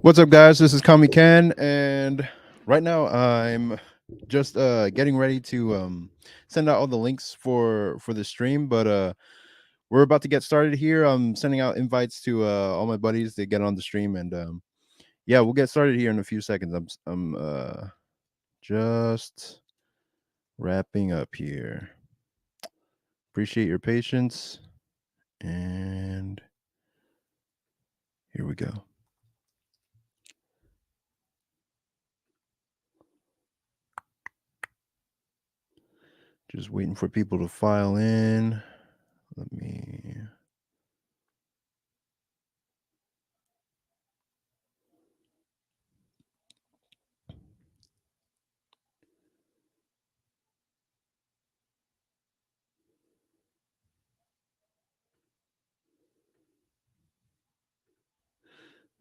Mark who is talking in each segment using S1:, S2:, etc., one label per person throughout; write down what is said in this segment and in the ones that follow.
S1: What's up, guys? This is Kami Ken, and right now I'm just getting ready to send out all the links for the stream. But we're about to get started here. I'm sending out invites to all my buddies to get on the stream, and yeah, we'll get started here in a few seconds. I'm just wrapping up here. Appreciate your patience, and here we go. Just waiting for people to file in. Let me.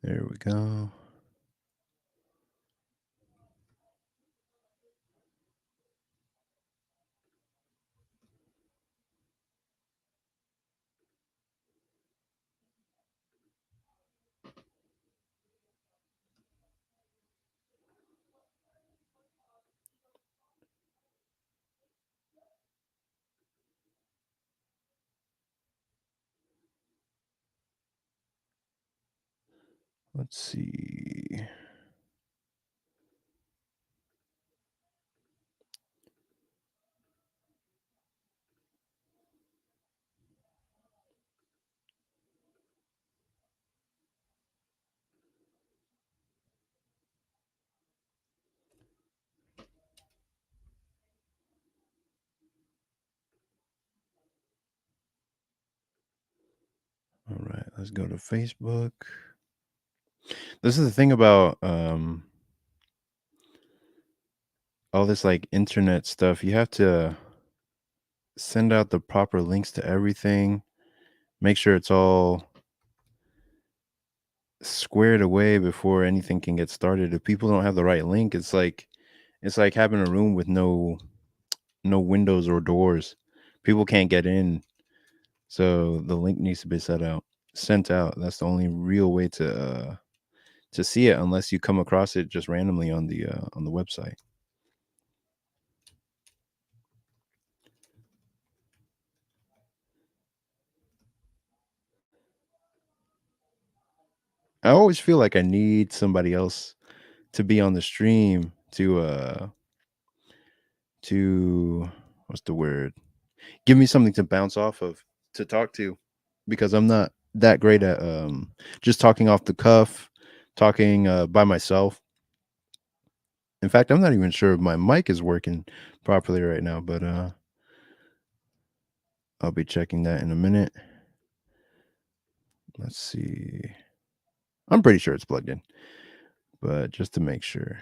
S1: There we go. Let's see. All right, let's go to Facebook. This is the thing about all this like internet stuff. You have to send out the proper links to everything. Make sure it's all squared away before anything can get started. If people don't have the right link, it's like having a room with no windows or doors. People can't get in. So the link needs to be sent out. That's the only real way to see it, unless you come across it just randomly on the website. I always feel like I need somebody else to be on the stream to what's the word? Give me something to bounce off of, to talk to, because I'm not that great at just talking off the cuff, talking by myself. In fact, I'm not even sure if my mic is working properly right now, but I'll be checking that in a minute. Let's see. I'm pretty sure it's plugged in, but just to make sure.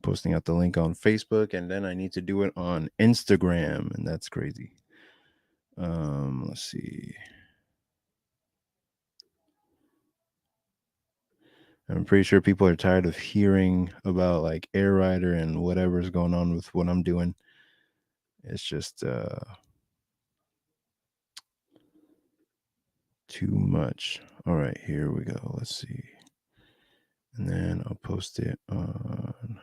S1: Posting out the link on Facebook, and then I need to do it on Instagram, and that's crazy. Let's see. I'm pretty sure people are tired of hearing about like Air Rider and whatever's going on with what I'm doing. It's just too much. All right, here we go. Let's see. And then I'll post it on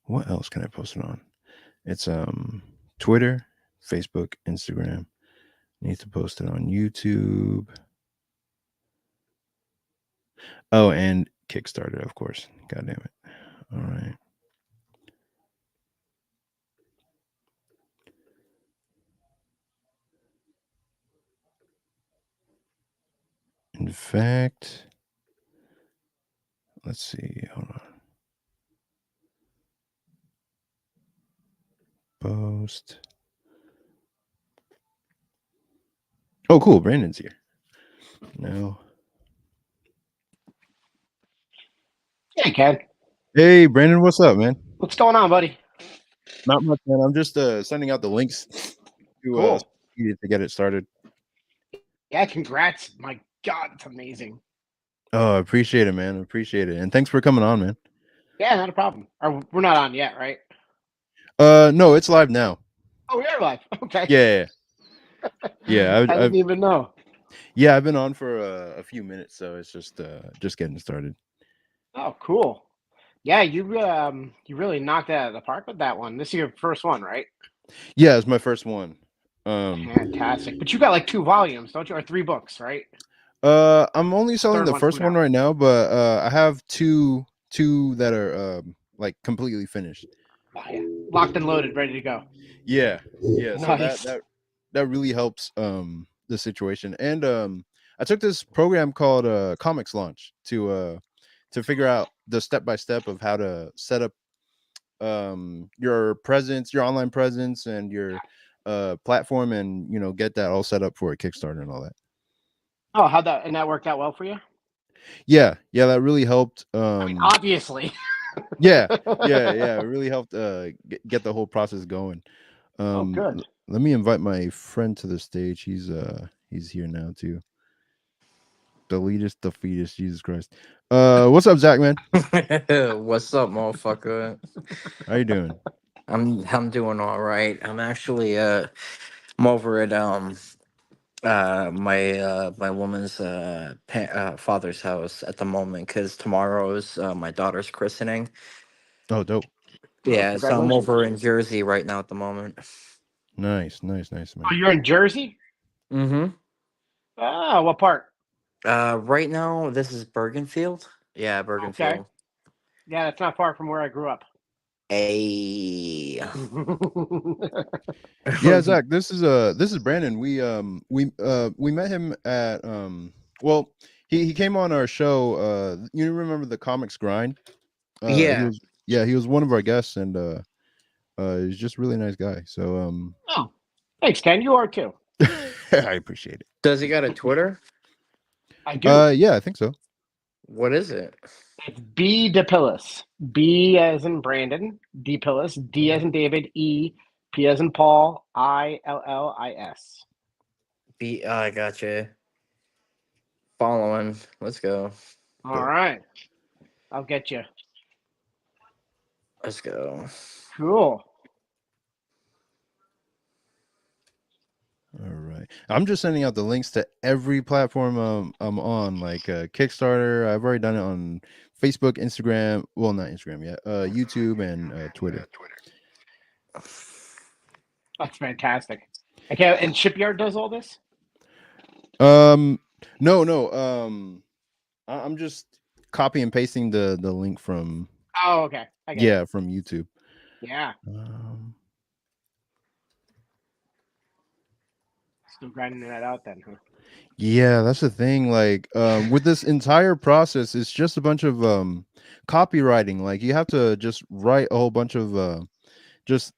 S1: what else can I post it on? It's Twitter, Facebook, Instagram. Need to post it on YouTube. Oh, and Kickstarter, of course. God damn it. All right. In fact, let's see. Hold on. Post. Oh, cool. Brandon's here. No.
S2: Hey, Ken.
S1: Hey, Brandon, what's up, man?
S2: What's going on, buddy?
S1: Not much, man. I'm just sending out the links to
S2: Cool.
S1: to get it started.
S2: Yeah, congrats. My God, it's amazing.
S1: Oh, I appreciate it, man. I appreciate it. And thanks for coming on, man.
S2: Yeah, not a problem. We're not on yet, right?
S1: No, it's live now.
S2: Oh, we are live. Okay.
S1: Yeah, yeah,
S2: I didn't even know.
S1: yeah. I've been on for a few minutes, so it's just getting started.
S2: Oh, cool. Yeah, you really knocked it out of the park with that one. This is your first one, right?
S1: Yeah, it's my first one. Um,
S2: Fantastic. But you got like two volumes, don't you? Or three books, right?
S1: I'm only selling
S2: Third
S1: the
S2: one's
S1: first
S2: coming
S1: one
S2: out.
S1: right now, but I have two that are like completely finished.
S2: Oh yeah. Locked and loaded, ready to go.
S1: Yeah, yeah. So that
S2: Nice.
S1: that that really helps the situation. And I took this program called Comics Launch to figure out the step by step of how to set up your presence, your online presence, and your platform, and get that all set up for a Kickstarter and all that.
S2: Oh, how'd that and that worked out well for you?
S1: Yeah, yeah, that really helped.
S2: I mean, obviously.
S1: Yeah, yeah, it really helped get the whole process going.
S2: Oh, good.
S1: Let me invite my friend to the stage. He's here now too. The leadest, the fetus, Jesus Christ. What's up, Zach, man?
S3: What's up, motherfucker?
S1: How you doing?
S3: I'm doing all right. I'm over at my woman's father's house at the moment because tomorrow's my daughter's christening.
S1: Oh, dope.
S2: Oh,
S3: Yeah, so I'm
S2: congratulations.
S3: over in Jersey right now at the moment.
S1: Nice, nice, nice,
S2: Oh,
S1: man.
S2: you're in Jersey?
S3: Mm-hmm.
S2: Ah, what part?
S3: Right now this is Bergenfield. Yeah,
S2: Okay.
S3: Bergenfield.
S2: Yeah, that's not far from where I grew up.
S3: A.
S1: Yeah, Zach. This is Brandon. We met him at well, he came on our show. You remember the Comics Grind? He
S3: Yeah.
S1: was Yeah, he was one of our guests, and he's just a really nice guy. So
S2: Oh, thanks, Ken. You are too.
S1: I appreciate it.
S3: Does he got a Twitter?
S2: I do.
S1: Yeah, I think so.
S3: What is it?
S2: It's B DePillis. B as in Brandon. DePillis. D as in David. E. P as in Paul. ILLIS.
S3: I gotcha. Following. Let's go.
S2: All
S1: Dope.
S2: right. I'll get you.
S3: Let's go.
S2: Cool.
S1: All right. I'm just sending out the links to every platform I'm on, like Kickstarter. I've already done it on Facebook, Instagram. Well, not Instagram yet. YouTube and Twitter.
S2: That's fantastic. Okay, and Shipyard does all this?
S1: No, no. I'm just copy and pasting the link from
S2: Oh, okay. I get it.
S1: from YouTube.
S2: Yeah.
S1: Um,
S2: Still grinding that out then, huh?
S1: yeah, that's the thing. Like, with this entire process, it's just a bunch of copywriting. Like, you have to just write a whole bunch of just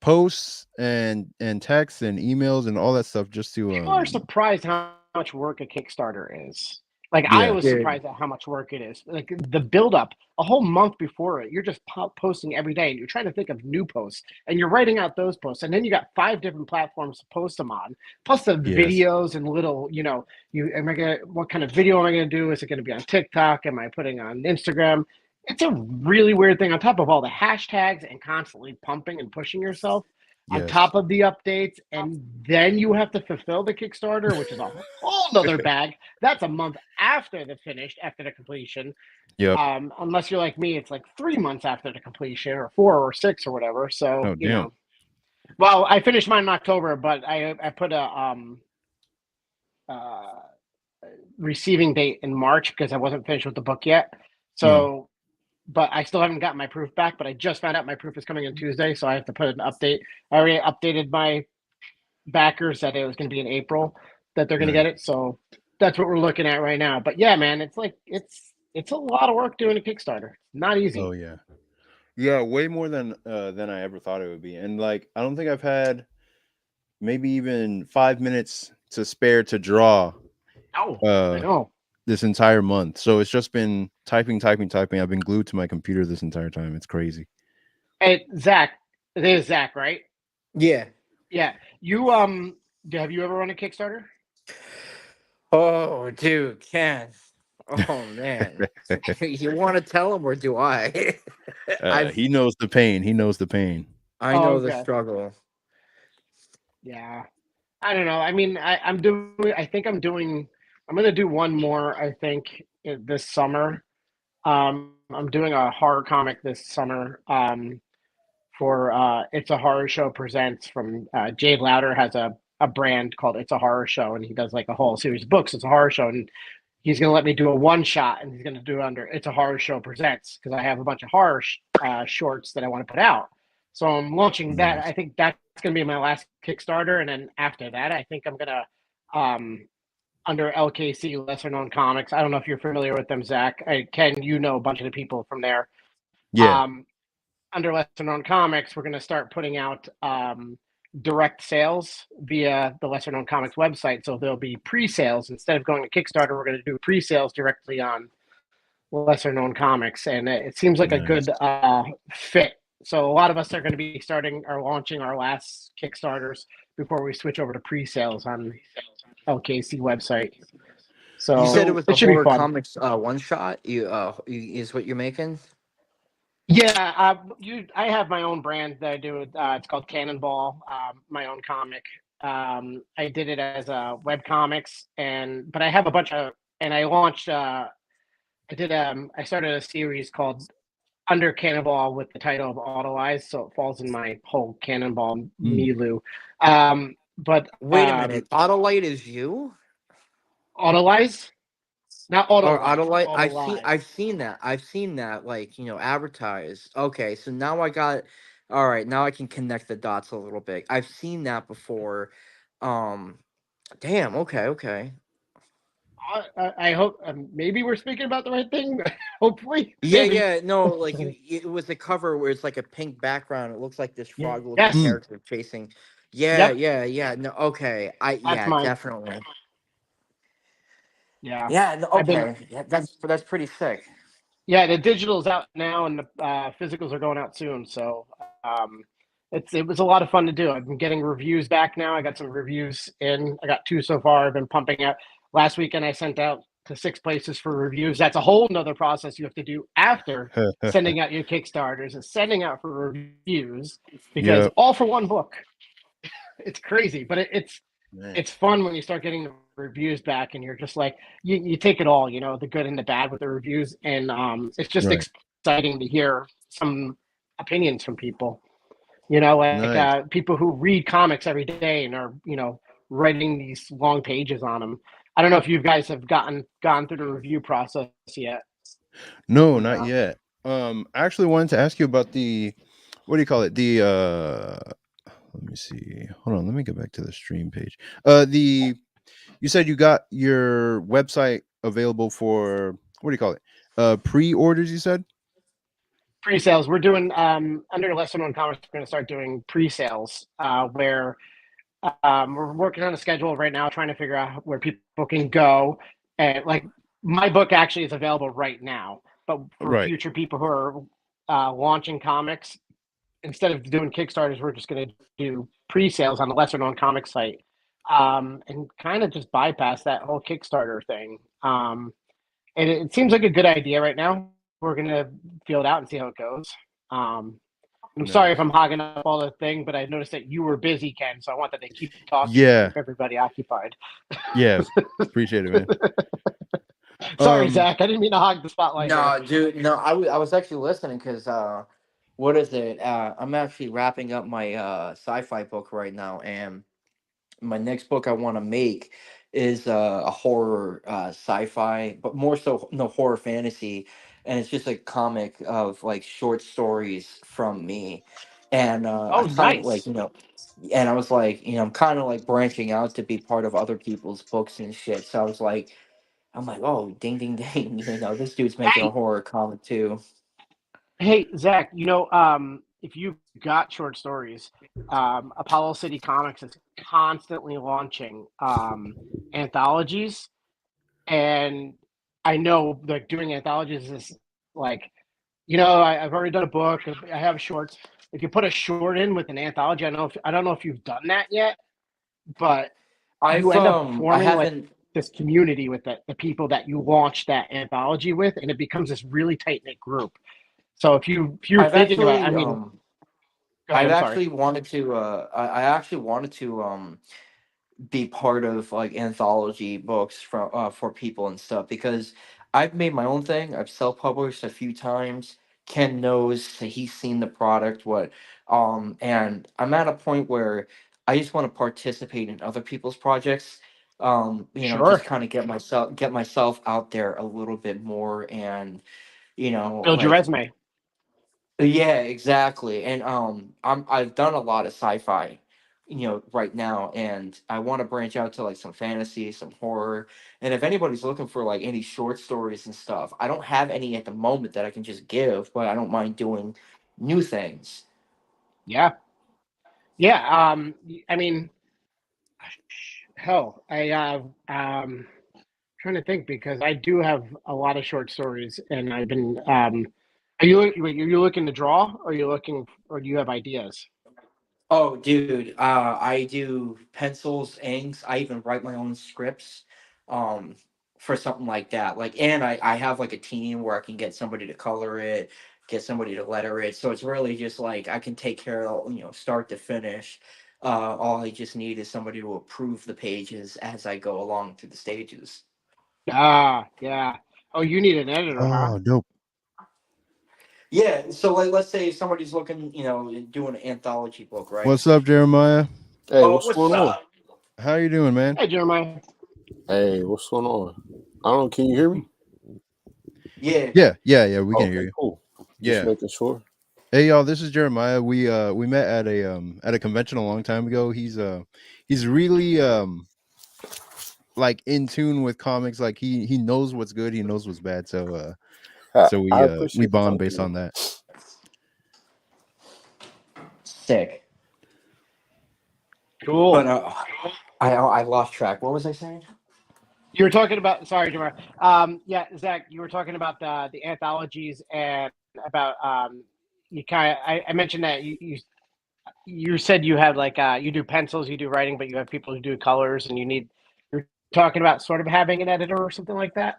S1: posts and texts and emails and all that stuff just to
S2: People are surprised how much work a Kickstarter is. Like I
S1: yeah,
S2: was
S3: Dude.
S2: surprised at how much work it is. Like the build up, a whole month before it, you're just posting every day, and you're trying to think of new posts, and you're writing out those posts, and then you got five different platforms to post them on, plus the
S1: yes,
S2: videos and little, you am I gonna what kind of video am I gonna do? Is it gonna be on TikTok? Am I putting on Instagram? It's a really weird thing on top of all the hashtags and constantly pumping and pushing yourself on
S1: yes,
S2: top of the updates, and then you have to fulfill the Kickstarter, which is a whole nother bag. That's a month after after the completion.
S1: yep.
S2: Unless you're like me, it's like 3 months after the completion, or 4 or 6 or whatever. So
S1: Oh damn.
S2: well, I finished mine in October, but I put a uh, receiving date in March because I wasn't finished with the book yet.
S1: No.
S2: So but I still haven't gotten my proof back. But I just found out my proof is coming on Tuesday, so I have to put an update. I already updated my backers that it was going to be in April that they're going to
S1: Nice.
S2: get it. So that's what we're looking at right now. But yeah, man, it's like it's a lot of work doing a Kickstarter. Not
S1: Oh
S2: easy.
S1: yeah. Yeah, way more than I ever thought it would be. And like I don't think I've had maybe even 5 minutes to spare to draw
S2: Oh, I
S1: uh
S2: know.
S1: this entire month. So it's just been typing, typing, typing. I've been glued to my computer this entire time. It's crazy.
S2: Hey, Zach, it is Zach, right?
S3: Yeah.
S2: Yeah. You have you ever run a Kickstarter?
S3: Oh, dude, Ken. Oh man. You want to tell him or do I? I've
S1: He knows the pain. He knows the pain.
S3: I
S2: Oh,
S3: know the
S2: okay.
S3: struggle.
S2: Yeah. I don't know. I mean, I'm doing. I think I'm doing. I'm gonna do one more. I think this summer. I'm doing a horror comic this summer. For It's a Horror Show presents from Jade Louder has a brand called It's a Horror Show, and he does like a whole series of books. It's a horror show, and he's gonna let me do a one shot, and he's gonna do it under It's a Horror Show presents because I have a bunch of horror shorts that I want to put out. So I'm launching that.
S1: Nice.
S2: I think that's gonna be my last Kickstarter, and then after that, I think I'm gonna um, under LKC, lesser known comics. I don't know if you're familiar with them, Zach. Ken, you know a bunch of the people from there.
S1: Yeah.
S2: Um, Under lesser known comics, we're going to start putting out direct sales via the lesser known comics website. So there'll be pre-sales instead of going to Kickstarter. We're going to do pre-sales directly on lesser known comics, and it seems like a
S1: Nice.
S2: good fit. So a lot of us are going to be starting or launching our last Kickstarters before we switch over to pre-sales on LKC website.
S3: You said it
S2: So
S3: was a
S2: it should be
S3: horror
S2: fun.
S3: comics one shot. Is what you're making.
S2: Yeah, I have my own brand that I do. It's called Cannonball, my own comic. I did it as web comics, but I have a bunch of, and I launched. I started a series called Under Cannonball with the title of Auto Eyes, so it falls in my whole Cannonball
S1: Mm.
S2: milieu. But
S3: Wait a minute. Autolite is you
S2: Auto Eyes, not Auto
S3: or
S2: Life,
S3: Autolite?
S2: Auto Lies.
S3: I've seen that. I've seen that. Like advertised. Okay, so now I got. All right, now I can connect the dots a little bit. I've seen that before. Um, damn. Okay. Okay.
S2: I hope maybe we're speaking about the right thing. Hopefully,
S3: Yeah,
S2: maybe.
S3: yeah, no, like it was the cover where it's like a pink background. It looks like this frog-looking
S2: Yes.
S1: Mm.
S3: character chasing. Yeah,
S2: Yep.
S3: yeah, yeah. No, okay.
S2: That's
S3: Yeah,
S2: mine.
S3: definitely.
S2: Yeah.
S3: Yeah, no,
S2: I've been.
S3: okay. Yeah, that's pretty sick.
S2: Yeah, the digital's out now, and the physicals are going out soon. So um, it was a lot of fun to do. I've been getting reviews back now. I got some reviews in. I got two so far. I've been pumping out. Last weekend, I sent out to 6 places for reviews. That's a whole nother process you have to do after sending out your Kickstarters is sending out for reviews because
S1: Yep.
S2: all for one book. It's crazy, but
S1: Man.
S2: it's fun when you start getting the reviews back and you're just like you take it all, the good and the bad with the reviews, and it's just
S1: Right.
S2: exciting to hear some opinions from people, like
S1: Nice.
S2: people who read comics every day and are writing these long pages on them. I don't know if you guys have gone through the review process yet.
S1: No, not yet. I actually wanted to ask you about the, what do you call it? The let me see. Hold on, let me get back to the stream page. The You said you got your website available for, what do you call it? Pre-orders, you said?
S2: Pre-sales, we're doing under lesser known comics, we're going to start doing pre-sales where we're working on a schedule right now, trying to figure out where people can go. And like my book actually is available right now, but for
S1: Right.
S2: future people who are launching comics, instead of doing Kickstarters, we're just going to do pre-sales on the lesser known comic site, and kind of just bypass that whole Kickstarter thing. And it seems like a good idea right now. We're going to feel it out and see how it goes. I'm sorry if
S1: Nice.
S2: I'm hogging up all the thing, but I noticed that you were busy, Ken, so I wanted to keep talking and
S1: Yeah.
S2: keep everybody occupied.
S1: Yeah. Appreciate it, man.
S2: Sorry, Zach, I didn't mean to hog the spotlight here.
S3: No, dude, no, I was actually listening because what is it? I'm actually wrapping up my sci-fi book right now, and my next book I want to make is a horror sci-fi, but more so no horror fantasy, and it's just a comic of like short stories from me, and I
S2: Oh,
S3: kind of like
S2: nice.
S3: and I was like I'm kind of like branching out to be part of other people's books and shit. So I was like, I'm like, oh, ding, ding, ding, this dude's making a
S2: Hey,
S3: horror comic too.
S2: hey, Zach, if you've got short stories, Apollo City Comics is constantly launching anthologies. And I know like doing anthologies is like, I've already done a book. I have shorts. If you put a short in with an anthology, I don't know if you've done that yet, but you end up
S3: I
S2: forming like
S3: haven't.
S2: this community with the people that you launch that anthology with, and it becomes this really tight knit group. So if you're
S3: I've
S2: thinking about,
S3: actually
S2: Go ahead,
S3: I've
S2: I'm sorry.
S3: actually wanted to. I actually wanted to be part of like anthology books for people and stuff because I've made my own thing. I've self-published a few times. Ken knows that he's seen the product. And I'm at a point where I just want to participate in other people's projects. Just
S2: Sure.
S3: kind of get myself out there a little bit more, and
S2: Build your
S3: like
S2: resume.
S3: yeah, exactly. And I've done a lot of sci-fi, right now, and I want to branch out to like some fantasy, some horror. And if anybody's looking for like any short stories and stuff, I don't have any at the moment that I can just give, but I don't mind doing new things.
S2: Yeah. Yeah. I mean, hell, trying to think because I do have a lot of short stories, and I've been. Are you looking to draw, or are you looking, or do you have ideas?
S3: Oh, dude, I do pencils, inks. I even write my own scripts, um, for something like that. Like, and I have like a team where I can get somebody to color it, get somebody to letter it. So it's really just like I can take care of, start to finish. All I just need is somebody to approve the pages as I go along through the stages.
S2: Ah, yeah. Oh, you need an editor, huh?
S1: Oh, dope.
S3: Yeah. So like, let's say somebody's looking, doing an anthology book, right?
S1: What's up, Jeremiah?
S4: Hey,
S3: Oh,
S4: what's
S3: what's
S4: going on?
S3: up?
S1: How you doing, man?
S2: Hey, Jeremiah.
S4: Hey, what's going on? I don't know. Can you hear me?
S3: Yeah.
S1: Yeah. We can hear
S4: Okay,
S1: you.
S4: cool. Just
S1: Yeah.
S4: making sure.
S1: Hey, y'all. This is Jeremiah. We met at a convention a long time ago. He's really like in tune with comics. Like he knows what's good. He knows what's bad. So
S4: I
S1: we
S4: appreciate the
S1: bond based on
S4: compliment.
S1: that.
S3: Sick. But
S2: Cool.
S3: I lost track. What was I saying?
S2: You were talking about. Sorry, Jeremiah. Yeah, Zach. You were talking about the anthologies and about you kind of. I mentioned that you said you have like you do pencils, you do writing, but you have people who do colors, and you're talking about sort of having an editor or something like that.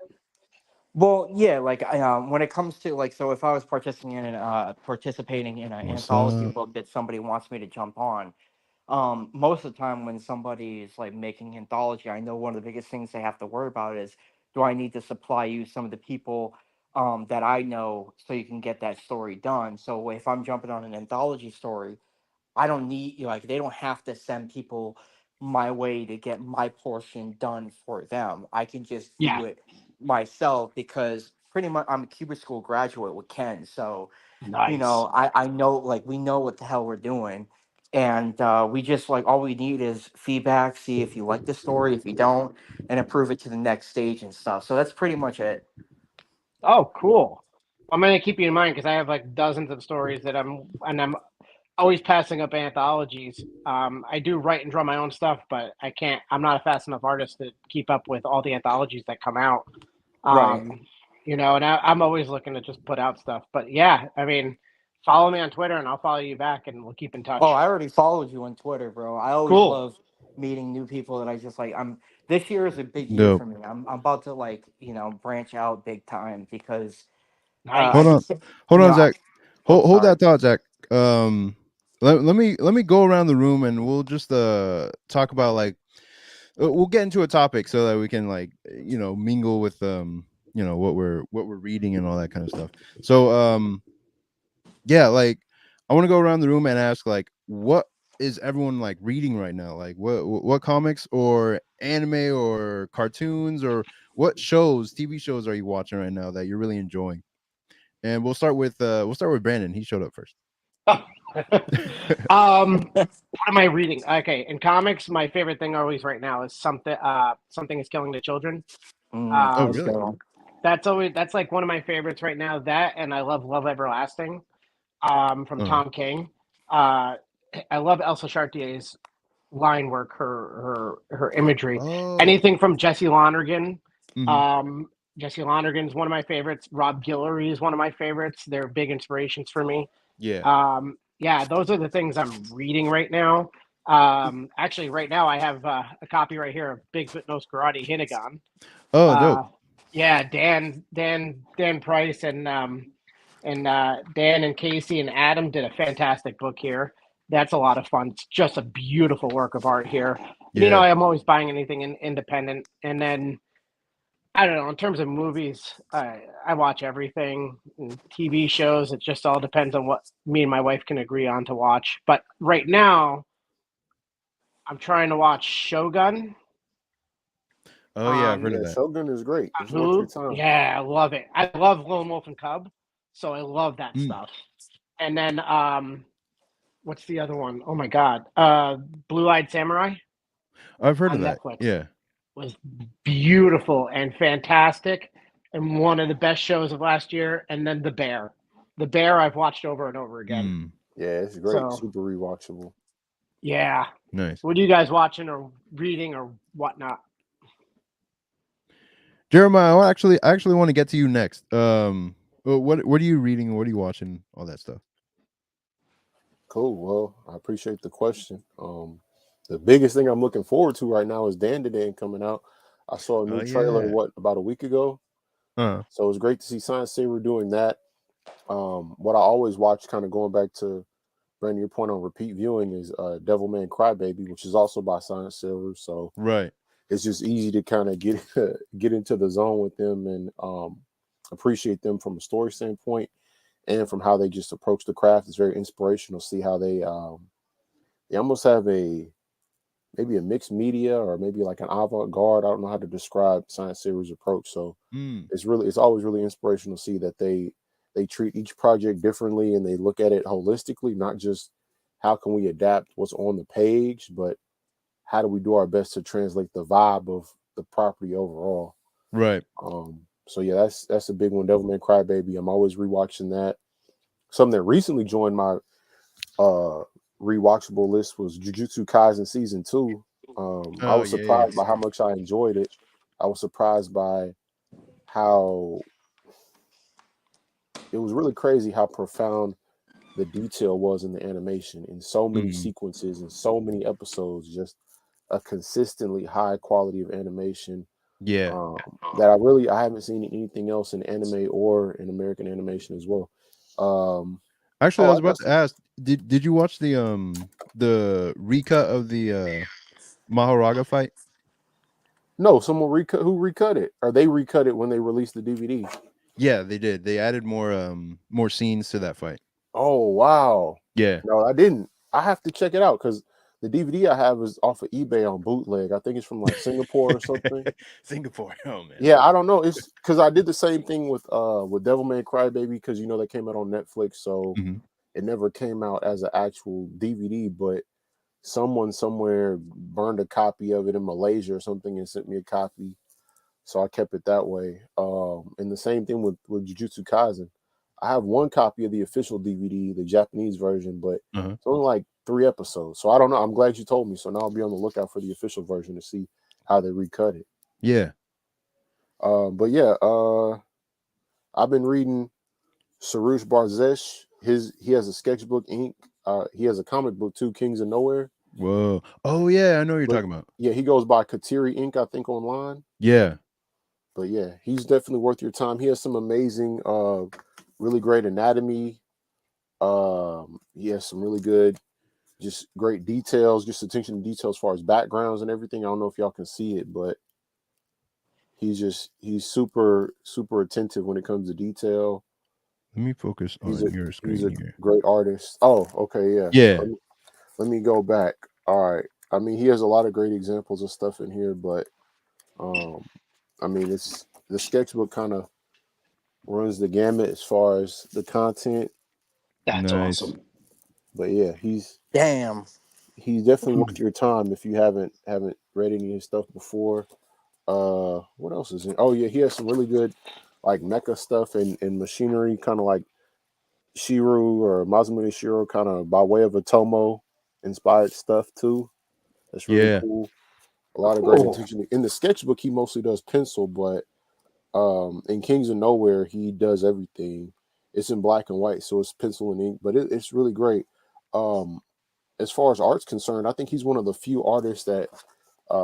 S3: Well, yeah, like when it comes to like, so if I was participating in an
S1: What's
S3: anthology
S1: up?
S3: book that somebody wants me to jump on, most of the time when somebody is like making anthology, I know one of the biggest things they have to worry about is, do I need to supply you some of the people that I know so you can get that story done? So if I'm jumping on an anthology story, I don't need, like, they don't have to send people my way to get my portion done for them. I can just
S2: Yeah,
S3: do it myself because pretty much I'm a Cuba School graduate with Ken. So,
S2: nice.
S3: I know, like, we know what the hell we're doing. And we just, like, all we need is feedback, see if you like the story, if you don't, and improve it to the next stage and stuff. So that's pretty much it.
S2: Oh, cool. I'm gonna keep you in mind because I have like dozens of stories that I'm always passing up anthologies. I do write and draw my own stuff, but I can't. I'm not a fast enough artist to keep up with all the anthologies that come out.
S3: Right.
S2: Um, and I'm always looking to just put out stuff. But yeah, I mean, follow me on Twitter and I'll follow you back and we'll keep in
S3: Oh,
S2: touch.
S3: I already followed you on Twitter, bro. I always
S2: Cool.
S3: love meeting new people that I just like. This year is a big year
S1: Dope.
S3: for me. I'm about to like, branch out big time because I
S1: Hold
S2: Nice.
S1: on,
S3: just,
S1: hold on,
S3: I,
S1: Zach.
S3: oh,
S1: Hold
S3: sorry.
S1: that thought, Zach. Let me go around the room and we'll just talk about like we'll get into a topic so that we can like mingle with what we're reading and all that kind of stuff. So yeah, like I want to go around the room and ask like what is everyone like reading right now? Like what comics or anime or cartoons or what shows, TV shows are you watching right now that you're really enjoying? And we'll start with Brandon. He showed up first.
S2: What am I reading? Okay, in comics, my favorite thing always right now is something is killing the children.
S1: Oh,
S3: Let's
S2: Um,
S1: really?
S3: go.
S2: that's like one of my favorites right now. That and I love Love Everlasting from
S1: Uh-huh.
S2: Tom King. Uh, I love Elsa Chartier's line work, her imagery.
S1: Oh.
S2: Anything from Jesse Lonergan.
S1: Hmm.
S2: Um, Jesse Lonergan's one of my favorites. Rob Guillory is one of my favorites. They're big inspirations for me.
S1: Yeah.
S2: Yeah, those are the things I'm reading right now. Actually, right now I have a copy right here of Bigfoot Knows Karate Hinnagon.
S1: Oh, dope.
S2: Uh, yeah, Dan Price and Dan and Casey and Adam did a fantastic book here. That's a lot of fun. It's just a beautiful work of art here. You know,
S1: Yeah.
S2: I'm always buying anything independent, and then I don't know. In terms of movies, I watch everything. And TV shows, it just all depends on what me and my wife can agree on to watch. But right now, I'm trying to watch Shogun
S1: Oh yeah, I've heard
S2: on
S1: of
S4: Yeah,
S1: that.
S4: Shogun is great. It's worth your
S2: Hulu.
S4: time.
S2: Yeah, I love it. I love Lone Wolf and Cub, so I love that
S1: Mm.
S2: stuff. And then what's the other one? Oh my God, Blue Eyed Samurai
S1: I've heard of
S2: on
S1: that.
S2: Netflix
S1: Yeah.
S2: was beautiful and fantastic, and one of the best shows of last year. And then The Bear I've watched over and over again.
S1: Mm.
S4: Yeah, it's great.
S2: So
S4: Super rewatchable.
S2: yeah,
S1: Nice.
S2: what are you guys watching or reading or whatnot?
S1: Jeremiah, I actually want to get to you next. What are you reading? What are you watching? All that stuff.
S4: Cool. Well, I appreciate the question. The biggest thing I'm looking forward to right now is Dan Today coming out. I saw a new trailer
S1: Yeah.
S4: about a week ago.
S1: Uh.
S4: So it's great to see Science Saver doing that. What I always watch, kind of going back to Brandon, your point on repeat viewing, is Devilman Crybaby, which is also by Science Saver. So
S1: Right.
S4: it's just easy to kind of get into the zone with them and appreciate them from a story standpoint and from how they just approach the craft. It's very inspirational to see how they almost have maybe a mixed media or maybe like an avant-garde. I don't know how to describe Science Saver's approach. So
S1: Mm.
S4: it's always really inspirational to see that they treat each project differently and they look at it holistically, not just how can we adapt what's on the page, but how do we do our best to translate the vibe of the property overall.
S1: Right.
S4: So yeah, that's a big one. Devilman Crybaby. I'm always rewatching that. Something that recently joined my rewatchable list was Jujutsu Kaisen season 2. I
S1: Oh
S4: was
S1: yeah.
S4: surprised by how much I enjoyed it. I was surprised by how it was really crazy how profound the detail was in the animation in so many
S1: Mm.
S4: sequences and so many episodes. Just a consistently high quality of animation
S1: Yeah.
S4: that I haven't seen anything else in anime or in American animation as well.
S1: Actually, I
S4: Oh,
S1: was about to ask. Did you watch the recut of the Maharaga fight?
S4: no, someone recut it, or they recut it when they released the DVD.
S1: Yeah, they did. They added more scenes to that fight.
S4: Oh wow,
S1: Yeah.
S4: no, I didn't. I have to check it out because the DVD I have is off of eBay on bootleg. I think it's from like Singapore or something.
S1: Singapore. Oh man.
S4: Yeah, I don't know. It's because I did the same thing with Devilman Crybaby because they came out on Netflix, so
S1: Mhm.
S4: it never came out as an actual DVD. But someone somewhere burned a copy of it in Malaysia or something and sent me a copy, so I kept it that way. And the same thing with Jujutsu Kaisen. I have one copy of the official DVD, the Japanese version, but
S1: Uh-huh.
S4: it's only like 3 episodes. So I don't know. I'm glad you told me. So now I'll be on the lookout for the official version to see how they recut it.
S1: Yeah.
S4: But yeah, I've been reading Sarush Barzesh. He has a sketchbook ink. He has a comic book too, Kings of Nowhere.
S1: Whoa. Oh yeah, I know what you're
S4: But
S1: talking about.
S4: yeah, he goes by Kateri Ink, I think, online.
S1: Yeah.
S4: But yeah, he's definitely worth your time. He has some amazing, really great anatomy. He has some really good, just great details, just attention to detail as far as backgrounds and everything. I don't know if y'all can see it, but he's super, super attentive when it comes to detail.
S1: Let me focus
S4: He's
S1: on your
S4: he's a
S1: screen here.
S4: great artist. Oh, okay, yeah.
S1: Yeah.
S4: Let me go back. All right. I mean, he has a lot of great examples of stuff in here, but I mean, it's the sketchbook kind of runs the gamut as far as the content.
S2: That's
S1: Nice.
S2: awesome.
S4: But yeah, he's
S3: Damn.
S4: definitely worth your time if you haven't read any of his stuff before. What else is in? Oh yeah, he has some really good like mecha stuff and machinery, kind of like Shiru or Masamune Shiru, kind of by way of a Tomo inspired stuff too. That's really
S1: Yeah.
S4: cool. A lot of great
S2: Cool.
S4: attention. In the sketchbook, he mostly does pencil, but in Kings of Nowhere, he does everything. It's in black and white, so it's pencil and ink, but it's really great. As far as art's concerned, I think he's one of the few artists that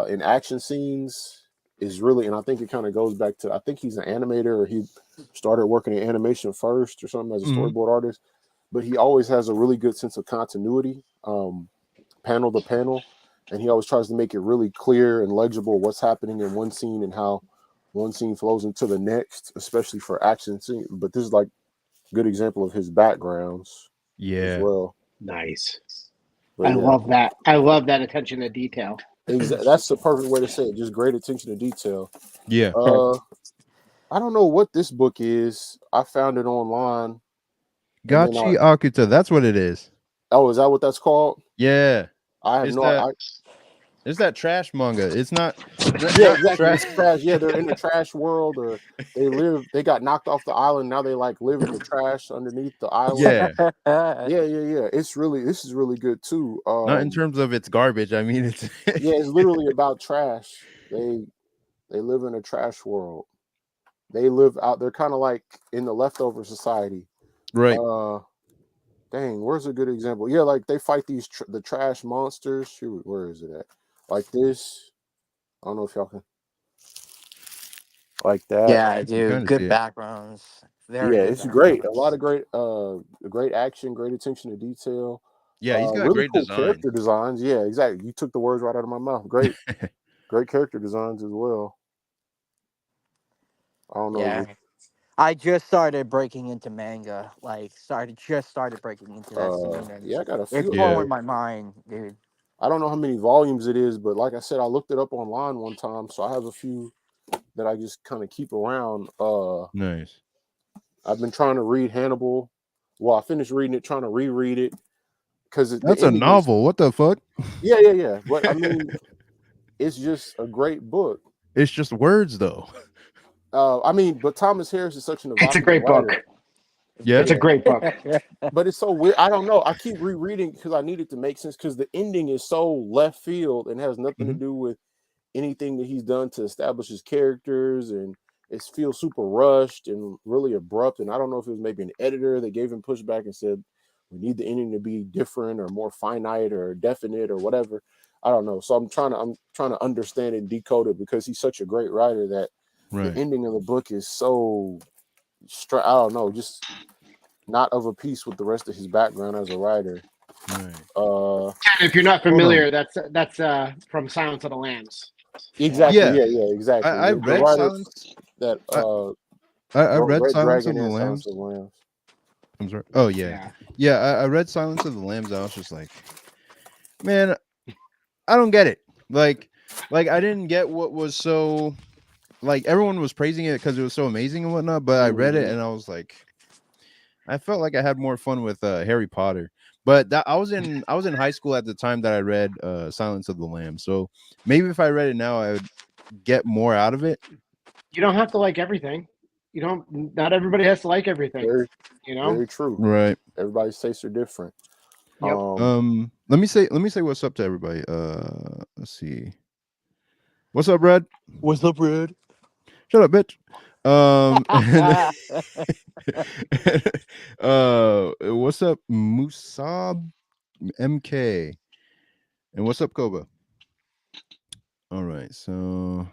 S4: in action scenes is really, and I think it kind of goes back to, I think he's an animator, or he started working in animation first or something as a
S1: Mhm.
S4: storyboard artist, but he always has a really good sense of continuity, panel to panel, and he always tries to make it really clear and legible what's happening in one scene and how one scene flows into the next, especially for action scene. But this is like a good example of his backgrounds as
S1: Yeah.
S4: well.
S2: Nice.
S4: But
S2: I
S4: yeah,
S2: love that. I love that attention to detail.
S4: that's the perfect way to say it. Just great attention to detail.
S1: Yeah.
S4: Uh, I don't know what this book is. I found it online, and then
S1: Gachi Akuta. That's what it is.
S4: oh, is that what that's called?
S1: Yeah.
S4: I have
S1: It's
S4: no.
S1: that it's that trash manga. It's not
S4: Yeah,
S1: not
S4: exactly.
S1: trash.
S4: It's trash. Yeah, they're in the trash world, or they got knocked off the island. Now they like live in the trash underneath the island.
S1: Yeah.
S4: Yeah. This is really good too.
S1: Not in terms of its garbage. I mean it's
S4: Yeah, it's literally about trash. They live in a trash world. They live out. They're kind of like in the leftover society.
S1: right.
S4: Uh, Dang, where's a good example? Yeah, like they fight these the trash monsters. Shoot, where is it at? Like this. I don't know if y'all can like that.
S3: Yeah,
S1: You can
S3: dude.
S1: kind of see
S3: Good
S1: it.
S3: backgrounds. Very
S4: Yeah,
S3: good
S4: it's great. A lot
S3: backgrounds.
S4: of great action, great attention to detail.
S1: Yeah, he's got
S4: Really
S1: great
S4: cool
S1: design.
S4: character designs. Yeah, exactly. You took the words right out of my mouth. Great character designs as well. I don't know.
S3: Yeah. I just started breaking into manga. Like, started breaking into that scene, and
S4: Yeah, I got a
S3: it's
S4: few of
S1: Yeah.
S3: blowing
S4: those.
S3: my mind, dude.
S4: I don't know how many volumes it is, but like I said, I looked it up online one time, so I have a few that I just kind of keep around.
S1: Nice.
S4: I've been trying to read Hannibal. Well, I finished reading it, trying to reread it because the
S1: That's a
S4: ending is
S1: novel. What the fuck?
S4: yeah. But I mean, it's just a great book.
S1: It's just words though.
S4: I mean, but Thomas Harris is such an
S2: It's a
S4: evocative
S2: great book.
S4: writer.
S1: Yeah.
S2: It's a
S4: Yeah,
S2: great book.
S4: but it's so weird. I don't know. I keep rereading because I need it to make sense because the ending is so left field and has nothing to
S1: Mhm.
S4: do with anything that he's done to establish his characters, and it feels super rushed and really abrupt. And I don't know if it was maybe an editor that gave him pushback and said we need the ending to be different or more finite or definite or whatever. I don't know. So I'm trying to understand and decode it because he's such a great writer that the
S1: Right.
S4: ending of the book is so I don't know, just not of a piece with the rest of his background as a writer.
S1: Right.
S2: If you're not
S1: Hold on.
S2: familiar, that's from Silence of the Lambs.
S4: Exactly.
S1: Yeah.
S4: Yeah. Exactly.
S1: I
S4: The
S1: read
S4: writer
S1: Silence.
S4: that
S1: I, I
S4: wrote
S1: read
S4: Red
S1: Silence of
S4: Dragon
S1: the
S4: and Silence of
S1: Lambs.
S4: the Lambs.
S1: I'm sorry. Oh yeah.
S2: Yeah.
S1: Yeah, I read Silence of the Lambs. I was just like, man, I don't get it. Like I didn't get what was so like everyone was praising it because it was so amazing and whatnot, but I read it
S4: Mhm.
S1: and I was like, I felt like I had more fun with Harry Potter. But that I was in high school at the time that I read Silence of the Lambs. So maybe if I read it now, I would get more out of it.
S2: You don't have to like everything. You don't. Not everybody has to like everything.
S4: Very,
S2: You know.
S4: very true.
S1: Right.
S4: Everybody's tastes are different.
S2: Yep.
S1: Let me say what's up to everybody. Let's see. What's up, Brad?
S3: What's up, Red?
S1: Shut up, bitch. And what's up, Musab MK? And what's up, Koba? All right, so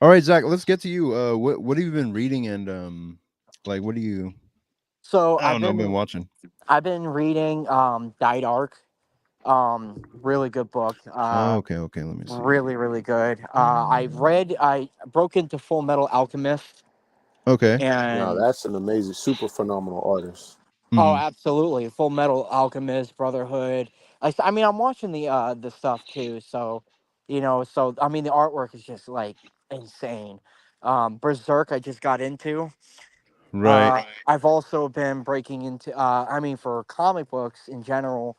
S1: all right, Zach, let's get to you. What have you been reading and like what do you
S3: So
S1: I don't know, been watching?
S3: I've been reading Died Arc. Really good book.
S1: Oh, okay, let me see.
S3: Really good. I broke into Full Metal Alchemist,
S1: Okay.
S4: Now
S3: and
S4: that's an amazing, super phenomenal artist.
S3: oh,
S1: Hmm.
S3: absolutely, Full Metal Alchemist, Brotherhood. I mean, I'm watching the stuff too. So, so I mean, the artwork is just like insane. Berserk, I just got into.
S1: Right.
S3: I've also been breaking into. I mean, for comic books in general,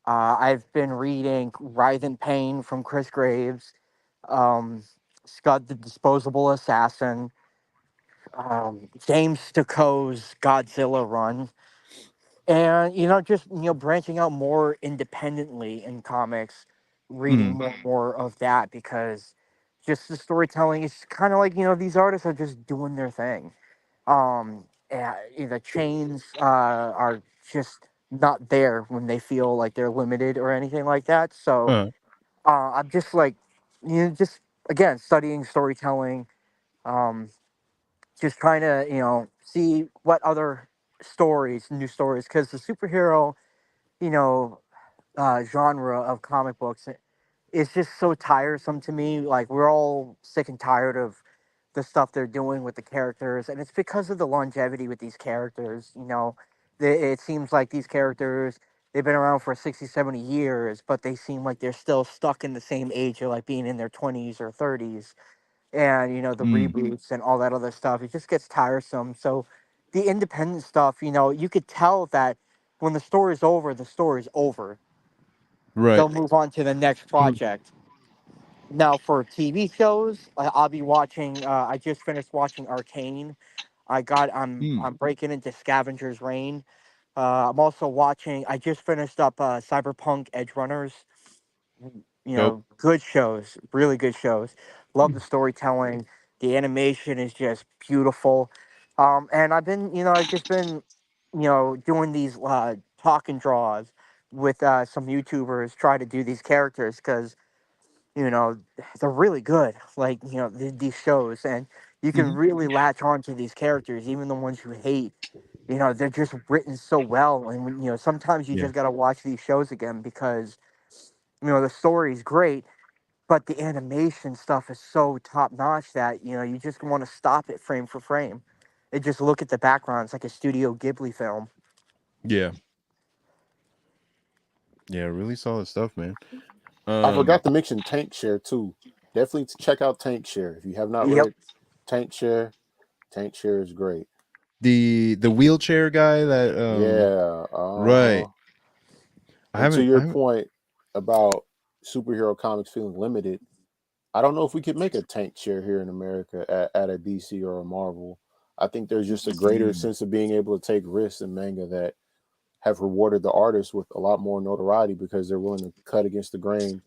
S3: I've been reading Writhe in Pain from Chris Graves, um, Scud the Disposable Assassin, James Stokoe's Godzilla run, and just branching out more independently in comics, reading
S1: Hmm.
S3: more of that because just the storytelling is kind of like these artists are just doing their thing. The chains are just not there when they feel like they're limited or anything like that. So
S1: Uh,
S3: I'm just like, just again, studying storytelling, um, just trying to, see what other stories, new stories, because the superhero, you know, genre of comic books is just so tiresome to me. Like, we're all sick and tired of the stuff they're doing with the characters, and it's because of the longevity with these characters. It seems like these characters, they've been around for 60, 70 years, but they seem like they're still stuck in the same age of like being in their 20s or 30s. And the
S1: Mm,
S3: reboots and all that other stuff, it just gets tiresome. So the independent stuff, you could tell that when the story's over, the story's over.
S1: right.
S3: They'll move on to the next project. Now for TV shows, I'll be watching. I just finished watching Arcane. I'm
S1: Mm,
S3: breaking into Scavenger's Reign. I'm also watching. I just finished up Cyberpunk Edge Runners.
S1: dope.
S3: Good shows, really good shows. Love the storytelling. The animation is just beautiful. And I've just been, doing these talk and draws with some YouTubers, try to do these characters because you know they're really good. Like these shows, and you can
S1: Hmm.
S3: really latch on to these characters, even the ones you hate. They're just written so well, and sometimes you
S1: Yeah.
S3: just gotta watch these shows again because the story's great, but the animation stuff is so top notch that you just want to stop it frame for frame and just look at the background. It's like a Studio Ghibli film.
S1: Yeah. Yeah. Really solid stuff, man.
S4: I
S1: Um.
S4: forgot to mention Tank Share too. Definitely check out Tank Share if you have not
S3: Yep.
S4: read Tank Share. Tank Share is great.
S1: The wheelchair guy that
S4: Yeah.
S1: right. I
S4: And to
S1: haven't. I
S4: your
S1: haven't.
S4: point about superhero comics feeling limited, I don't know if we could make a Tank Share here in America at a DC or a Marvel. I think there's just a greater
S1: Mm,
S4: sense of being able to take risks in manga that have rewarded the artists with a lot more notoriety because they're willing to cut against the grain,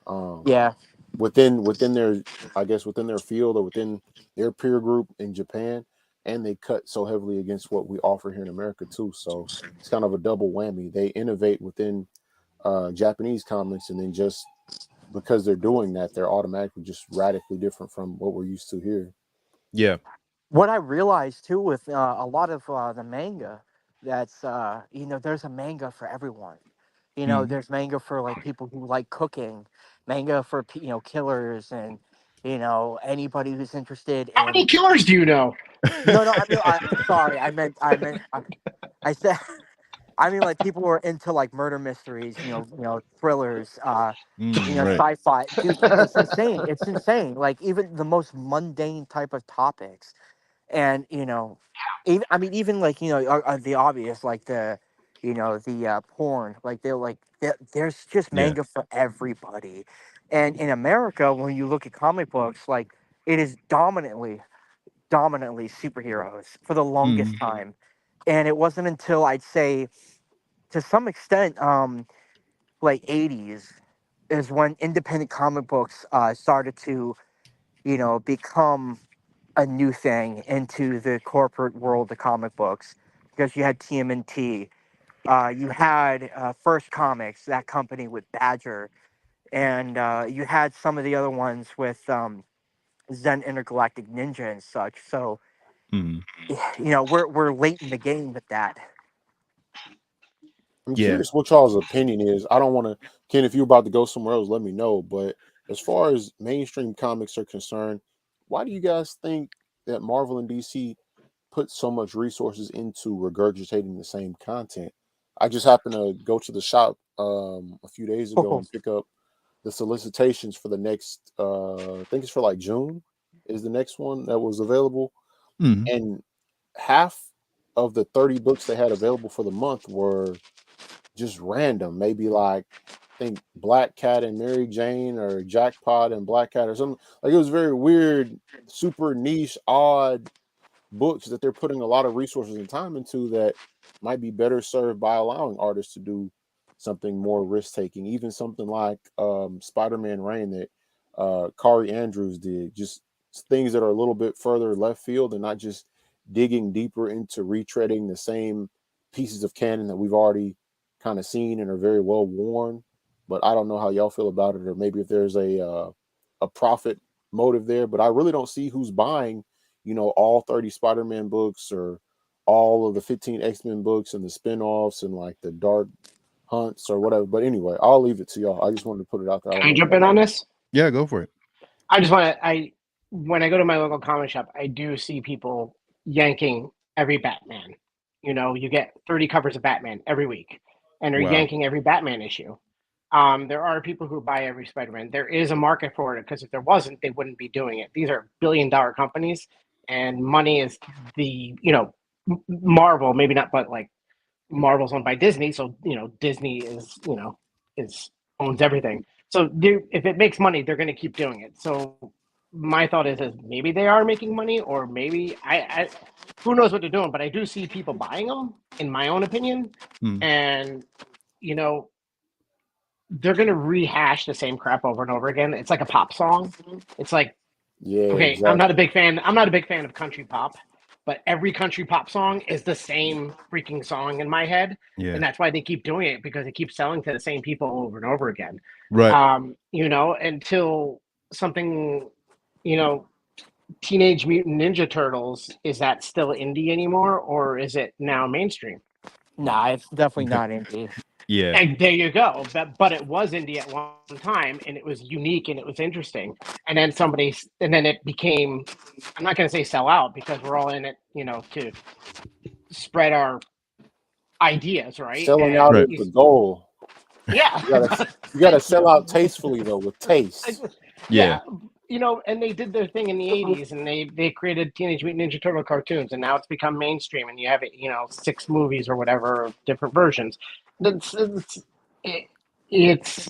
S4: um,
S3: Yeah.
S4: within their, I guess, within their field or within their peer group in Japan, and they cut so heavily against what we offer here in America too. So it's kind of a double whammy. They innovate within Japanese comics, and then just because they're doing that, they're automatically just radically different from what we're used to here.
S1: yeah.
S3: What I realized too with a lot of the manga, that's there's a manga for everyone.
S1: Mm,
S3: There's manga for like people who like cooking, manga for killers, and anybody who's interested
S2: How many
S3: in.
S2: killers do you know?
S3: No, no, I mean, sorry, I said, I mean, like people who are into like murder mysteries, thrillers,
S1: right.
S3: sci-fi. Dude, it's insane. It's insane. Like even the most mundane type of topics, and even I mean, even like the obvious, like the porn. Like there's just
S1: Yeah.
S3: manga for everybody, and in America, when you look at comic books, like it is dominantly superheroes for the longest
S1: Mm,
S3: time. And it wasn't until I'd say to some extent, like 80s, is when independent comic books started to, become a new thing into the corporate world of comic books. Because you had TMNT, you had First Comics, that company with Badger, and you had some of the other ones with Zen Intergalactic Ninja and such. So
S1: mm,
S3: we're late in the game with that.
S4: I'm
S1: yeah.
S4: curious what y'all's opinion is. I don't want to, Ken, if you're about to go somewhere else, let me know. But as far as mainstream comics are concerned, why do you guys think that Marvel and DC put so much resources into regurgitating the same content? I just happened to go to the shop a few days ago and pick up the solicitations for the next, I think it's for like June, is the next one that was available.
S1: Mm,
S4: And half of the 30 books they had available for the month were just random. Maybe like I think Black Cat and Mary Jane or Jackpot and Black Cat or something. Like it was very weird, super niche, odd books that they're putting a lot of resources and time into that might be better served by allowing artists to do something more risk taking. Even something like Spider-Man Rain that Kari Andrews did, just things that are a little bit further left field and not just digging deeper into retreading the same pieces of canon that we've already kind of seen and are very well worn. But I don't know how y'all feel about it, or maybe if there's a profit motive there, but I really don't see who's buying, all 30 Spider-Man books or all of the 15 X-Men books and the spin-offs and like the Dark Hunts or whatever. But anyway, I'll leave it to y'all. I just wanted to put it out there. I
S2: Can
S4: don't
S2: I
S4: know.
S2: jump in on this?
S1: Yeah, go for it.
S2: I just want to. When I go to my local comic shop, I do see people yanking every Batman. You get 30 covers of Batman every week, and they're
S1: Wow.
S2: yanking every Batman issue. There are people who buy every Spider-Man. There is a market for it because if there wasn't, they wouldn't be doing it. These are billion-dollar companies, and money is the Marvel, maybe not, but like Marvel's owned by Disney, so Disney is owns everything. So if it makes money, they're going to keep doing it. So my thought is maybe they are making money, or maybe I who knows what they're doing. But I do see people buying them, in my own opinion,
S1: Hmm.
S2: and you know they're going to rehash the same crap over and over again. It's like a pop song. It's like,
S4: Yeah,
S2: okay, I'm not a
S4: exactly.
S2: big fan. I'm not a big fan of country pop, but every country pop song is the same freaking song in my head,
S1: Yeah.
S2: and that's why they keep doing it because it keeps selling to the same people over and over again.
S1: Right.
S2: Until something, you know, Teenage Mutant Ninja Turtles, is that still indie anymore, or is it now mainstream?
S3: Nah, it's definitely not indie.
S1: Yeah.
S2: And there you go. But it was indie at one time, and it was unique and it was interesting. And then it became. I'm not going to say sell out because we're all in it, to spread our ideas, right?
S4: Selling out
S1: Right.
S4: is the goal.
S2: Yeah,
S4: You gotta sell out tastefully though, with taste.
S1: Yeah.
S2: yeah, and they did their thing in the '80s, and they created Teenage Mutant Ninja Turtle cartoons, and now it's become mainstream, and you have it, 6 movies or whatever of different versions. It, it's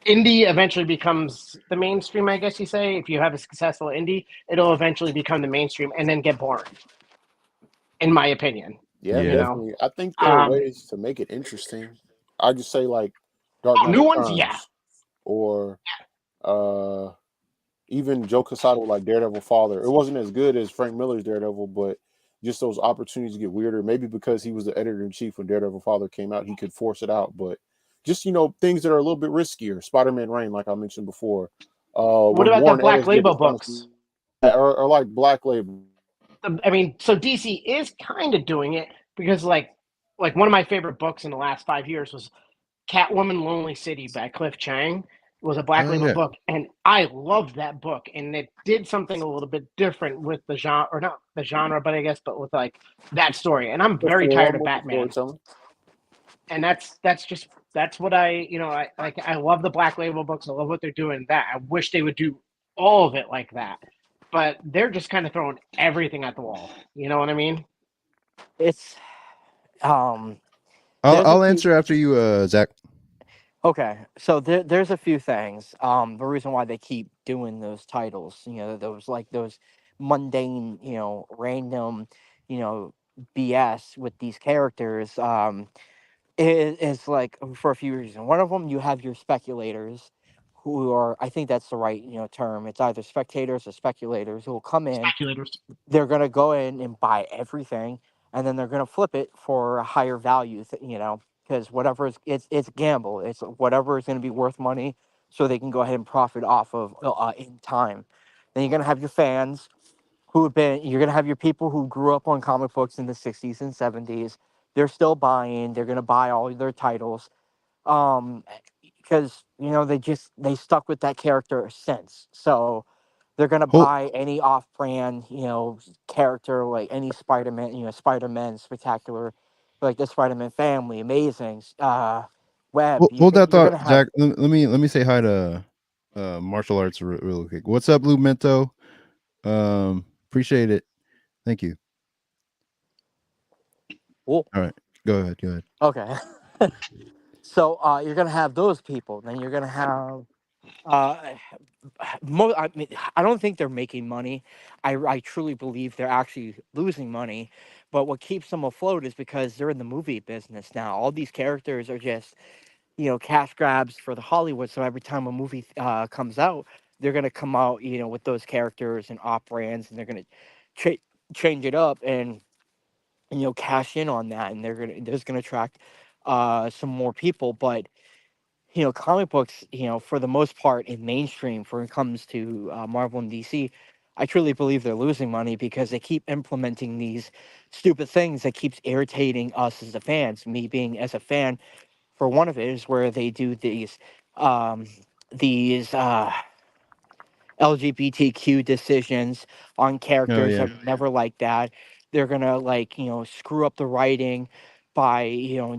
S2: indie eventually becomes the mainstream, I guess you say. If you have a successful indie, it'll eventually become the mainstream and then get boring, in my opinion.
S4: Yeah,
S2: You
S1: Yeah.
S2: know,
S4: definitely. I think there are
S2: um,
S4: ways to make it interesting. I just say like Dark Knight
S2: new ones, yeah.
S4: Returns or uh even Joe Quesada with like Daredevil Father. It wasn't as good as Frank Miller's Daredevil, but just those opportunities to get weirder. Maybe because he was the editor in chief when Daredevil Father came out, he could force it out. But just things that are a little bit riskier. Spider-Man Reign, like I mentioned before.
S2: What
S4: When
S2: about the
S4: Warren
S2: Black
S4: Ellis did the
S2: Label
S4: final
S2: books?
S4: season, or like Black Label.
S2: I mean, so DC is kind of doing it because, like one of my favorite books in the last 5 years was Catwoman: Lonely City by Cliff Chang. It was a Black
S1: Oh
S2: Label
S1: yeah.
S2: book, and I loved that book. And it did something a little bit different with the genre, or not the genre, but I guess, but with like that story. And I'm
S4: The
S2: very tired
S4: form
S2: of
S4: with the
S2: Batman,
S4: storytelling.
S2: and that's what I like. I love the Black Label books. I love what they're doing. That I wish they would do all of it like that, but they're just kind of throwing everything at the wall. You know what I mean?
S3: It's um
S1: I'll
S3: there's a
S1: I'll
S3: few.
S1: answer after you, Zach.
S3: Okay, so there's a few things. The reason why they keep doing those titles, those mundane, random, you know, BS with these characters, is like for a few reasons. One of them, you have your speculators, who are, I think that's the right, term. It's either spectators or speculators who will come in.
S2: Speculators.
S3: They're gonna go in and buy everything, and then they're gonna flip it for a higher value. Because whatever it's a gamble. It's whatever is gonna be worth money, so they can go ahead and profit off of in time. Then you're gonna have your fans who have been. You're gonna have your people who grew up on comic books in the '60s and '70s. They're still buying. They're gonna buy all their titles. Um, because they stuck with that character since. So they're gonna
S1: Hold
S3: buy any off-brand, character like any Spider-Man, Spider-Man Spectacular, like the Spider-Man Family, Amazing, Web.
S1: hold that
S3: You're
S1: thought,
S3: gonna have.
S1: Zach. Let me say hi to martial arts real quick. What's up, Blue Mento? Appreciate it. Thank you.
S3: Well,
S1: All right. Go ahead. Go ahead.
S3: okay. So you're gonna have those people. Then you're gonna have. Uh, I mean, I don't think they're making money. I truly believe they're actually losing money. But what keeps them afloat is because they're in the movie business now. All these characters are just cash grabs for the Hollywood. So every time a movie comes out, they're gonna come out, with those characters and op brands, and they're gonna cha- change it up and cash in on that, and there's gonna attract some more people. But comic books, for the most part in mainstream, for when it comes to Marvel and DC, I truly believe they're losing money because they keep implementing these stupid things that keeps irritating us as the fans. Me being as a fan, for one of it is where they do um, these LGBTQ decisions on
S1: Oh
S3: characters
S1: yeah.
S3: that were never like that. They're gonna like screw up the writing by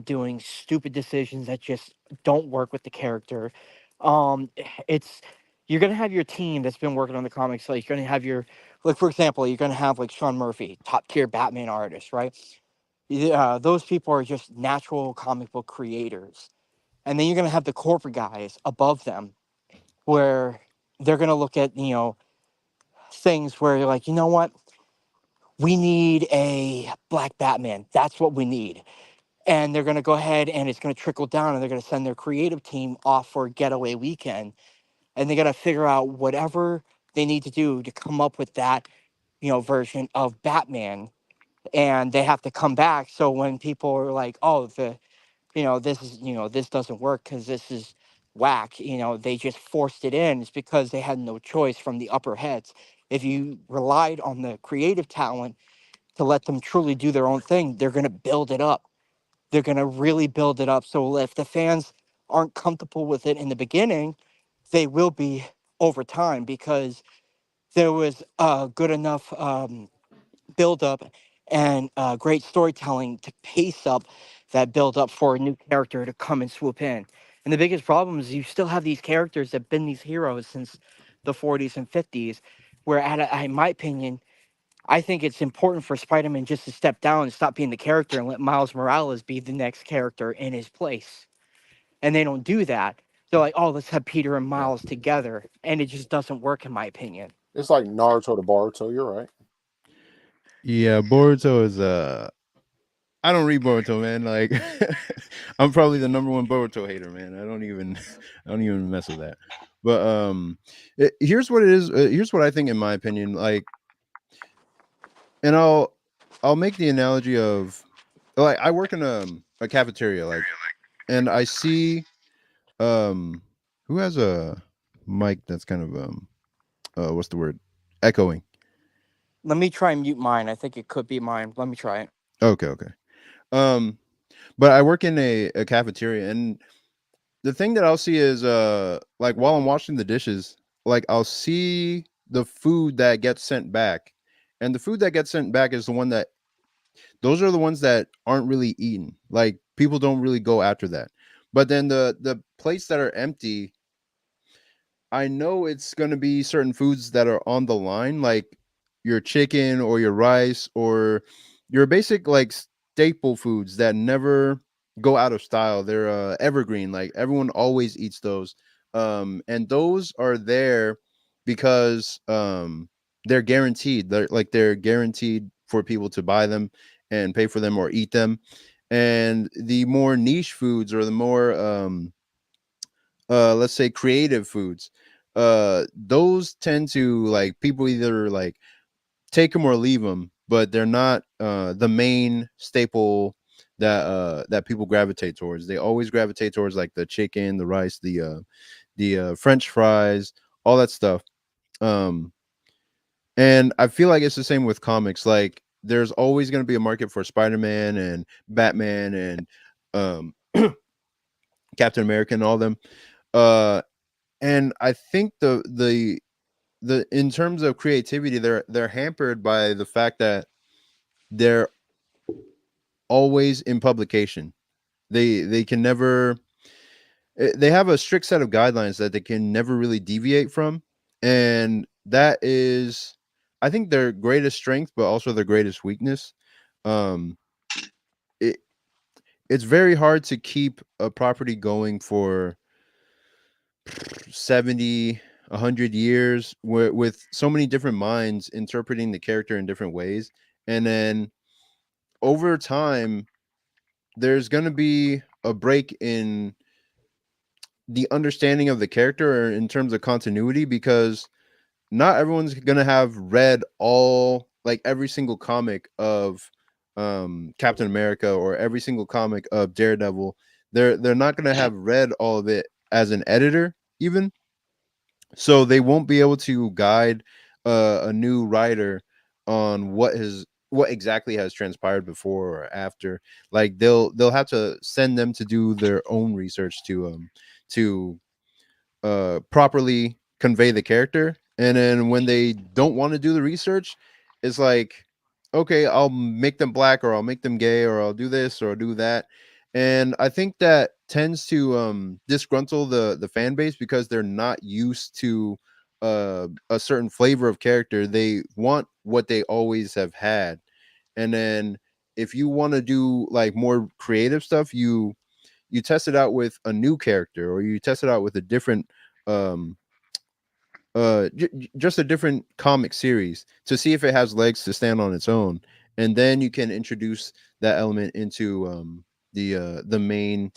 S3: doing stupid decisions that just don't work with the character. Um, it's You're gonna have your team that's been working on the comics. Like you're gonna have your like for example, you're gonna have like Sean Murphy, top tier Batman artist, right? Yeah, those people are just natural comic book creators, and then you're gonna have the corporate guys above them where they're gonna look at things where you're like, you know what? We need a black Batman. That's what we need. And they're going to go ahead and it's going to trickle down and they're going to send their creative team off for a getaway weekend. And they got to figure out whatever they need to do to come up with that, version of Batman. And they have to come back. So when people are like, oh, this doesn't work because this is whack, they just forced it in. It's because they had no choice from the upper heads. If you relied on the creative talent to let them truly do their own thing, they're going to build it up. They're going to really build it up. So if the fans aren't comfortable with it in the beginning, they will be over time because there was a good enough build up and great storytelling to pace up that build up for a new character to come and swoop in. And the biggest problem is you still have these characters that have been these heroes since the 40s and 50s, where, in my opinion, I think it's important for Spider-Man just to step down and stop being the character and let Miles Morales be the next character in his place. And they don't do that. They're like, oh, let's have Peter and Miles together. And it just doesn't work, in my opinion.
S4: It's like Naruto to Boruto. You're right.
S1: Yeah, Boruto is I don't read Boruto, man. Like I'm probably the number one Boruto hater, man. I don't even mess with that. But here's what it is. Here's what I think, in my opinion. Like, and I'll make the analogy of like I work in a cafeteria, like, and I see who has a mic that's kind of what's the word, echoing.
S3: Let me try and mute mine. I think it could be mine. Let me try it.
S1: Okay, okay. Um, but I work in a cafeteria, and the thing that I'll see is like while I'm washing the dishes, like I'll see the food that gets sent back. And the food that gets sent back is the one that those are the ones that aren't really eaten. Like people don't really go after that. But then the plates that are empty, I know it's going to be certain foods that are on the line, like your chicken or your rice or your basic like staple foods that never go out of style. They're evergreen. Like everyone always eats those. And those are there because they're guaranteed. They're guaranteed for people to buy them and pay for them or eat them. And the more niche foods or the more let's say creative foods, those tend to like people either like take them or leave them, but they're not the main staple that people gravitate towards. They always gravitate towards like the chicken, the rice, the french fries, all that stuff. um and I feel like it's the same with comics. Like there's always going to be a market for Spider-Man and Batman and um Captain America and all them. uh and I think the in terms of creativity, they're hampered by the fact that they're always in publication. They can never they have a strict set of guidelines that they can never really deviate from, and that is, I think, their greatest strength, but also their greatest weakness. Um, it it's very hard to keep a property going for 70, 100 years with so many different minds interpreting the character in different ways. And then over time, there's going to be a break in the understanding of the character or in terms of continuity, because not everyone's going to have read all, like every single comic of Captain America or every single comic of Daredevil. They're not going to have read all of it as an editor even, so they won't be able to guide a new writer on what exactly has transpired before or after. Like they'll have to send them to do their own research to properly convey the character. And then when they don't want to do the research, it's like, okay, I'll make them black, or I'll make them gay, or I'll do this or I'll do that. And I think that tends to disgruntle the fan base, because they're not used to a certain flavor of character. They want what they always have had. And then if you want to do like more creative stuff, you test it out with a new character, or you test it out with a different um just a different comic series, to see if it has legs to stand on its own. And then you can introduce that element into the main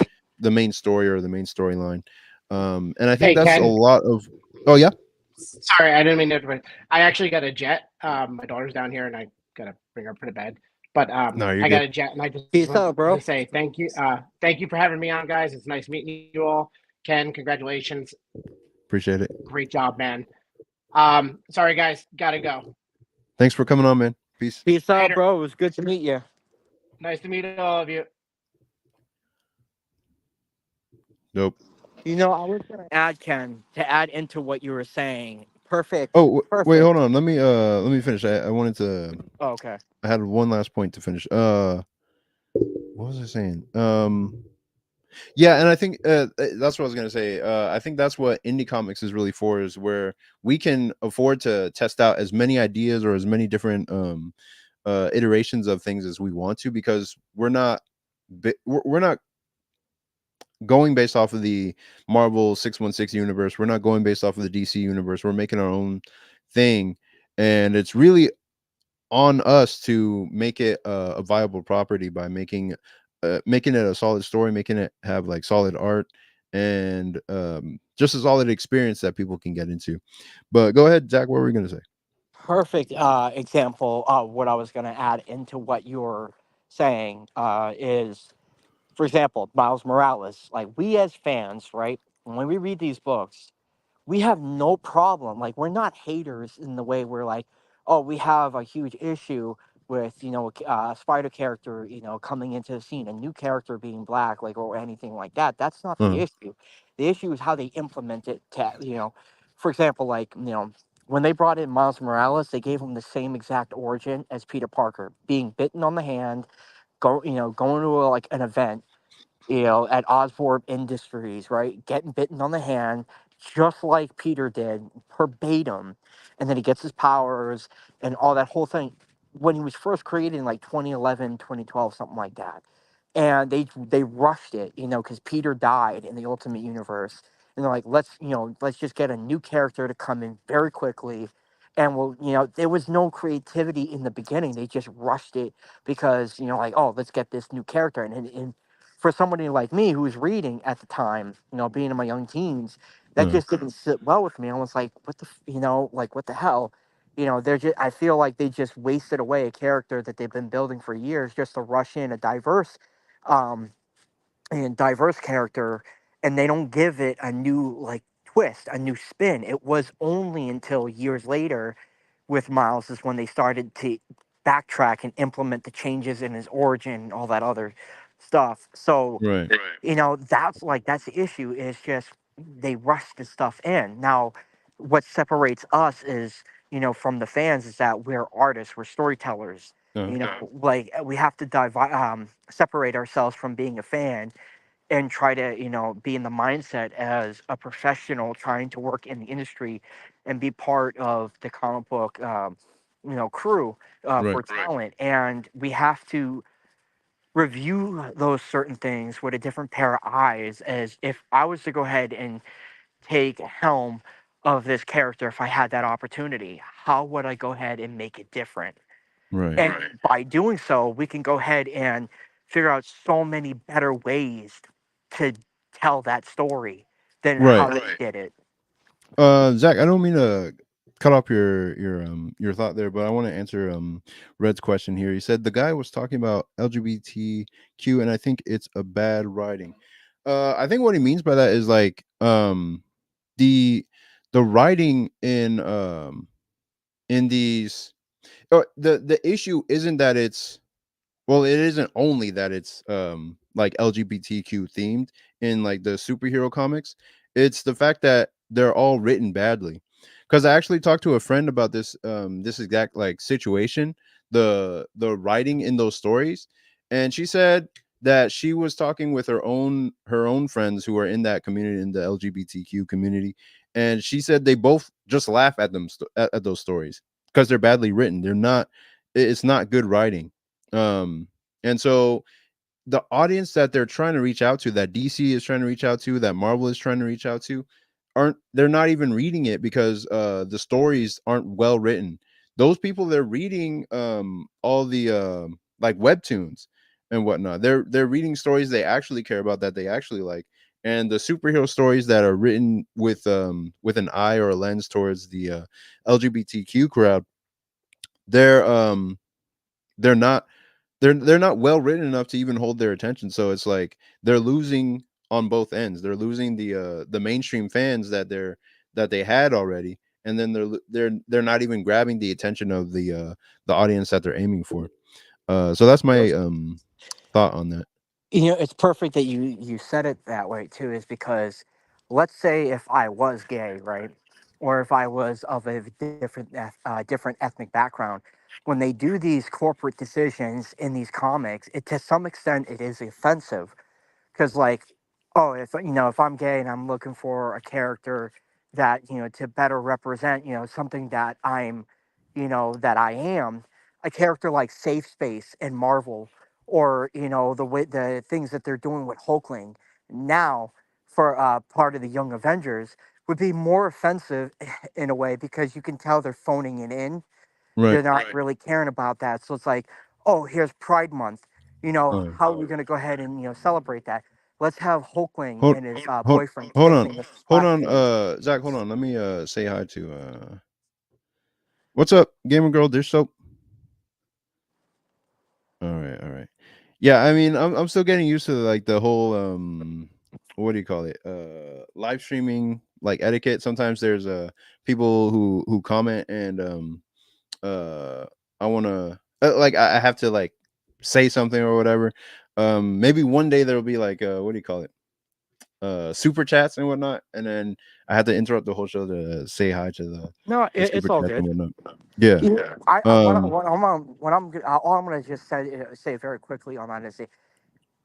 S1: story, or the main storyline. And I think
S2: Hey,
S1: that's a
S2: Ken.
S1: lot of. Oh yeah.
S2: Sorry, I didn't mean to interrupt. I actually got a jet. My daughter's down here, and I gotta bring her up to bed. But
S1: No, you're
S2: I got
S1: good.
S2: a jet, and I just
S3: Peace
S2: wanted
S3: out, bro.
S2: to say thank you. Thank you for having me on, guys. It's nice meeting you all. Ken, congratulations.
S1: Appreciate it.
S2: Great job, man. Sorry, guys. Gotta go.
S1: Thanks for coming on, man. Peace.
S3: Peace out,
S2: Later.
S3: bro. It was good to meet you.
S2: Nice to meet all of you.
S1: Nope.
S3: You know, I was gonna add, Ken, to add into what you were saying. Perfect.
S1: Oh wait,
S3: Perfect.
S1: hold on. Let me finish. I wanted to.
S3: Oh, okay.
S1: I had one last point to finish. What was I saying? Yeah, and I think that's what I was gonna say. I think that's what indie comics is really for, is where we can afford to test out as many ideas, or as many different iterations of things as we want to, because we're not going based off of the Marvel 616 universe. We're not going based off of the DC universe. We're making our own thing, and it's really on us to make it a viable property by making it a solid story, making it have like solid art, and just a solid experience that people can get into. But go ahead, Zach. What were we gonna say?
S3: Perfect example of what I was gonna add into what you were saying is, for example, Miles Morales. Like we as fans, right? When we read these books, we have no problem. Like we're not haters in the way we're like, oh, we have a huge issue with a spider character coming into the scene, a new character being black, like or anything like that. That's not the
S1: Uh,
S3: issue. The issue is how they implement it. For example, like when they brought in Miles Morales, they gave him the same exact origin as Peter Parker, being bitten on the hand, going to like an event at Osborne Industries, right? Getting bitten on the hand, just like Peter did, verbatim. And then he gets his powers and all that whole thing when he was first created in like 2011, 2012, something like that. And they rushed it, because Peter died in the Ultimate Universe. And they're like, let's just get a new character to come in very quickly. And there was no creativity in the beginning. They just rushed it because, like, oh, let's get this new character. And for somebody like me who was reading at the time, being in my young teens, that
S1: uh,
S3: just didn't sit well with me. I was like, like what the hell? They're just, I feel like they just wasted away a character that they've been building for years just to rush in a um, diverse character, and they don't give it a new like twist, a new spin. It was only until years later with Miles is when they started to backtrack and implement the changes in his origin and all that other stuff. So,
S1: right.
S3: that's the issue is just they rush the stuff in. Now, what separates us is, from the fans is that we're artists, we're storytellers.
S1: Uh,
S3: Like we have to separate ourselves from being a fan and try to be in the mindset as a professional trying to work in the industry and be part of the comic book crew for
S1: right.
S3: talent. And we have to review those certain things with a different pair of eyes. As if I was to go ahead and take helm of this character, if I had that opportunity, how would I go ahead and make it different?
S1: Right.
S3: And by doing so, we can go ahead and figure out so many better ways to tell that story than how
S1: Right.
S3: they did it.
S1: Zach, I don't mean to cut off your thought there, but I want to answer Red's question here. He said the guy was talking about LGBTQ, and I think it's a bad writing. I think what he means by that is like the the writing in these the issue isn't that it's well, it isn't only that it's like LGBTQ themed in like the superhero comics. It's the fact that they're all written badly. Because I actually talked to a friend about this exact like situation, the writing in those stories, and she said that she was talking with her own friends who are in that community, in the LGBTQ community, and she said they both just laugh at at those stories because they're badly written. They're not. It's not good writing. And so the audience that they're trying to reach out to, that DC is trying to reach out to, that Marvel is trying to reach out to, they're not even reading it because the stories aren't well written. Those people, they're reading all the like webtoons and whatnot. They're reading stories they actually care about, that they actually like. And the superhero stories that are written with an eye or a lens towards the LGBTQ crowd, they're they're not they're not well written enough to even hold their attention. So it's like they're losing on both ends. They're losing the mainstream fans that they had already, and then they're not even grabbing the attention of the audience that they're aiming for. So that's my thought on that.
S5: It's perfect that you said it that way too, is because let's say if I was gay, right, or if I was of a different ethnic background, when they do these corporate decisions in these comics, it to some extent it is offensive, because like, oh, if I'm gay and I'm looking for a character that to better represent something that I'm that I am, a character like Safe Space in Marvel, or the way the things that they're doing with Hulkling now for part of the Young Avengers would be more offensive in a way, because you can tell they're phoning it in.
S1: Right.
S5: They're not really caring about that. So it's like, oh, here's Pride Month.
S1: Uh,
S5: How are we going to go ahead and celebrate that? Let's have Hulkling
S1: hold
S5: and his
S1: hold
S5: boyfriend
S1: hold on.
S5: kissing with
S1: Hold
S5: splash
S1: on,
S5: pages.
S1: Zach, hold on. Let me say hi to what's up, gamer girl dish soap. All right, all right. Yeah, I mean, I'm still getting used to like the whole what do you call it? Live streaming like etiquette. Sometimes there's people who comment and uh I want to like I have to like say something or whatever. Maybe one day there'll be like what do you call it? Super chats and whatnot, and then I had to interrupt the whole show to say hi to
S5: No,
S1: the super
S5: it's all
S1: chats and
S5: good.
S1: whatnot. Yeah. Um
S5: All I'm gonna just say very quickly on that is,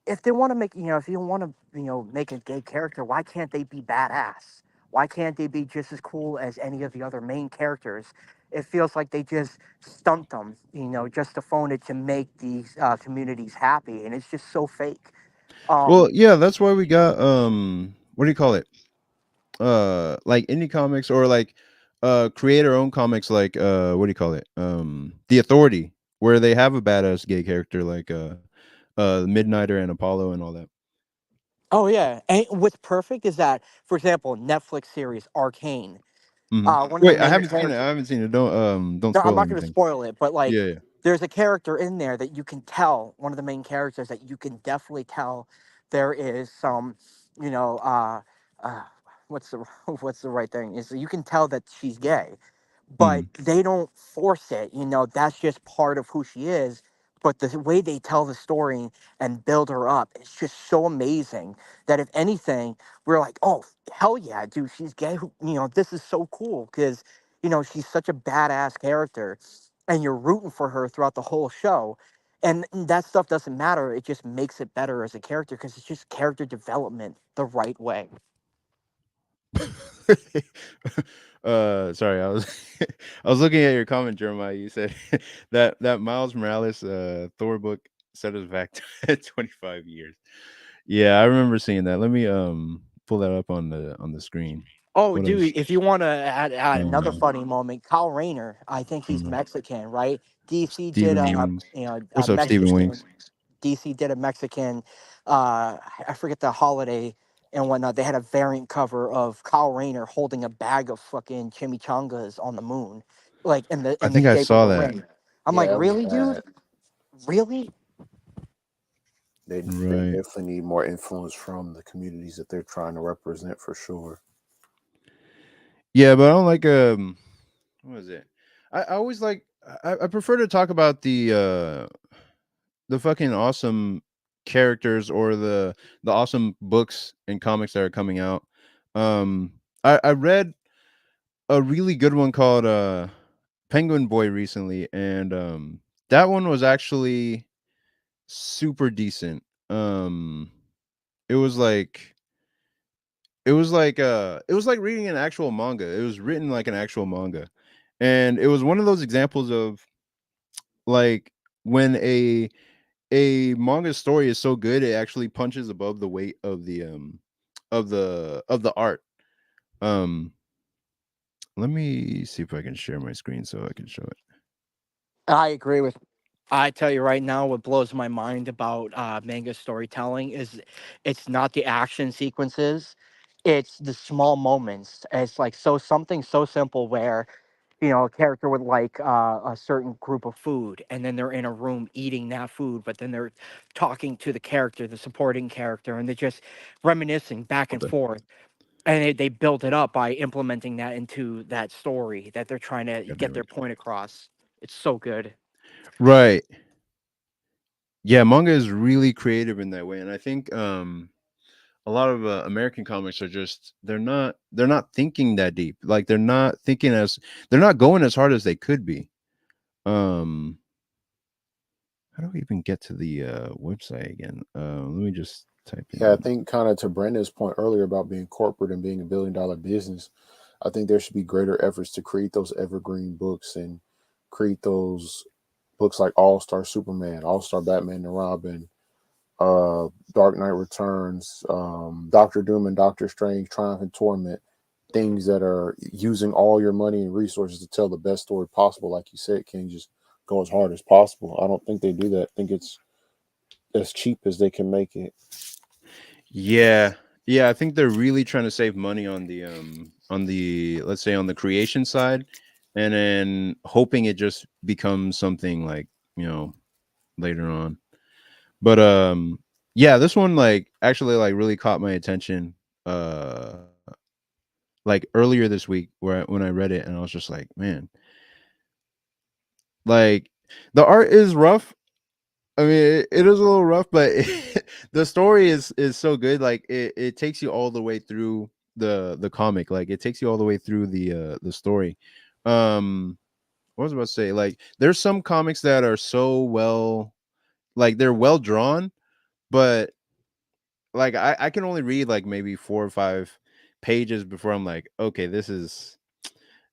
S5: if they want to make if you want to make a gay character, why can't they be badass? Why can't they be just as cool as any of the other main characters? It feels like they just stunt them, just to phone it to make these communities happy, and it's just so fake.
S1: well,
S5: um
S1: yeah, that's why we got what do you call it? Like indie comics or like creator owned comics like what do you call it? The Authority, where they have a badass gay character like Midnighter and Apollo and all that.
S5: oh yeah, and what's perfect is that, for example, Netflix series Arcane,
S1: Hmm.
S5: one of the
S1: Wait, I
S5: main
S1: haven't seen it. I
S5: characters.
S1: haven't seen it. Don't
S5: No, I'm
S1: spoil
S5: not going to
S1: anything.
S5: spoil it, but like,
S1: Yeah, yeah.
S5: there's a character in there that you can tell, one of the main characters that you can definitely tell there is some, you know, uh what's the what's the right thing? Is you can tell that she's gay, but
S1: Mm.
S5: they don't force it. That's just part of who she is. But the way they tell the story and build her up, it's just so amazing that if anything, we're like, oh, hell yeah, dude, she's gay. This is so cool because, she's such a badass character, and you're rooting for her throughout the whole show. And that stuff doesn't matter. It just makes it better as a character because it's just character development the right way.
S1: Sorry, I was I was looking at your comment, Jeremiah. You said that Miles Morales Thor book set us back to 25 years. Yeah, I remember seeing that. Let me pull that up on the screen.
S5: Oh,
S1: What else?
S5: dude, if you want to add another
S1: Uh,
S5: funny moment, Kyle Rayner, I think he's
S1: mm,
S5: Mexican, right? DC did
S1: Stephen
S5: a,
S1: Wings.
S5: a
S1: What's up, Stephen
S5: Mexican,
S1: Wings?
S5: DC did a Mexican, I forget the holiday and whatnot. They had a variant cover of Kyle Rayner holding a bag of fucking chimichangas on the moon, like in the
S1: I
S5: in the
S1: think I
S5: shape of
S1: saw
S5: a
S1: that.
S5: ring. I'm like,
S3: Yeah, it was
S5: really, dude?
S3: bad.
S5: Really?
S4: They
S1: Right.
S4: definitely need more influence from the communities that they're trying to represent for sure.
S1: Yeah, but I don't like what is it? I always like I prefer to talk about the fucking awesome characters or the awesome books and comics that are coming out. Um I read a really good one called Penguin Boy recently, and that one was actually super decent. Um it was like it was like reading an actual manga. It was written like an actual manga. And it was one of those examples of like when a manga story is so good it actually punches above the weight of the art. Um let me see if I can share my screen so I can show it.
S5: I agree with. I tell you right now, what blows my mind about manga storytelling is it's not the action sequences, it's the small moments. It's like so something so simple where a character would like a certain group of food, and then they're in a room eating that food, but then they're talking to the character, the supporting character, and they're just reminiscing back and
S1: Okay.
S5: forth. And they build it up by implementing that into that story that they're trying to
S1: Got me
S5: get their
S1: right.
S5: point across. It's so good.
S1: Right. Yeah, manga is really creative in that way, and I think a lot of American comics are just they're not thinking that deep. Like they're not going as hard as they could be. Um, how do we even get to the website again? Let me just type
S4: Yeah, I
S1: in.
S4: think kind of to Brandon's point earlier about being corporate and being $1 billion business, I think there should be greater efforts to create those evergreen books and create those books like All Star Superman, All Star Batman and Robin, Dark Knight Returns, Doctor Doom and Doctor Strange, Triumph and Torment, things that are using all your money and resources to tell the best story possible. Like you said, King, just go as hard as possible. I don't think they do that. I think it's as cheap as they can make it.
S1: Yeah, yeah, I think they're really trying to save money on the let's say on the creation side, and then hoping it just becomes something like later on. But yeah, this one like actually like really caught my attention uh like earlier this week when I read it, and I was just like, man, like the art is rough. I mean, it is a little rough, but the story is so good. Like it takes you all the way through the comic. Like it takes you all the way through the story. What was I about to say? Like there's some comics that are so well, like they're well drawn, but like I can only read like maybe 4 or 5 pages before I'm like, okay, this is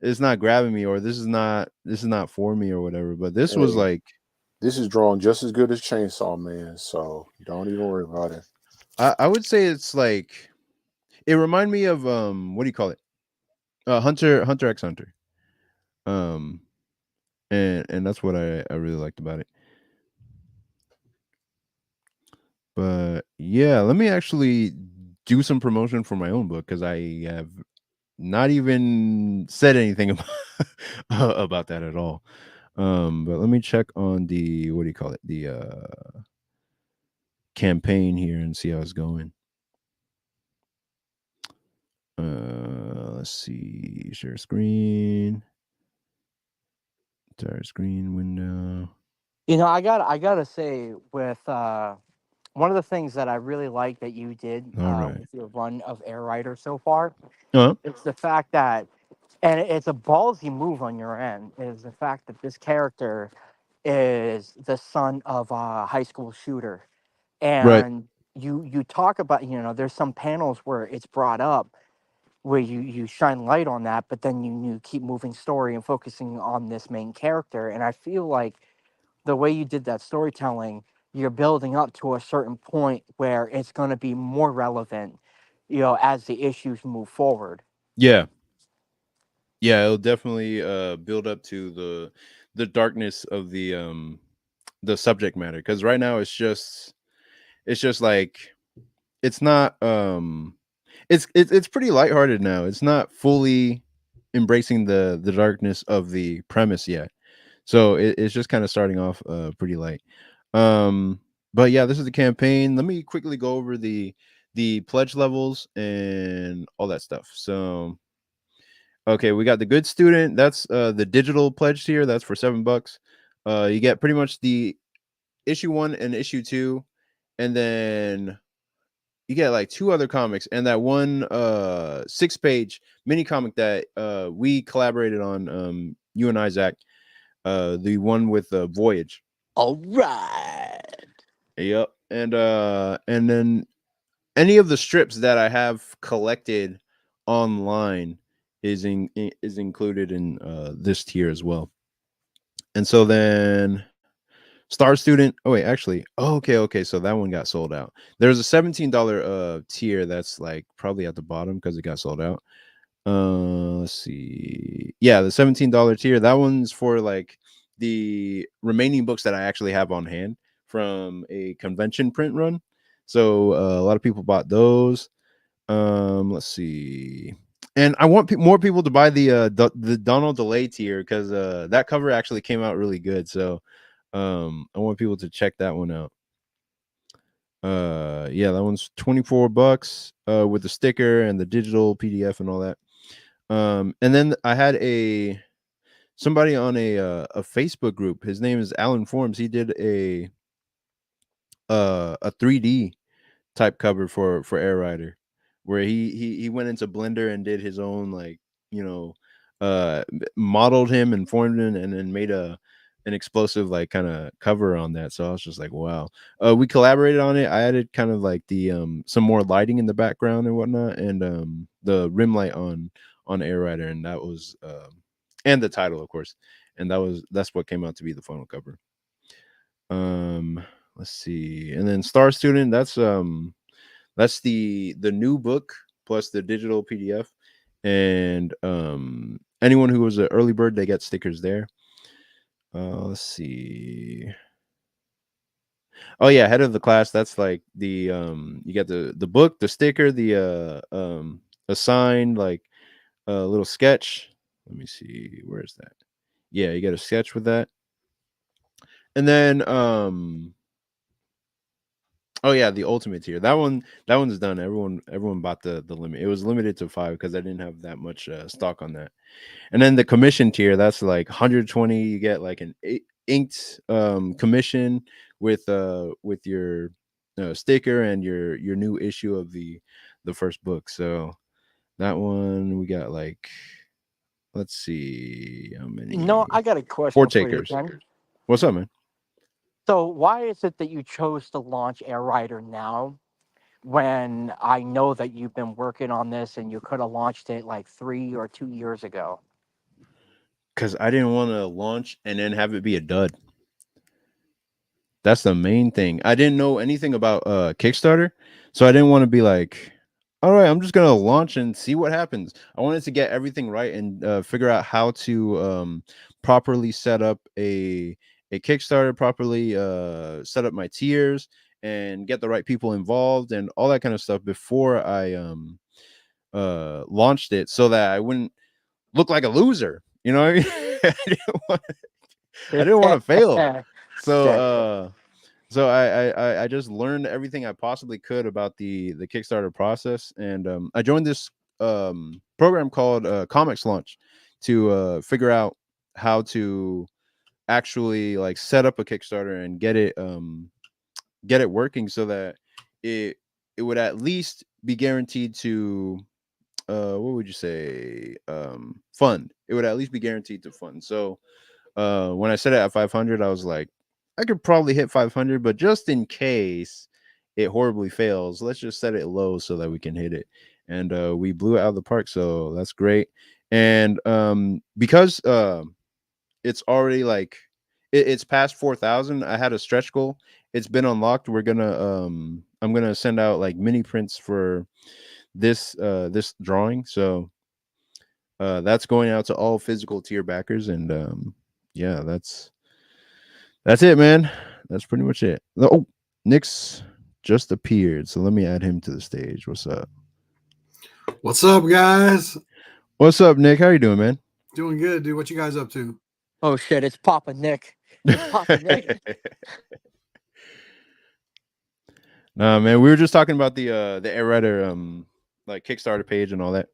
S1: it's not grabbing me, or this is not for me or whatever. But this was
S4: Hey,
S1: like
S4: this is drawn just as good as Chainsaw Man, so don't even worry about it.
S1: I would say it's like it reminded me of what do you call it? Hunter X Hunter. Um and that's what I really liked about it. But yeah, let me actually do some promotion for my own book because I have not even said anything about about that at all. But let me check on the what do you call it? The campaign here and see how it's going. Let's see. Share screen. Entire screen window.
S5: I gotta say with one of the things that I really like that you did
S1: All right.
S5: with your run of Air Rider so far,
S1: Uh,
S5: it's the fact that, and it's a ballsy move on your end, is the fact that this character is the son of a high school shooter,
S1: right.
S5: and you talk about there's some panels where it's brought up where you shine light on that, but then you keep moving story and focusing on this main character, and I feel like the way you did that storytelling, you're building up to a certain point where it's going to be more relevant, as the issues move forward.
S1: Yeah. Yeah, it'll definitely build up to the darkness of the subject matter cuz right now it's just like it's not it's pretty lighthearted now. It's not fully embracing the darkness of the premise yet. So it's just kind of starting off pretty light. Um but yeah, this is the campaign. Let me quickly go over the pledge levels and all that stuff. So okay, we got the good student. That's the digital pledge tier. That's for $7. You get pretty much the issue 1 and issue 2, and then you get like 2 other comics and that one 6-page mini comic that we collaborated on, you and Isaac, the one with Voyage.
S5: All right.
S1: Yep. And then any of the strips that I have collected online is included in this tier as well. And so then Star Student. Oh wait, actually, okay. So that one got sold out. There's a $17 tier that's like probably at the bottom because it got sold out. Let's see. Yeah, the $17 tier. That one's for like the remaining books that I actually have on hand from a convention print run. So a lot of people bought those. Let's see. And I want more people to buy the Donald Delay tier because that cover actually came out really good. So I want people to check that one out. Yeah, that one's $24 with the sticker and the digital PDF and all that. And then I had somebody on a Facebook group. His name is Alan Forms. He did a 3D type cover for Air Rider, where he went into Blender and did his own, like, you know, modeled him and formed him and then made an explosive like kind of cover on that. So I was just like, wow. We collaborated on it. I added kind of like the some more lighting in the background and whatnot, and the rim light on Air Rider, and that was and the title, of course, and that's what came out to be the final cover. Let's see, and then Star Student, that's the new book plus the digital PDF, and anyone who was an early bird, they get stickers there. Let's see. Oh yeah, head of the class. That's like the you get the book, the sticker, the a signed like a little sketch. Let me see, where is that? Yeah, you get a sketch with that, and then oh yeah, the ultimate tier. That one's done. Everyone bought the limit. It was limited to 5 because I didn't have that much stock on that. And then the commission tier, that's like 120. You get like an inked commission with your sticker and your new issue of the first book. So that one we got like, let's see how many.
S5: No, I got a
S1: 4
S5: question for you,
S1: takers.
S5: Ken.
S1: What's up, man?
S5: So why is it that you chose to launch Air Rider now when I know that you've been working on this and you could have launched it like 3 or 2 years ago?
S1: Because I didn't want to launch and then have it be a dud. That's the main thing. I didn't know anything about Kickstarter, so I didn't want to be like, all right, I'm just gonna launch and see what happens. I wanted to get everything right and figure out how to properly set up a Kickstarter, properly set up my tiers, and get the right people involved and all that kind of stuff before I launched it, so that I wouldn't look like a loser. You know what I mean? I didn't want to fail. So
S5: Sick.
S1: so I just learned everything I possibly could about the Kickstarter process, and I joined this program called Comics Launch to figure out how to actually like set up a Kickstarter and get it working so that it would at least be guaranteed to what would you say, fund. It would at least be guaranteed to fund. So when I set it at 500, I was like, I could probably hit 500, but just in case it horribly fails, let's just set it low so that we can hit it. And we blew it out of the park, so that's great. And because it's already like it's past 4,000, I had a stretch goal. It's been unlocked. I'm gonna send out like mini prints for this drawing. So that's going out to all physical tier backers, and yeah, that's it, man. That's pretty much it. Oh, Nick's just appeared, so let me add him to the stage. What's up?
S6: What's up, guys?
S1: What's up, Nick? How you doing, man?
S6: Doing good, dude. What you guys up to?
S5: Oh shit, it's Papa Nick. It's Papa Nick.
S1: Nah, man, we were just talking about the Air Rider like Kickstarter page and all that.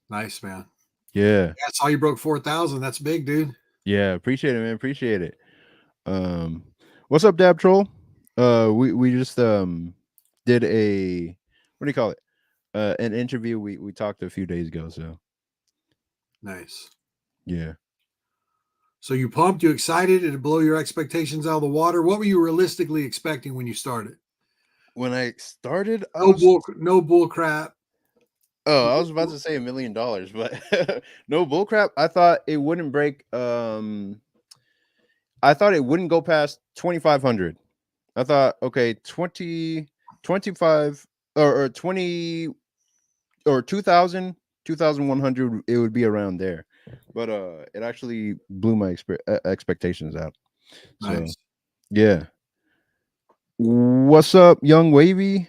S6: Nice, man.
S1: Yeah.
S6: Yeah, I saw you broke 4,000. That's big, dude.
S1: Yeah, appreciate it, man. Appreciate it. What's up, Dab Troll? We just did a, what do you call it? An interview we talked a few days ago. So
S6: Nice.
S1: yeah.
S6: So you pumped, you excited, did it blow your expectations out of the water? What were you realistically expecting when you started?
S1: When I started,
S6: No bull crap.
S1: I was about to say $1 million, but no bullcrap. I thought it wouldn't break. I thought it wouldn't go past 2,500. I thought, okay, 20, 25 or 20 or 2,000, 2,100, it would be around there. But it actually blew my expectations out. So
S6: Nice.
S1: yeah. What's up, Young Wavy?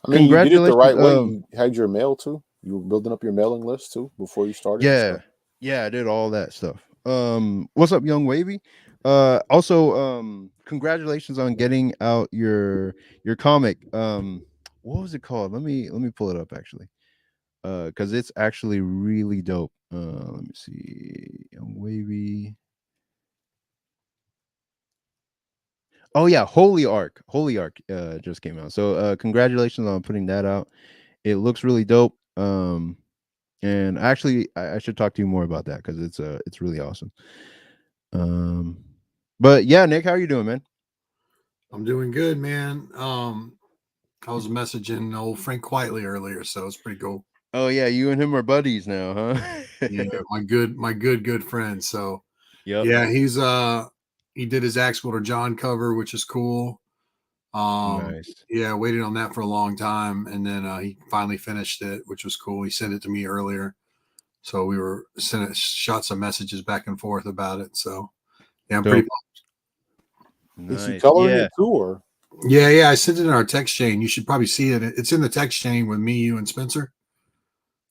S4: I mean, you did it the
S1: Congratulations.
S4: right way. You had your mail too. You were building up your mailing list too before you started.
S1: Yeah.
S4: So.
S1: Yeah, I did all that stuff. What's up, Young Wavy? Also, congratulations on getting out your comic. What was it called? Let me pull it up actually. Because it's actually really dope. Let me see. Young Wavy. Oh yeah, Holy Ark. Holy Ark just came out. So congratulations on putting that out. It looks really dope. And actually I should talk to you more about that because it's really awesome. But yeah, Nick, how are you doing, man?
S6: I'm doing good, man. I was messaging old Frank Quietly earlier, so it's pretty cool.
S1: Oh yeah, you and him are buddies now, huh?
S6: Yeah, my good friend. So
S1: Yep.
S6: yeah, he did his Axel or John cover, which is cool.
S1: Nice.
S6: Yeah, waited on that for a long time, and then he finally finished it, which was cool. He sent it to me earlier, so we were shot some messages back and forth about it. So yeah, I'm pretty.
S4: Is he
S1: Nice.
S4: coloring
S1: Yeah.
S4: it too, or?
S6: Yeah. I sent it in our text chain. You should probably see it. It's in the text chain with me, you, and Spencer.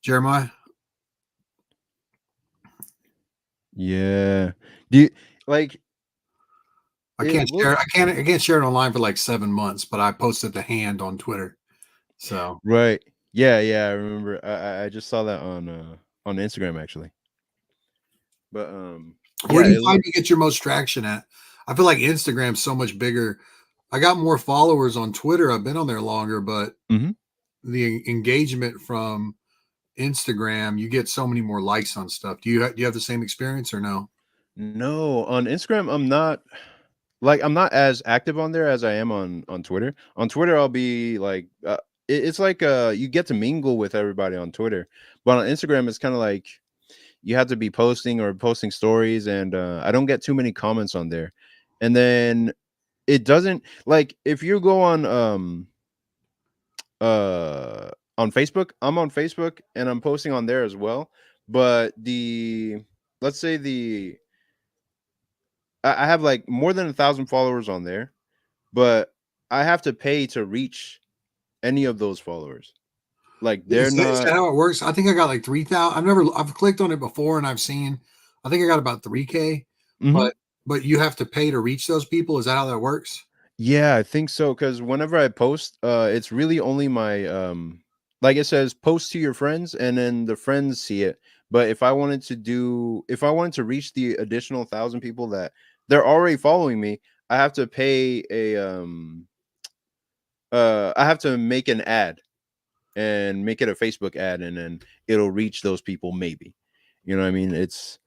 S6: Jeremiah.
S1: Yeah. Do you like
S6: I
S1: it
S6: can't
S1: look
S6: share. I can't share it online for like 7 months, but I posted the hand on Twitter. So
S1: right? Yeah, I remember. I just saw that on Instagram actually. But
S6: where
S1: yeah,
S6: do you
S1: it
S6: find
S1: look.
S6: you get your most traction at? I feel like Instagram's so much bigger. I got more followers on Twitter. I've been on there longer, but
S1: Mhm.
S6: the engagement from Instagram, you get so many more likes on stuff. Do you have the same experience or no?
S1: No, on Instagram I'm not as active on there as I am on Twitter. On Twitter I'll be like it's like you get to mingle with everybody on Twitter. But on Instagram it's kind of like you have to be posting stories, and I don't get too many comments on there. And then it doesn't, like, if you go on Facebook, I'm on Facebook and I'm posting on there as well. But let's say I have like more than 1,000 followers on there, but I have to pay to reach any of those followers. Like they're
S6: Is that
S1: not.
S6: how it works? I think I got like 3,000. I've clicked on it before and I've seen, I think I got about 3K,
S1: Mhm.
S6: but you have to pay to reach those people. Is that how that works?
S1: Yeah, I think so. Because whenever I post, it's really only my like it says post to your friends, and then the friends see it. But if I wanted to reach the additional 1,000 people that they're already following me, I have to pay I have to make an ad and make it a Facebook ad, and then it'll reach those people maybe. You know what I mean? It's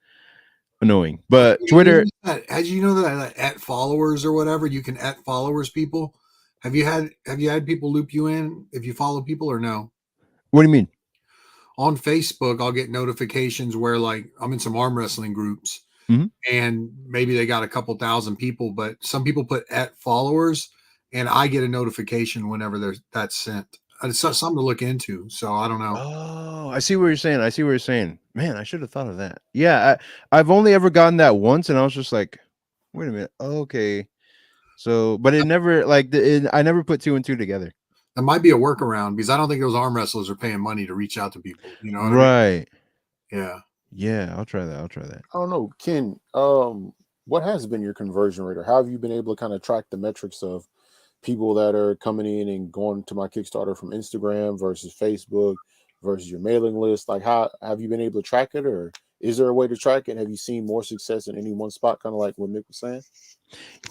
S1: annoying. But Twitter.
S6: As you know that at followers or whatever, you can at followers people. Have you had people loop you in if you follow people or no?
S1: What do you mean?
S6: On Facebook, I'll get notifications where like I'm in some arm wrestling groups
S1: Mhm.
S6: and maybe they got a couple thousand people, but some people put at followers and I get a notification whenever that's sent. It's something to look into. So I don't know.
S1: Oh, I see what you're saying. I see what you're saying. Man, I should have thought of that. Yeah, I've only ever gotten that once, and I was just like, wait a minute. Okay. So, but it never, like, I never put two and two together.
S6: That might be a workaround because I don't think those arm wrestlers are paying money to reach out to people. You know what I mean?
S1: Right.
S6: Yeah.
S1: Yeah, I'll try that.
S4: I don't know, Ken. What has been your conversion rate, or how have you been able to kind of track the metrics of people that are coming in and going to my Kickstarter from Instagram versus Facebook versus your mailing list? Like, how have you been able to track it, or is there a way to track it? Have you seen more success in any one spot, kind of like what Nick was saying?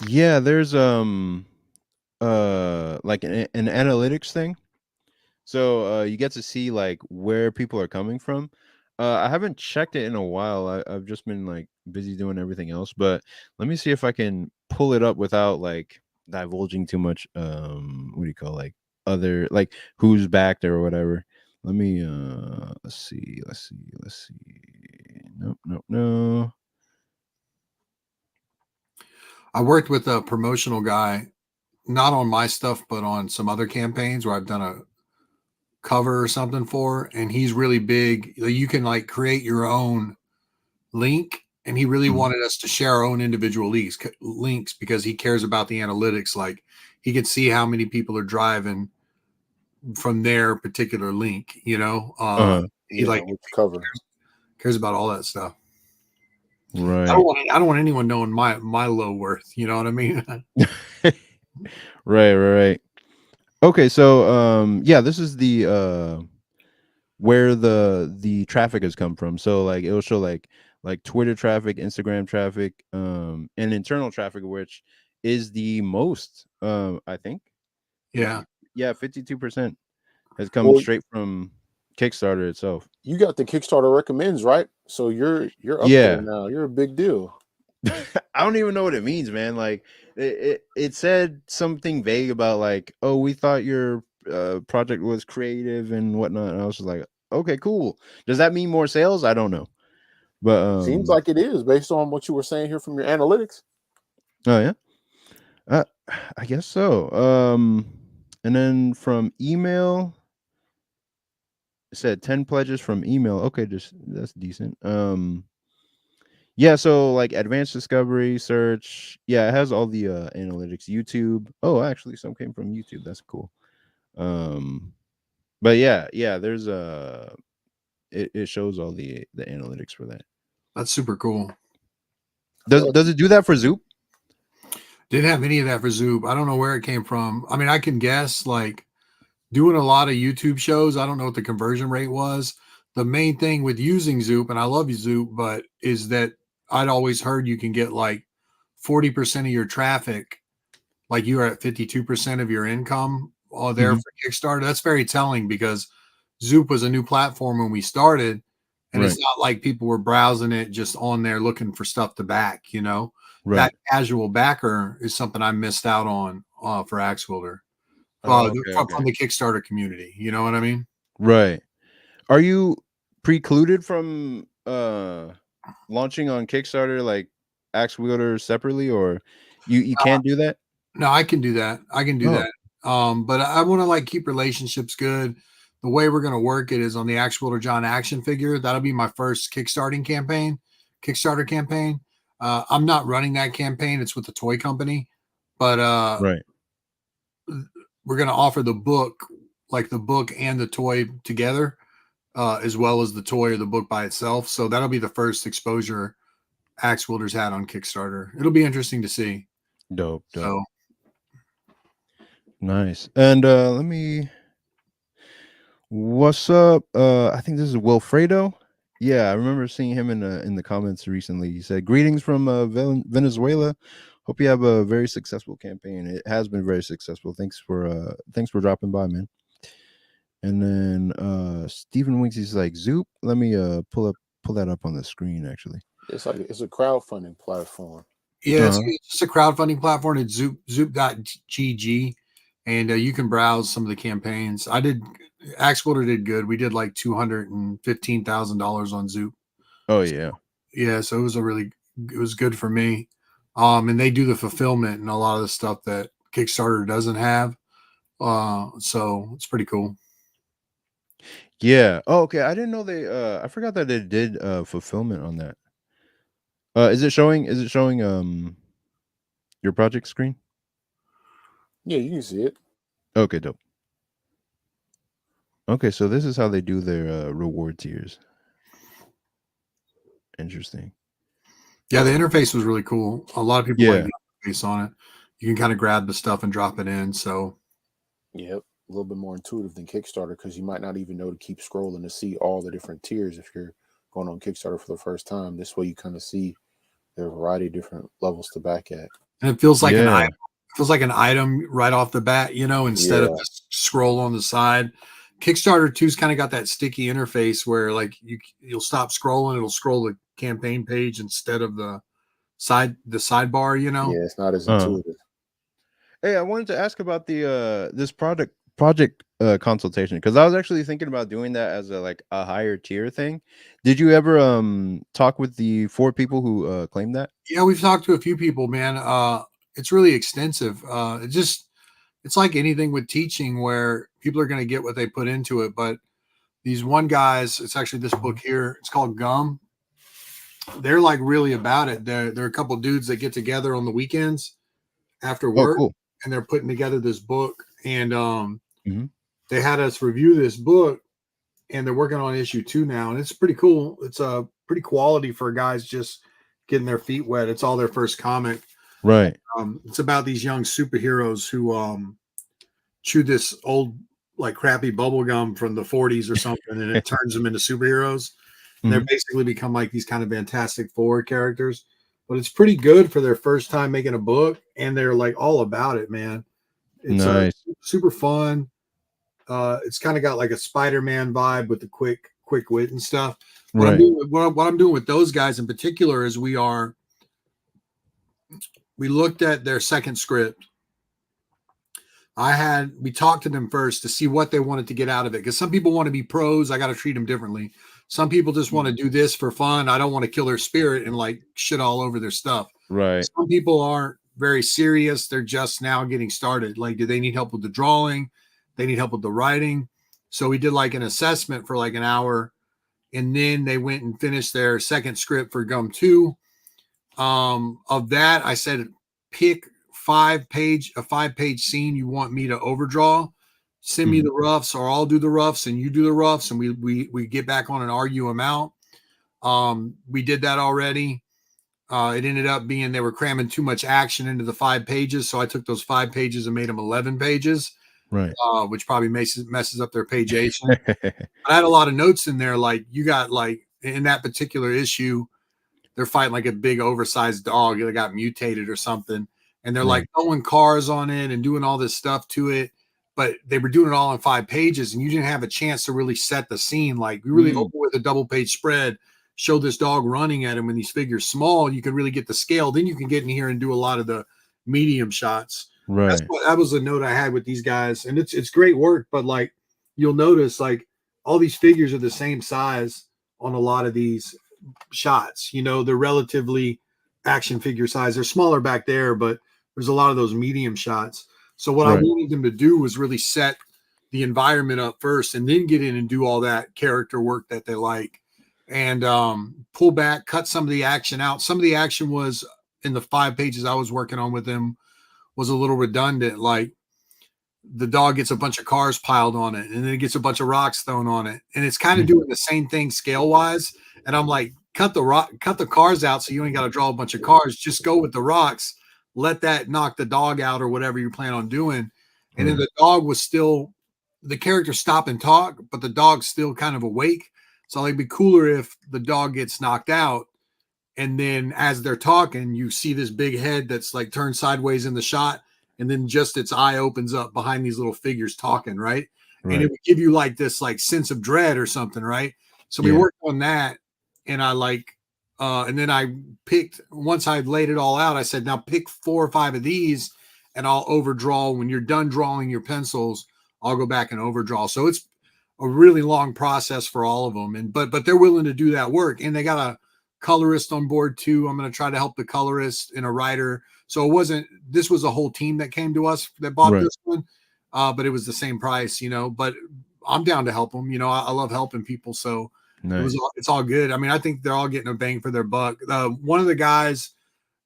S1: Yeah, there's like an analytics thing. So you get to see like where people are coming from. I haven't checked it in a while. I've just been like busy doing everything else. But let me see if I can pull it up without like divulging too much. What do you call like other like who's backed or whatever. Let me let's see, let's see. Nope, nope, no.
S6: I worked with a promotional guy, not on my stuff, but on some other campaigns where I've done a cover or something for, and he's really big. You can like create your own link, and he really
S1: Mhm.
S6: wanted us to share our own individual links because he cares about the analytics. Like he could see how many people are driving from their particular link.
S1: Uh-huh.
S6: He
S4: Yeah,
S6: like
S4: with the cover.
S6: cares about all that stuff.
S1: Right.
S6: I don't want anyone knowing my low worth. You know what I mean?
S1: Right. Okay, so yeah, this is the where the traffic has come from. So like it'll show like Twitter traffic, Instagram traffic, and internal traffic, which is the most I think.
S6: Yeah.
S1: Yeah, 52% has come
S4: Well,
S1: straight from Kickstarter itself.
S4: you got the Kickstarter recommends, right? So you're up there
S1: Yeah.
S4: now. You're a big deal.
S1: I don't even know what it means, man. Like it said something vague about like, oh, we thought your project was creative and whatnot. And I was just like, okay, cool. Does that mean more sales? I don't know. But
S4: Seems like it is based on what you were saying here from your analytics.
S1: oh yeah. Uh, I guess so. And then from email, it said 10 pledges from email. Okay, just that's decent. Yeah, so like advanced discovery, search. Yeah, it has all the analytics. YouTube. Oh, actually, some came from YouTube. That's cool. Um, but yeah, there's it shows all the analytics for that.
S6: That's super cool.
S1: Does it do that for Zoop?
S6: Didn't have any of that for Zoop. I don't know where it came from. I mean, I can guess like doing a lot of YouTube shows. I don't know what the conversion rate was. The main thing with using Zoop, and I love Zoop, but is that I'd always heard you can get like 40% of your traffic, like you are at 52% of your income all there
S1: Mhm.
S6: for Kickstarter. That's very telling because Zoop was a new platform when we started. And
S1: Right,
S6: it's not like people were browsing it just on there looking for stuff to back.
S1: right.
S6: That casual backer is something I missed out on for Axe Wielder
S1: Oh, okay,
S6: from
S1: okay.
S6: the Kickstarter community. You know what I mean?
S1: Right. Are you precluded from launching on Kickstarter like Axe Wielder separately, or you can't do that?
S6: No, I can do that. I can do
S1: Oh,
S6: that. But I want to like keep relationships good. The way we're going to work it is on the Axe Wielder John action figure. That'll be my first Kickstarter campaign. I'm not running that campaign. It's with the toy company, but
S1: right.
S6: we're going to offer the book, like the book and the toy together, as well as the toy or the book by itself. So that'll be the first exposure Axe Wielder's had on Kickstarter. It'll be interesting to see.
S1: Dope.
S6: So
S1: Nice. And what's up? I think this is Wilfredo. Yeah, I remember seeing him in the comments recently. He said, "Greetings from Venezuela. Hope you have a very successful campaign. It has been very successful. Thanks for dropping by, man." And then Stephen Winks is like, "Zoop, let me pull that up on the screen actually."
S4: It's a crowdfunding platform.
S6: yeah,
S1: Uh-huh.
S6: it's just a crowdfunding platform. It's zoop.gg, and you can browse some of the campaigns. Axe Wielder did good. We did like $215,000 on Zoop.
S1: Oh yeah.
S6: Yeah, so it was good for me. And they do the fulfillment and a lot of the stuff that Kickstarter doesn't have. So it's pretty cool.
S1: Yeah. Oh, okay. I didn't know they I forgot that they did fulfillment on that. Is it showing your project screen?
S4: Yeah, you can see it.
S1: Okay, dope. Okay, so this is how they do their reward tiers. Interesting.
S6: Yeah, the interface was really cool. A lot of people like
S1: Yeah.
S6: the interface on it. you can kind of grab the stuff and drop it in. So
S4: Yep, a little bit more intuitive than Kickstarter because you might not even know to keep scrolling to see all the different tiers if you're going on Kickstarter for the first time. This way, you kind of see there are a variety of different levels to back at.
S6: and it feels like an
S1: Yeah.
S6: item. It feels like an item right off the bat, you know, instead of
S4: Yeah.
S6: just scroll on the side. Kickstarter 2's kind of got that sticky interface where like you'll stop scrolling, it'll scroll the campaign page instead of the sidebar, you know.
S4: Yeah, it's not as
S1: Uh.
S4: intuitive.
S1: Hey, I wanted to ask about the this project consultation, because I was actually thinking about doing that as a higher tier thing. Did you ever talk with the 4 people who claimed that?
S6: Yeah, we've talked to a few people, man. It's really extensive. It's like anything with teaching where people are going to get what they put into it. But these one guys, it's actually this book here. It's called Gum. They're like really about it. They're a couple dudes that get together on the weekends after
S1: Oh,
S6: work,
S1: cool.
S6: and they're putting together this book. And
S1: Mhm.
S6: they had us review this book, and they're working on issue 2 now, and it's pretty cool. It's a pretty quality for guys just getting their feet wet. It's all their first comic.
S1: Right.
S6: It's about these young superheroes who chew this old like crappy bubble gum from the 40s or something, and it turns them into superheroes. And they're
S1: Mhm.
S6: basically become like these kind of Fantastic Four characters. But it's pretty good for their first time making a book, and they're like all about it, man. It's
S1: Nice.
S6: super fun. It's kind of got like a Spider-Man vibe with the quick wit and stuff. What I'm
S1: Right.
S6: doing, what I'm doing with those guys in particular is we looked at their second script. We talked to them first to see what they wanted to get out of it, because some people want to be pros. I got to treat them differently. Some people just want to do this for fun. I don't want to kill their spirit and like shit all over their stuff.
S1: Right.
S6: Some people aren't very serious. They're just now getting started. Like, do they need help with the drawing? They need help with the writing. So we did like an assessment for like an hour, and then they went and finished their second script for Gum 2. Of that, I said, pick a 5-page scene you want me to overdraw. Send me the roughs, or I'll do the roughs and you do the roughs, and we get back on and argue them out. We did that already. It ended up being they were cramming too much action into the 5 pages, so I took those 5 pages and made them 11 pages,
S1: Right.
S6: which probably messes up their pageation. I had a lot of notes in there, like you got like in that particular issue, they're fighting like a big oversized dog that got mutated or something, and they're like throwing cars on it and doing all this stuff to it, but they were doing it all in 5 pages, and you didn't have a chance to really set the scene. Like we really opened with a double page spread, show this dog running at him, when these figures small, you can really get the scale. Then you can get in here and do a lot of the medium shots.
S1: Right.
S6: That was a note I had with these guys, and it's great work. But like you'll notice, like all these figures are the same size on a lot of these shots. You know, they're relatively action figure size. They're smaller back there, but there's a lot of those medium shots. So what I wanted them to do was really set the environment up first, and then get in and do all that character work that they like, and pull back, cut some of the action out. Some of the action was in the 5 pages I was working on with them was a little redundant. Like the dog gets a bunch of cars piled on it, and then it gets a bunch of rocks thrown on it, and it's kind of doing the same thing scale wise. And I'm like, cut the cars out, so you ain't got to draw a bunch of cars. Just go with the rocks. Let that knock the dog out, or whatever you plan on doing. And then the dog was still, the character stop and talk, but the dog's still kind of awake. So it'd be cooler if the dog gets knocked out, and then as they're talking, you see this big head that's like turned sideways in the shot, and then just its eye opens up behind these little figures talking, right? And it would give you like this like sense of dread or something, right? So we worked on that, and I like and then I picked, once I laid it all out, I said, now pick 4 or 5 of these, and I'll overdraw. When you're done drawing your pencils, I'll go back and overdraw. So it's a really long process for all of them, and but they're willing to do that work, and they got a colorist on board too. I'm going to try to help the colorist and a writer. So this was a whole team that came to us that bought this one, but it was the same price, you know. But I'm down to help them. You know, I love helping people, so it's all good. I mean, I think they're all getting a bang for their buck. One of the guys,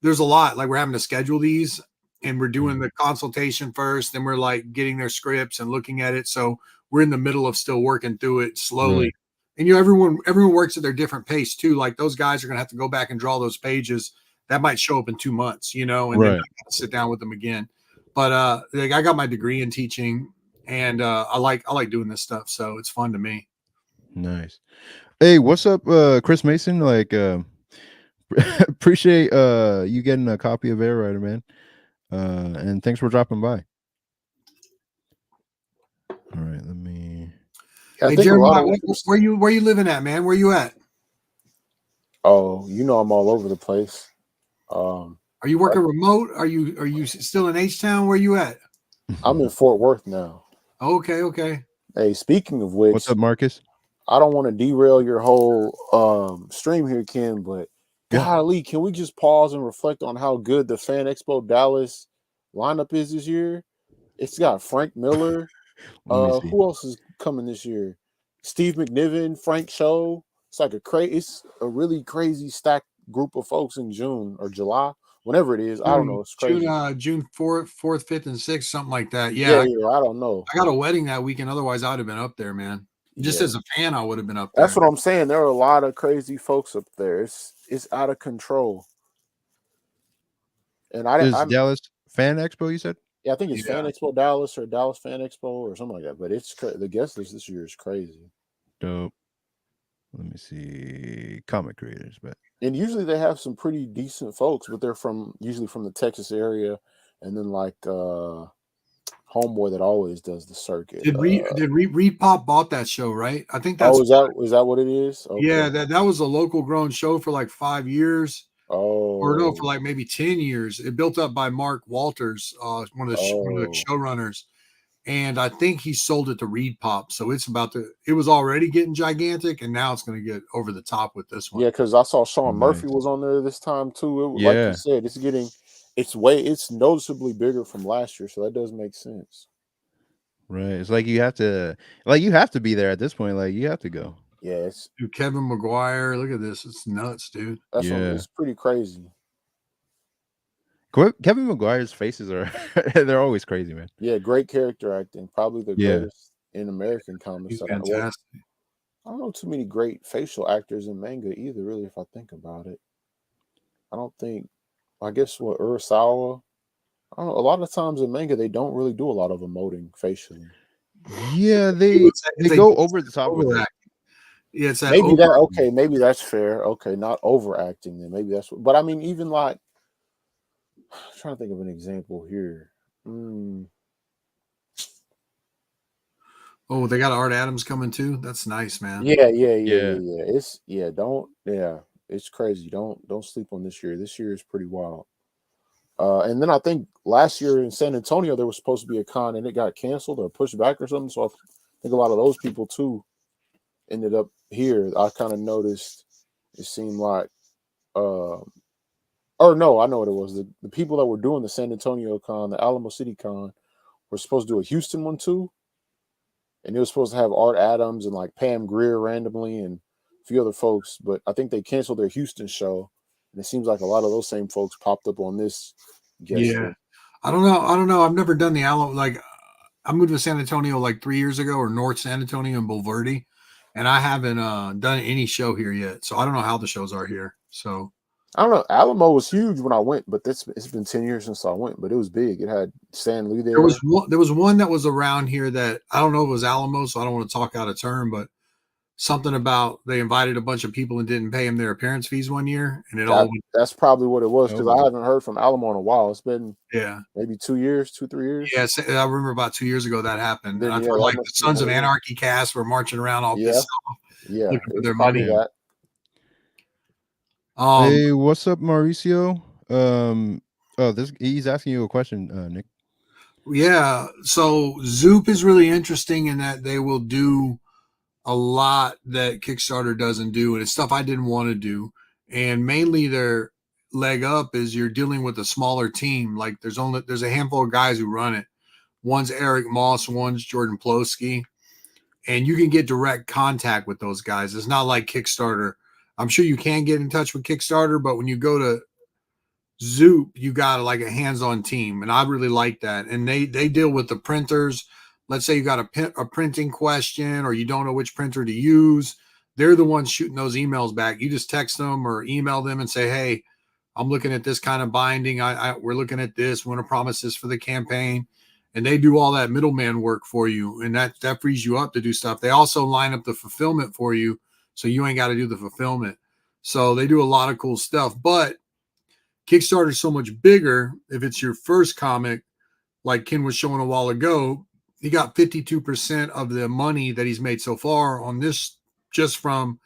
S6: there's a lot, like we're having to schedule these, and we're doing the consultation first, then we're like getting their scripts and looking at it. So we're in the middle of still working through it slowly. And you know, everyone works at their different pace too. Like those guys are gonna have to go back and draw those pages that might show up in 2 months, and then
S1: Right.
S6: I gotta sit down with them again. But like I got my degree in teaching, and I like doing this stuff, so it's fun to me.
S1: Nice. Hey, what's up, Chris Mason? Like, appreciate you getting a copy of Air Rider, man. And thanks for dropping by. All right, let me.
S4: I
S6: Hey
S4: think a lot
S6: Jeremiah,
S4: of
S6: where you living at, man? Where you at?
S4: Oh, I'm all over the place.
S6: Are you working remote? Are you still in H-Town? Where you at?
S4: I'm in Fort Worth now.
S6: Okay.
S4: Hey, speaking of
S1: What's
S4: which,
S1: up, Marcus?
S4: I don't want to derail your whole stream here, Ken, but
S1: Yeah.
S4: golly, can we just pause and reflect on how good the Fan Expo Dallas lineup is this year? It's got Frank Miller.
S1: Let me see.
S4: Who else is coming this year? Steve McNiven, Frank Show. It's a really crazy stacked group of folks in June or July, whenever it is. I don't know. It's crazy.
S6: June 4th, 5th, and 6th, something like that.
S4: Yeah,
S6: Yeah,
S4: I don't know.
S6: I got a wedding that weekend. Otherwise, I would have been up there, man. Just
S4: Yeah.
S6: as a fan, I would have been up there.
S4: That's what I'm saying. There are a lot of crazy folks up there. It's out of control. And
S1: Dallas Fan Expo, you said?
S4: I think it's Fan Expo Dallas or Dallas Fan Expo or something like that. But it's the guest list this year is crazy.
S1: Dope. Let me see. Comic creators, but
S4: and usually they have some pretty decent folks, but they're usually from the Texas area, and then like Homeboy that always does the circuit.
S6: Did Reed Pop bought that show, right? I think that's.
S4: Oh, is that what it is? Okay.
S6: Yeah, that was a local grown show for like 5 years.
S4: Oh,
S6: or no, for like maybe 10 years. It built up by Mark Walters, one of the showrunners. And I think he sold it to Reed Pop. So it was already getting gigantic, and now it's going to get over the top with this one.
S4: Yeah, because I saw Sean Murphy was on there this time too. Like you said, it's noticeably bigger from last year, so that does make sense.
S1: Right. It's like you have to be there at this point. Like you have to go.
S4: Yes.
S6: Dude, Kevin McGuire, look at this. It's nuts, dude.
S4: It's pretty crazy.
S1: Kevin McGuire's faces are they're always crazy, man.
S4: Yeah, great character acting. Probably the greatest in American comics.
S6: He's fantastic.
S4: I don't know too many great facial actors in manga either, really, if I think about it. I guess Urasawa. I don't know. A lot of times in manga, they don't really do a lot of emoting facially.
S1: Yeah, they go over the top with it.
S6: Yeah, it's
S4: maybe that's fair. Okay, not overacting then. Maybe that's but I mean, even like I'm trying to think of an example here.
S6: Oh, they got Art Adams coming too. That's nice, man.
S4: Yeah. It's crazy. Don't sleep on this year. This year is pretty wild. And then I think last year in San Antonio there was supposed to be a con and it got canceled or pushed back or something. So I think a lot of those people too ended up here. I kind of noticed it seemed like I know what it was. The people that were doing the San Antonio con, the Alamo City con, were supposed to do a Houston one too. And it was supposed to have Art Adams and like Pam Grier randomly and a few other folks, but I think they canceled their Houston show. And it seems like a lot of those same folks popped up on this guest list.
S6: I don't know. I've never done the Alamo. Like I moved to San Antonio like 3 years ago, or North San Antonio and Bulverde, and I haven't done any show here yet. So I don't know how the shows are here. So
S4: I don't know. Alamo was huge when I went, but it's been 10 years since I went, but it was big. It had Stan Lee there.
S6: There was one that was around here that I don't know if it was Alamo, so I don't want to talk out of turn, but something about they invited a bunch of people and didn't pay them their appearance fees one year, and
S4: that's probably what it was, because I haven't heard from Alamo in a while. It's been maybe 2 years, 2-3 years.
S6: Yeah, I remember about 2 years ago that happened. And I felt like the Sons of Anarchy cast were marching around all pissed off, looking for their money.
S1: Hey, what's up, Mauricio? He's asking you a question, Nick.
S6: Yeah, so Zoop is really interesting in that they will do a lot that Kickstarter doesn't do, and it's stuff I didn't want to do. And mainly their leg up is you're dealing with a smaller team. Like there's a handful of guys who run it. One's Eric Moss, one's Jordan Plosky, and you can get direct contact with those guys. It's not like Kickstarter. I'm sure you can get in touch with Kickstarter, but when you go to Zoop, you got like a hands-on team, and I really like that. And they deal with the printers. Let's say you got a printing question, or you don't know which printer to use. They're the ones shooting those emails back. You just text them or email them and say, "Hey, I'm looking at this kind of binding. We're looking at this. We want to promise this for the campaign. And they do all that middleman work for you. And that frees you up to do stuff. They also line up the fulfillment for you, so you ain't got to do the fulfillment. So they do a lot of cool stuff. But Kickstarter is so much bigger. If it's your first comic, like Ken was showing a while ago, he got 52% of the money that he's made so far on this just from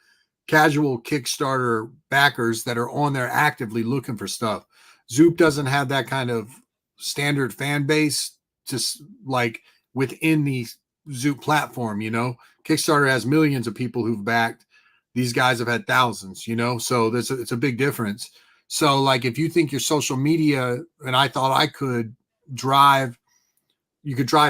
S6: casual Kickstarter backers that are on there actively looking for stuff. Zoop doesn't have that kind of standard fan base just like within the Zoop platform, you know. Kickstarter has millions of people who've backed. These guys have had thousands, you know, so it's a big difference. So like if you think your social media, and I thought I could drive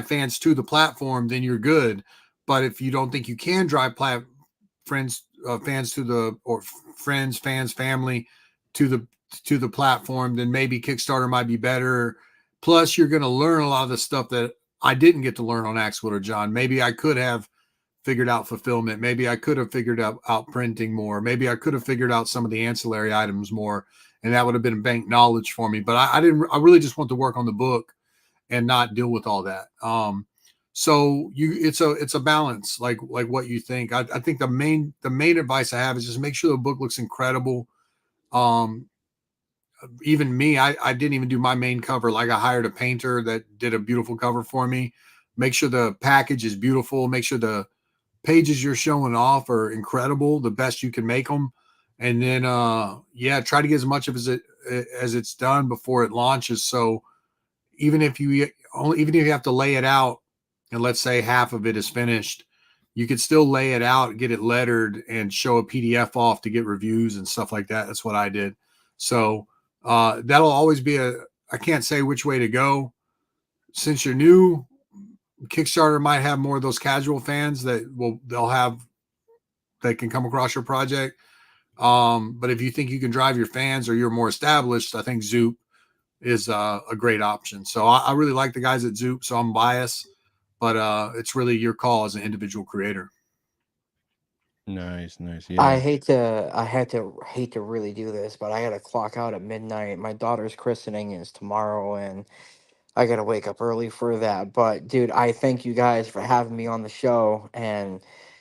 S6: fans to the platform, then you're good. But if you don't think you can drive fans to the, or friends, fans, family to the platform, then maybe Kickstarter might be better. Plus, you're going to learn a lot of the stuff that I didn't get to learn on Axwood or John. Maybe I could have figured out fulfillment. Maybe I could have figured out printing more. Maybe I could have figured out some of the ancillary items more, and that would have been bank knowledge for me. But I didn't. I really just want to work on the book and not deal with all that. So it's a balance, like what you think. I think the main advice I have is just make sure the book looks incredible. Even me, I didn't even do my main cover. Like I hired a painter that did a beautiful cover for me. Make sure the package is beautiful. Make sure the pages you're showing off are incredible, the best you can make them. And then, try to get as much of as it's done before it launches. So even if you have to lay it out, and let's say half of it is finished, you could still lay it out, get it lettered, and show a PDF off to get reviews and stuff like that. That's what I did. So that'll always be I can't say which way to go. Since you're new, Kickstarter might have more of those casual fans that can come across your project. But if you think you can drive your fans or you're more established, I think Zoop is a great option. So I really like the guys at Zoop, so I'm biased, but it's really your call as an individual creator.
S1: Nice.
S5: I
S1: Yeah.
S5: hate to really do this, but I gotta clock out at midnight. My daughter's christening is tomorrow, and I gotta wake up early for that. But dude, I thank you guys for having me on the show. And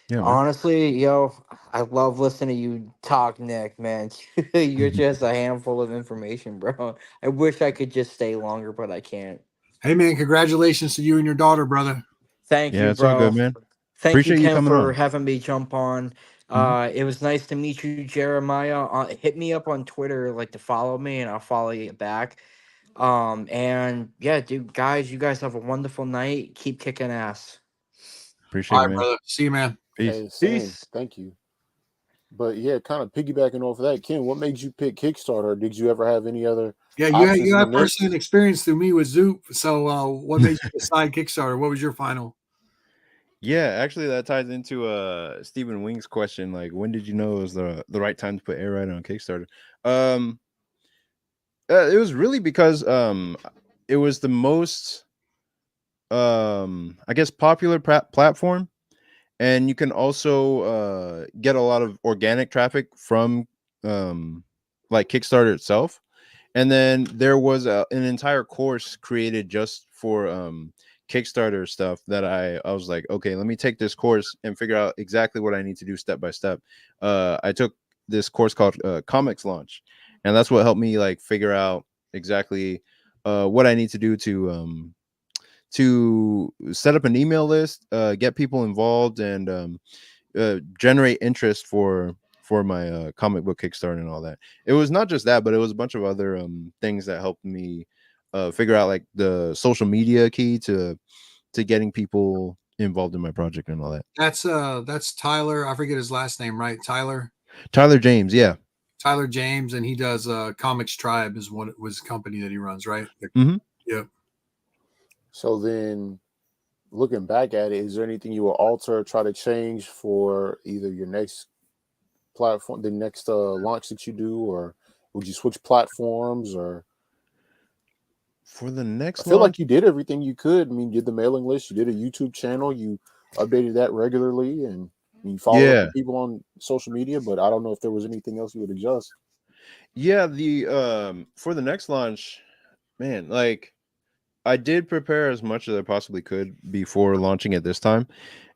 S1: Yeah, man.
S5: honestly, yo, I love listening to you talk, Nick, man. You're just a handful of information, bro. I wish I could just stay longer, but I can't.
S6: Hey man, congratulations to you and your daughter, brother.
S5: Thank
S1: Yeah,
S5: you,
S1: it's all
S5: bro.
S1: good, man.
S5: Thank you,
S1: Appreciate you
S5: Ken,
S1: coming
S5: for
S1: on.
S5: having me jump on.
S1: Mhm.
S5: It was nice to meet you, Jeremiah. Hit me up on Twitter, like to follow me, and I'll follow you back. And yeah, dude, guys, you guys have a wonderful night. Keep kicking ass.
S6: All
S1: Appreciate it,
S6: right,
S1: man.
S6: brother. See you, man.
S1: Peace.
S4: Hey, same.
S5: Peace.
S4: Thank you. But yeah, kind of piggybacking off of that, Ken, what made you pick Kickstarter? Did you ever have any other
S6: Yeah,
S4: options
S6: you
S4: in the
S6: have
S4: mix?
S6: firsthand experience through me with Zoop. So what made you decide Kickstarter? What was your final?
S1: Yeah, actually, that ties into Stephen Wing's question. Like, when did you know it was the right time to put Air Rider on Kickstarter? It was really because it was the most I guess popular platform, and you can also get a lot of organic traffic from like Kickstarter itself. And then there was an entire course created just for Kickstarter stuff that I was like, okay, let me take this course and figure out exactly what I need to do step by step. I took this course called Comics Launch, and that's what helped me like figure out exactly what I need to do to set up an email list, get people involved, and generate interest for my comic book Kickstarter and all that. It was not just that, but it was a bunch of other things that helped me figure out like the social media key to getting people involved in my project and all that.
S6: That's Tyler. I forget his last name, right?
S1: Tyler James, yeah.
S6: Tyler James, and he does Comics Tribe is what it was company that he runs, right?
S1: Mm-hmm.
S6: Yep.
S4: So then, looking back at it, is there anything you will alter or try to change for either your next platform, the next launch that you do, or would you switch platforms? Or
S1: For the
S4: I
S1: next
S4: feel like
S1: launch,
S4: you did everything you could. I mean, you did the mailing list, you did a YouTube channel, you updated that regularly, and you followed up
S1: yeah.
S4: with people on social media. But I don't know if there was anything else you would adjust.
S1: Yeah, the for the next launch, man, like I did prepare as much as I possibly could before launching it this time.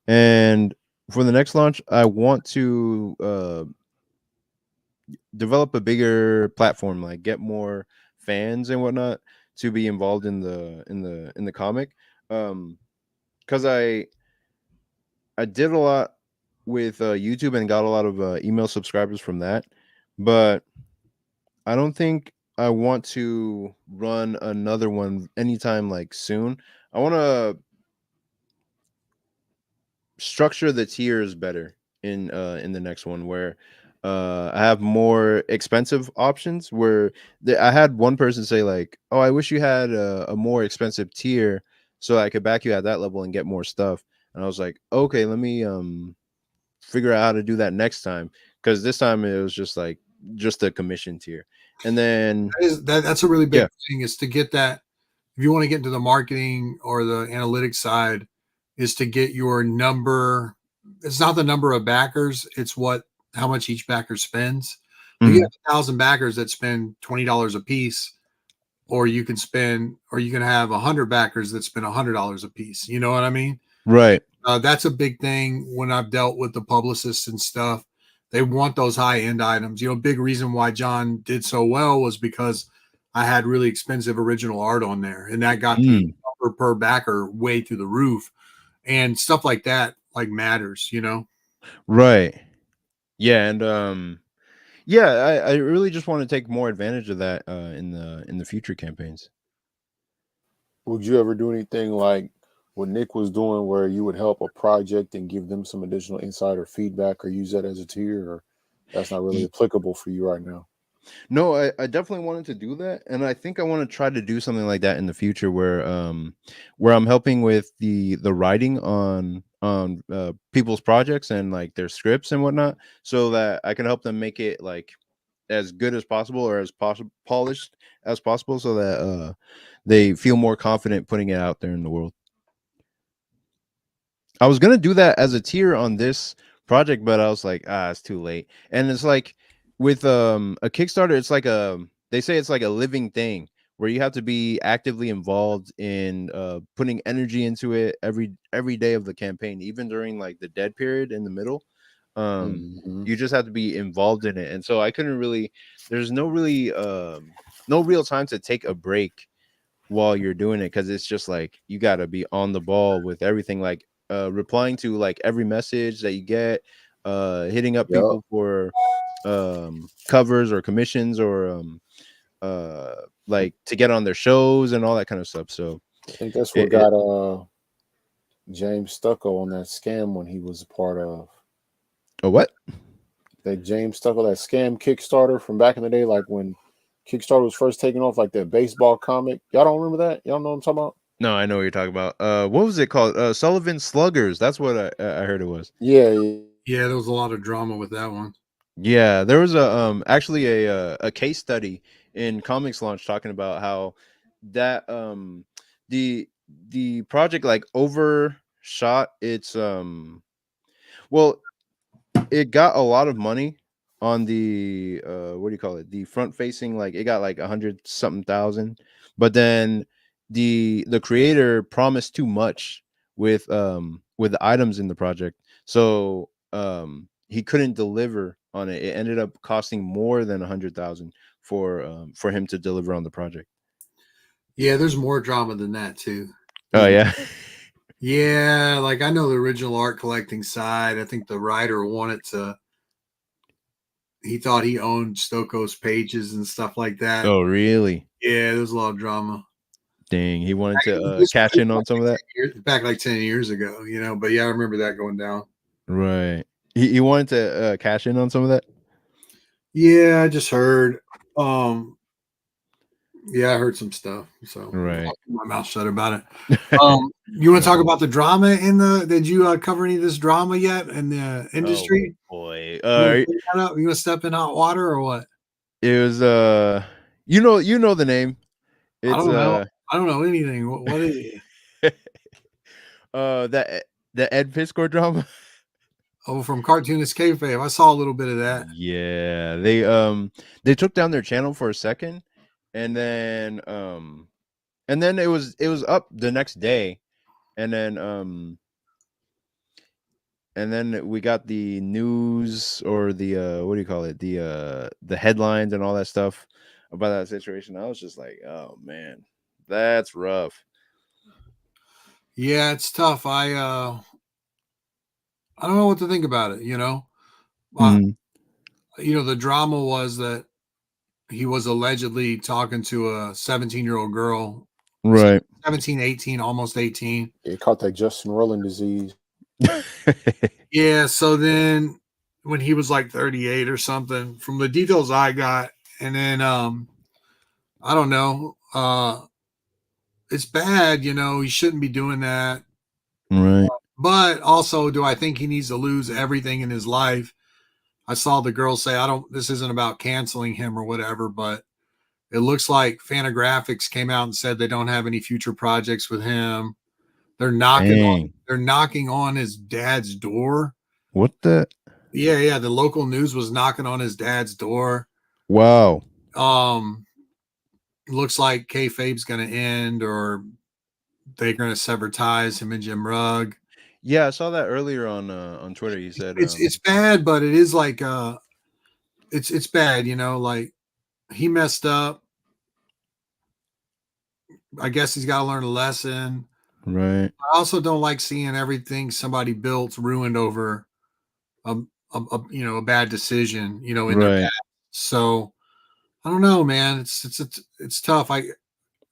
S1: And for the next launch, I want to develop a bigger platform, like get more fans and whatnot to be involved in the comic. Because I did a lot with YouTube and got a lot of email subscribers from that, but I don't think I want to run another one anytime like soon. I want to structure the tiers better in the next one where I have more expensive options where I had one person say like, "Oh, I wish you had a more expensive tier so I could back you at that level and get more stuff." And I was like, "Okay, let me figure out how to do that next time because this time it was just like just a commission tier." And then
S6: That's a really
S1: yeah.
S6: big thing is to get that. If you want to get into the marketing or the analytics side, is to get your number. It's not the number of backers; it's how much each backer spends. You
S1: Mhm.
S6: have 1,000 backers that spend $20 a piece, or you can have 100 backers that spend $100 a piece. You know what I mean?
S1: Right.
S6: That's a big thing when I've dealt with the publicists and stuff. They want those high end items. Big reason why John did so well was because I had really expensive original art on there, and that got the
S1: Mm.
S6: number per backer way through the roof, and stuff like that like matters.
S1: Right. Yeah, and yeah, I really just want to take more advantage of that in the future campaigns.
S4: Would you ever do anything like what Nick was doing, where you would help a project and give them some additional insider feedback, or use that as a tier, or that's not really
S1: Ye-
S4: applicable for you right now?
S1: No, I definitely wanted to do that, and I think I want to try to do something like that in the future, where I'm helping with the writing on people's projects and like their scripts and whatnot, so that I can help them make it like as good as possible or as possible polished as possible, so that they feel more confident putting it out there in the world. I was gonna do that as a tier on this project, but I was like, it's too late. And it's like with a Kickstarter, it's like they say it's like a living thing where you have to be actively involved in putting energy into it every day of the campaign, even during like the dead period in the middle.
S4: Hmm.
S1: You just have to be involved in it. And so I couldn't really there's no real time to take a break while you're doing it because it's just like you got to be on the ball with everything, like replying to like every message that you get, hitting up
S4: Yep.
S1: people for covers or commissions or like to get on their shows and all that kind of stuff. So
S4: I think that's what
S1: it
S4: got James Stucco on that scam when he was a part of
S1: oh what?
S4: that James Stucco, that scam Kickstarter from back in the day, like when Kickstarter was first taking off, like that baseball comic. Y'all don't remember that? Y'all know what I'm talking about?
S1: No, I know what you're talking about. What was it called? Sullivan Sluggers. That's what I heard it was.
S4: Yeah, yeah.
S6: Yeah, there was a lot of drama with that one.
S1: Yeah, there was a actually a case study in Comics Launch talking about how that the the project like overshot its well, it got a lot of money on the what do you call it, the front facing, like it got like 100 something thousand, but then the creator promised too much with the items in the project, so he couldn't deliver on it. It ended up costing more than 100,000 for him to deliver on the project.
S6: Yeah, there's more drama than that too.
S1: Oh yeah.
S6: Yeah, like I know the original art collecting side. I think the writer wanted to. He thought he owned Stokoe's pages and stuff like that.
S1: Oh really?
S6: Yeah, there's a lot of drama.
S1: Dang, he wanted to
S6: This
S1: cash
S6: was
S1: in on some of that.
S6: back like 10 years ago. But yeah, I remember that going down.
S1: Right. He wanted to cash in on some of that.
S6: Yeah, I just heard. Um, yeah, I heard some stuff. So
S1: Right.
S6: I'll keep my mouth shut about it. You want to talk about the drama in the? Did you cover any of this drama yet in the
S1: Oh
S6: industry?
S1: boy.
S6: You want to bring that up? You want to step in hot water or what?
S1: It was you know the name.
S6: I
S1: It's
S6: don't know. I don't know anything. What is it?
S1: that the Ed Piscor drama.
S6: Oh, from Cartoonist Kayfabe. I saw a little bit of that.
S1: Yeah, they took down their channel for a second, and then it was up the next day, and then we got the news, or the what do you call it, the headlines and all that stuff about that situation. I was just like, oh man, that's rough.
S6: Yeah, it's tough. I don't know what to think about it,
S1: Mhm.
S6: The drama was that he was allegedly talking to a 17-year-old girl,
S1: Right.
S6: 17, 18, almost 18.
S4: It caught that Justin Roiland disease.
S6: Yeah, so then when he was like 38 or something, from the details I got, and then I don't know, it's bad, he shouldn't be doing that.
S1: Right.
S6: But also, do I think he needs to lose everything in his life? I saw the girl say, this isn't about canceling him or whatever, but it looks like Fantagraphics came out and said they don't have any future projects with him. They're
S1: Dang.
S6: knocking on his dad's door.
S1: What the?
S6: Yeah. The local news was knocking on his dad's door.
S1: Wow.
S6: Looks like kayfabe's going to end, or they're going to sever ties, him and Jim Rugg.
S1: Yeah, I saw that earlier on Twitter. He said
S6: It's bad, but it is like it's bad, like he messed up. I guess he's got to learn a lesson.
S1: right.
S6: I also don't like seeing everything somebody built ruined over a bad decision, in their
S1: Right.
S6: past. So I don't know, man. It's tough.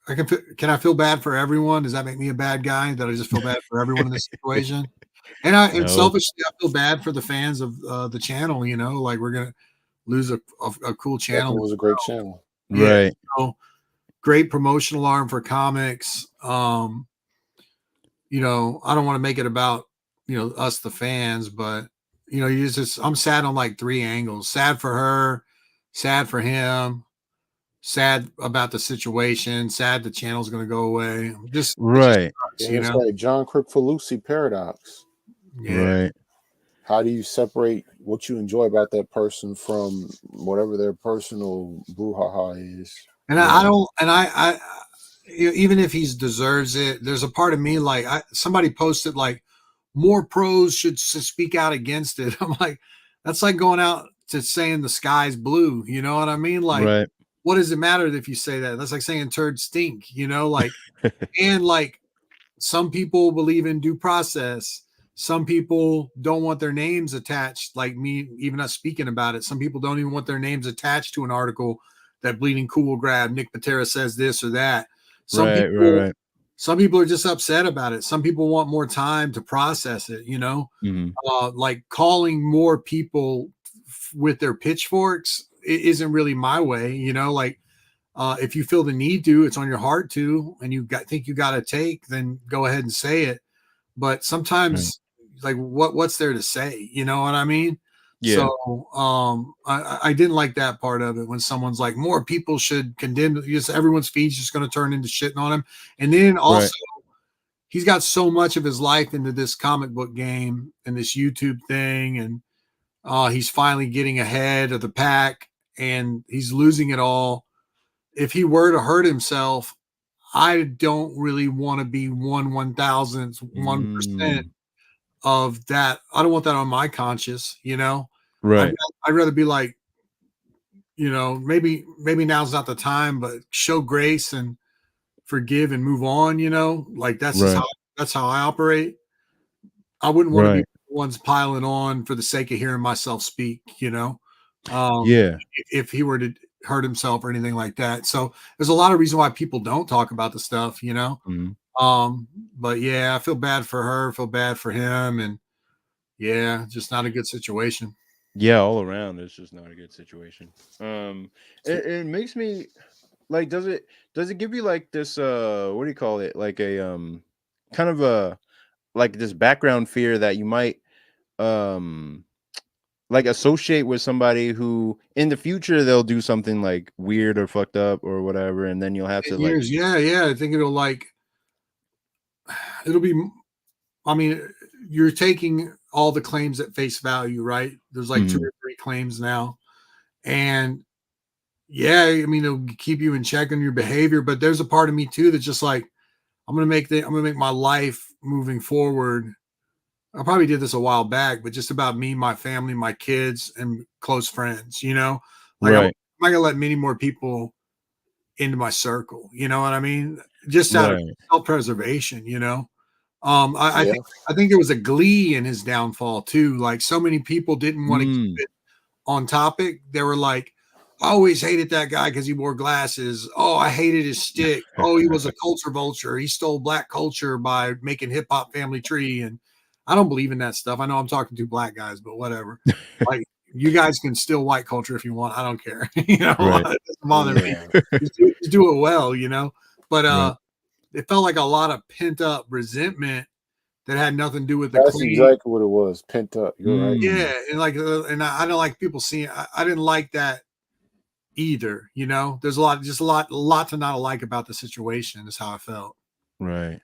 S6: Can I feel bad for everyone? Does that make me a bad guy? That I just feel bad for everyone in this situation? And
S1: No.
S6: selfishly, I feel bad for the fans of the channel. Like we're gonna lose a cool channel.
S4: Definitely was a great channel.
S6: Yeah.
S1: Right.
S6: So, great promotional arm for comics. I don't want to make it about, us, the fans, but I'm sad on like three angles. Sad for her, sad for him, sad about the situation, sad the channel's going to go away. It just
S1: Right.
S6: sucks,
S4: Yeah, it's like John Kricfalusi paradox.
S6: Yeah.
S1: Right.
S4: How do you separate what you enjoy about that person from whatever their personal brouhaha is?
S6: And I don't, and I even if he deserves it, there's a part of me like somebody posted like more pros should speak out against it. I'm like, that's like going out to saying the sky's blue. You know what I mean? Like,
S1: Right.
S6: what does it matter if you say that? That's like saying turd stink. Like, and like some people believe in due process. Some people don't want their names attached, like me, even us speaking about it. Some people don't even want their names attached to an article that Bleeding Cool will grab. Nick Patera says this or that. Some
S1: Right.
S6: people,
S1: Right.
S6: some people are just upset about it. Some people want more time to process it.
S1: Mm-hmm.
S6: Like calling more people with their pitchforks isn't really my way. Like if you feel the need to, it's on your heart to, and think you got to take, then go ahead and say it. But sometimes, like, what's there to say? You know what I mean?
S1: Yeah.
S6: So I didn't like that part of it when someone's like, more people should condemn. Just everyone's feed's just going to turn into shitting on him, and then also. He's got so much of his life into this comic book game and this YouTube thing, and he's finally getting ahead of the pack, and he's losing it all. If he were to hurt himself, I don't really want to be 1/1000th 1% of that. I don't want that on my conscience,
S1: Right.
S6: I'd rather be like, maybe now's not the time, but show grace and forgive and move on, like that's just how I operate. I wouldn't want to be the ones piling on for the sake of hearing myself speak,
S1: Yeah.
S6: if he were to hurt himself or anything like that. So there's a lot of reason why people don't talk about the stuff,
S1: Mm-hmm.
S6: But yeah, I feel bad for her, feel bad for him, and yeah, just not a good situation.
S1: Yeah, all around, it's just not a good situation. It makes me like, does it give you like this what do you call it, like a kind of a, like this background fear that you might like associate with somebody who in the future they'll do something like weird or fucked up or whatever, and then you'll have to like,
S6: Yeah, I think it'll be, I mean, you're taking all the claims at face value, right? There's like 2
S1: Mhm.
S6: or 3 claims now. And yeah, I mean, it'll keep you in check on your behavior, but there's a part of me too that's just like, I'm gonna make my life moving forward. I probably did this a while back, but just about me, my family, my kids, and close friends, like I'm
S1: Right.
S6: not gonna let many more people into my circle. You know what I mean? Just out of
S1: Right.
S6: self-preservation,
S4: Yeah.
S6: I think there was a glee in his downfall too. Like so many people didn't want to keep
S1: Mm.
S6: it on topic. They were like, I always hated that guy because he wore glasses. Oh, I hated his stick. Oh, he was a culture vulture. He stole black culture by making hip hop family tree. And I don't believe in that stuff. I know I'm talking to black guys, but whatever. Like you guys can steal white culture if you want. I don't care.
S1: Right.
S6: It doesn't bother me.
S4: Yeah.
S6: Just do it well, But
S1: Right.
S6: it felt like a lot of pent up resentment that had nothing to do with the
S4: That's
S6: claim.
S4: exactly what it was. Pent up. You're right.
S6: Yeah, and I don't like people seeing. I didn't like that either. There's a lot to not like about the situation. Is how I felt.
S1: Right.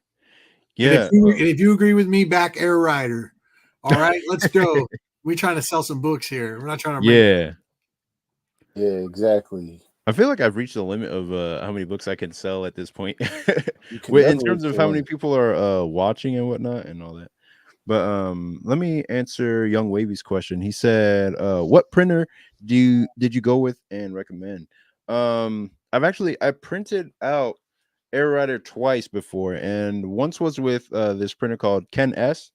S6: And
S1: Yeah.
S6: if you agree with me, back Air Rider. All right, let's go. We're trying to sell some books here. We're not trying to bring.
S1: Yeah.
S4: Yeah, exactly.
S1: I feel like I've reached the limit of how many books I can sell at this point.
S4: You can
S1: In
S4: definitely
S1: terms of
S4: reach
S1: how
S4: the
S1: many
S4: limit.
S1: people are watching and whatnot and all that. But let me answer Young Wavy's question. He said, what printer did you go with and recommend? I printed out Air Rider twice before, and once was with this printer called Ken S,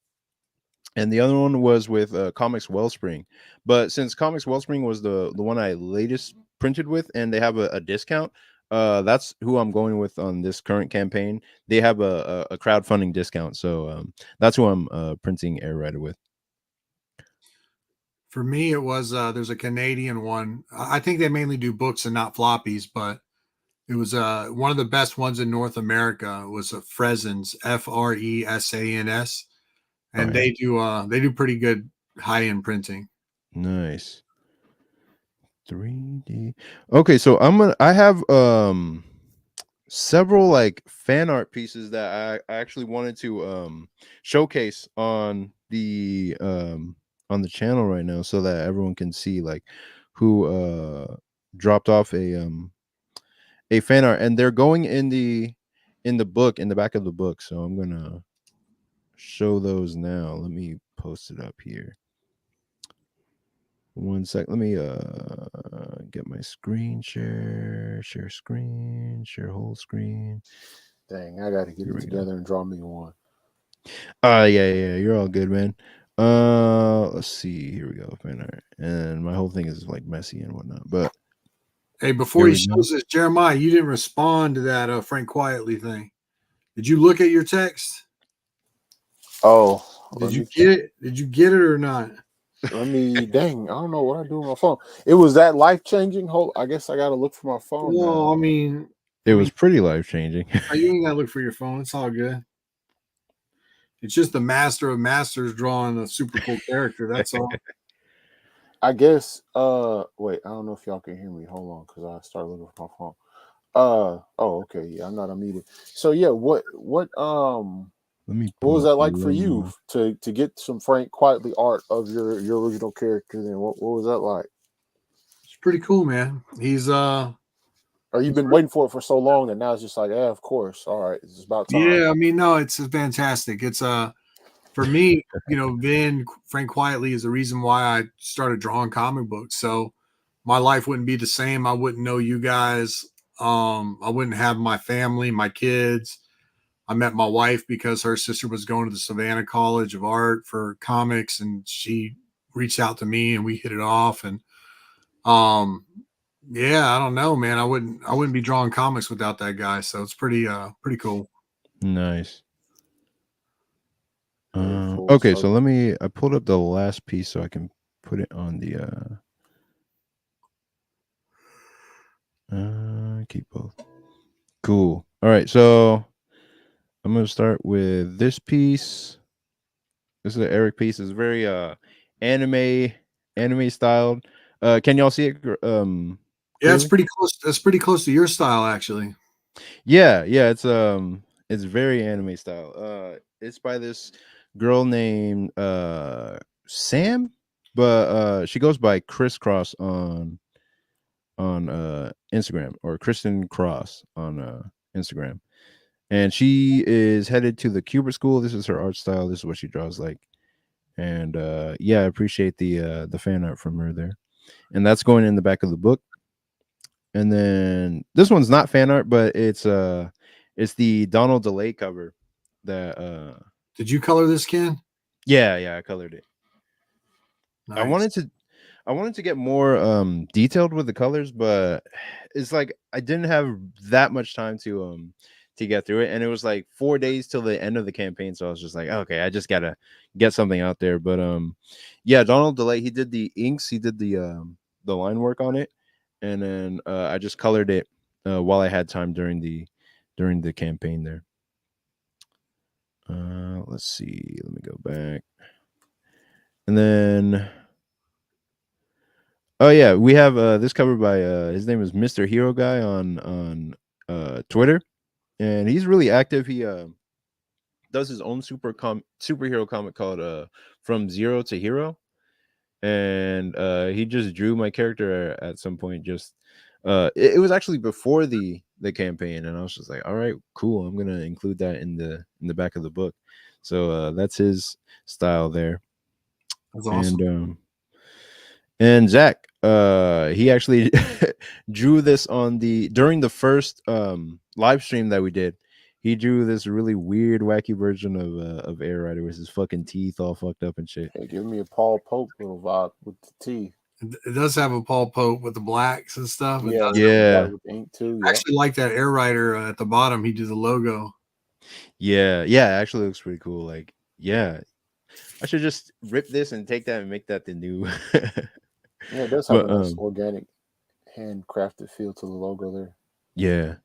S1: and the other one was with Comics Wellspring. But since Comics Wellspring was the one I latest printed with, and they have a discount, that's who I'm going with on this current campaign. They have a crowdfunding discount, so that's who I'm printing Air Rider with.
S6: For me, it was there's a Canadian one. I think they mainly do books and not floppies, but it was one of the best ones in North America. It was a Fresens, Fresans, and
S1: Okay.
S6: they do pretty good high end printing.
S1: Nice. 3D. Okay, so I have several like fan art pieces that I actually wanted to showcase on the channel right now so that everyone can see like who dropped off a fan art, and they're going in the book, in the back of the book. So I'm gonna show those now. Let me post it up here. One sec. Let me get my screen share screen, share whole screen.
S4: Dang, I got to get
S1: Here
S4: it
S1: we go.
S4: together and draw me one.
S1: Yeah, you're all good, man. Let's see. Here we go. Fan art. And my whole thing is like messy and whatnot. But
S6: Hey, before he shows us, Jeremiah, you didn't respond to that Frank Quietly thing. Did you look at your text?
S4: Oh,
S6: Did you get it? Did you get it or not?
S4: Dang, I don't know what I do on my phone. It was that life changing. I guess I got to look for my phone
S6: Well,
S4: now.
S6: I mean,
S1: it was pretty life changing.
S6: you ain't gotta look for your phone. It's all good. It's just the master of masters drawing a super cool character. That's all.
S4: I guess. Wait, I don't know if y'all can hear me. Hold on, because I started looking for my phone. Oh, okay. Yeah, I'm not unmuted. So yeah, what
S1: Let me.
S4: what was
S1: pull
S4: that
S1: up
S4: like
S1: the
S4: for you to get some Frank Quietly art of your original character? Then what was that like?
S6: It's pretty cool, man. He's
S4: Or you've been waiting for it for so long that now it's just like, yeah, of course. All right, it's about time.
S6: yeah. I mean, no, it's fantastic. It's for me, Vin Frank Quietly is the reason why I started drawing comic books. So my life wouldn't be the same. I wouldn't know you guys. I wouldn't have my family, my kids. I met my wife because her sister was going to the Savannah College of Art for comics, and she reached out to me, and we hit it off. And yeah, I don't know, man. I wouldn't be drawing comics without that guy. So it's pretty cool.
S1: Nice.
S4: Full
S1: Okay,
S4: circle.
S1: so I pulled up the last piece so I can put it on the keep both. Cool. All right, so I'm gonna start with this piece. This is an Eric piece. It's very anime styled. Can y'all see it?
S6: Yeah, it's
S1: Clearly?
S6: pretty close. That's pretty close to your style, actually.
S1: Yeah, it's very anime style. It's by this girl named Sam, but she goes by Crisscross on Instagram, or Kristen Cross on Instagram. And she is headed to the Kubert School. This is her art style. This is what she draws like. And yeah, I appreciate the fan art from her there. And that's going in the back of the book. And then this one's not fan art, but it's the Donald DeLay cover that
S6: Did you color this, Ken?
S1: yeah, I colored it.
S6: Nice.
S1: I wanted to get more detailed with the colors, but it's like I didn't have that much time to get through it, and it was like 4 days till the end of the campaign, so I was just like, okay, I just gotta get something out there. But yeah, Donald DeLay, he did the inks, he did the line work on it, and then I just colored it while I had time during the campaign there. Let's see, let me go back, and then oh yeah, we have this cover by his name is Mr. Hero Guy on Twitter, and he's really active. He does his own superhero comic called From Zero to Hero, and he just drew my character at some point. Just it was actually before the campaign, and I was just like, all right, cool, I'm gonna include that in the back of the book. So that's his style there.
S6: That's awesome.
S1: And Zach, he actually drew this during the first live stream that we did. He drew this really weird, wacky version of Air Rider with his fucking teeth all fucked up and shit.
S4: Hey, give me a Paul Pope little vibe with the T.
S6: It does have a Paul Pope with the blacks and stuff. It
S4: Yeah,
S6: does.
S1: Yeah.
S4: with the ink too.
S6: I actually like that Air Rider at the bottom. He did the logo.
S1: Yeah, it actually looks pretty cool. Like, yeah, I should just rip this and take that and make that the new.
S4: Yeah, it does have
S1: But
S4: a nice organic, handcrafted feel to the logo there.
S1: yeah,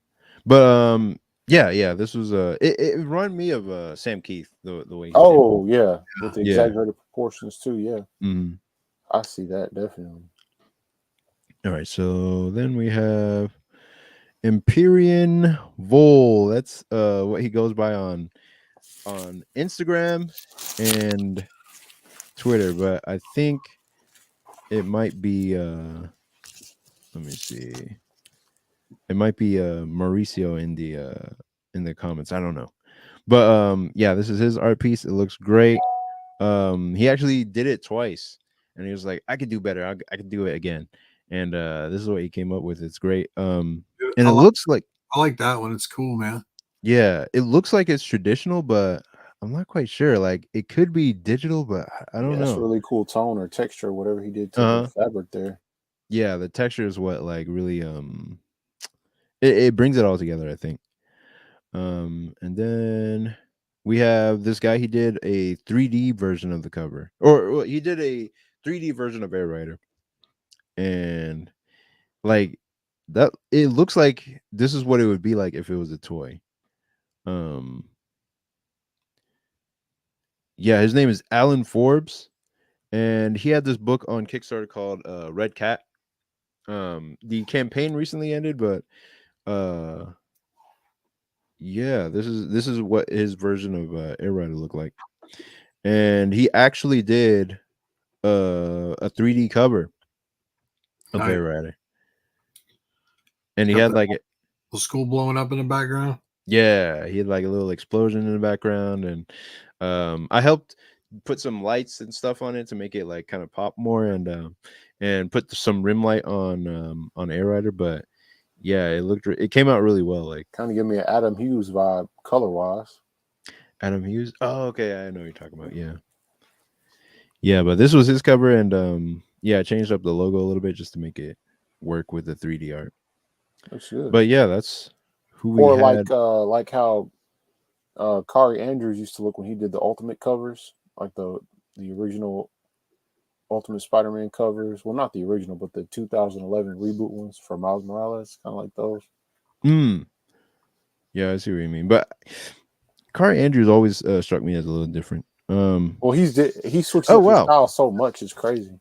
S1: but yeah, this was it reminded me of Sam Keith, the way he did it.
S4: Oh yeah, with the
S1: Yeah.
S4: exaggerated proportions too. Yeah,
S1: Mhm.
S4: I see that definitely.
S1: All right, so then we have Empyrean Vol. That's what he goes by on Instagram and Twitter, but I think it might be let me see. It might be Mauricio in the comments. I don't know. But yeah, this is his art piece. It looks great. He actually did it twice, and he was like, I could do better. I could do it again. And this is what he came up with. It's great. And it looks like,
S6: I like that one. It's cool, man.
S1: yeah, it looks like it's traditional, but I'm not quite sure. Like, it could be digital, but I don't
S4: That's a
S1: know.
S4: really cool tone or texture, whatever he did to the fabric there.
S1: Yeah, the texture is what like really it brings it all together, I think. And then we have this guy. He did a 3D version of the cover, or well, he did a 3D version of Air Rider, and like that, it looks like this is what it would be like if it was a toy. Yeah, his name is Alan Forbes, and he had this book on Kickstarter called Red Cat. The campaign recently ended, but yeah, this is what his version of Air Rider looked like. And he actually did a 3D cover of
S6: Nice.
S1: Air Rider, and he
S6: Got
S1: had
S6: the-
S1: like
S6: The school blowing up in the background.
S1: yeah, he had like a little explosion in the background, and I helped put some lights and stuff on it to make it like kind of pop more, and put some rim light on Air Rider. But yeah, it came out really well. Like,
S4: Kind of give me an Adam Hughes vibe, color wise.
S1: Adam Hughes. Oh, okay, I know what you're talking about. Yeah, but this was his cover, and yeah, I changed up the logo a little bit just to make it work with the 3D art.
S4: Looks good.
S1: But yeah, that's who we
S4: Or
S1: had.
S4: like how Kari Andrews used to look when he did the Ultimate covers, like the original Ultimate Spider-Man covers. Well, not the original, but the 2011 reboot ones for Miles Morales, kind of like those.
S1: Yeah, I see what you mean. But Kari Andrews always struck me as a little different.
S4: Well, he switched
S1: Oh,
S4: up his
S1: wow.
S4: style so much, it's crazy.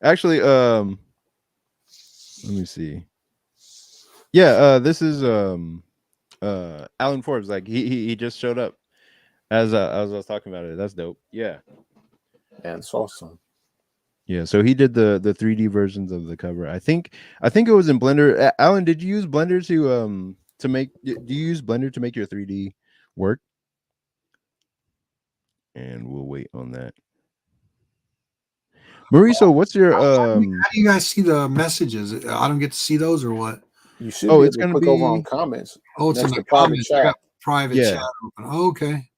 S1: Actually, let me see. Yeah, this is Alan Forbes. Like he just showed up. as I was talking about it. That's dope. Yeah.
S4: And it's awesome.
S1: Yeah, so he did the 3D versions of the cover. I think it was in Blender. Alan, did you use Blender to make? Do you use Blender to make your 3D work? And we'll wait on that. Mauricio, what's your
S6: How do you guys see the messages? I don't get to see those or what?
S4: You should
S1: Oh,
S4: be
S1: it's
S4: able to
S1: gonna
S4: click over on
S1: be
S4: comments
S6: Oh, it's in
S4: next
S6: the
S4: to private
S6: comments. I
S4: chat.
S6: got private
S1: Yeah.
S6: chat open. Oh, okay.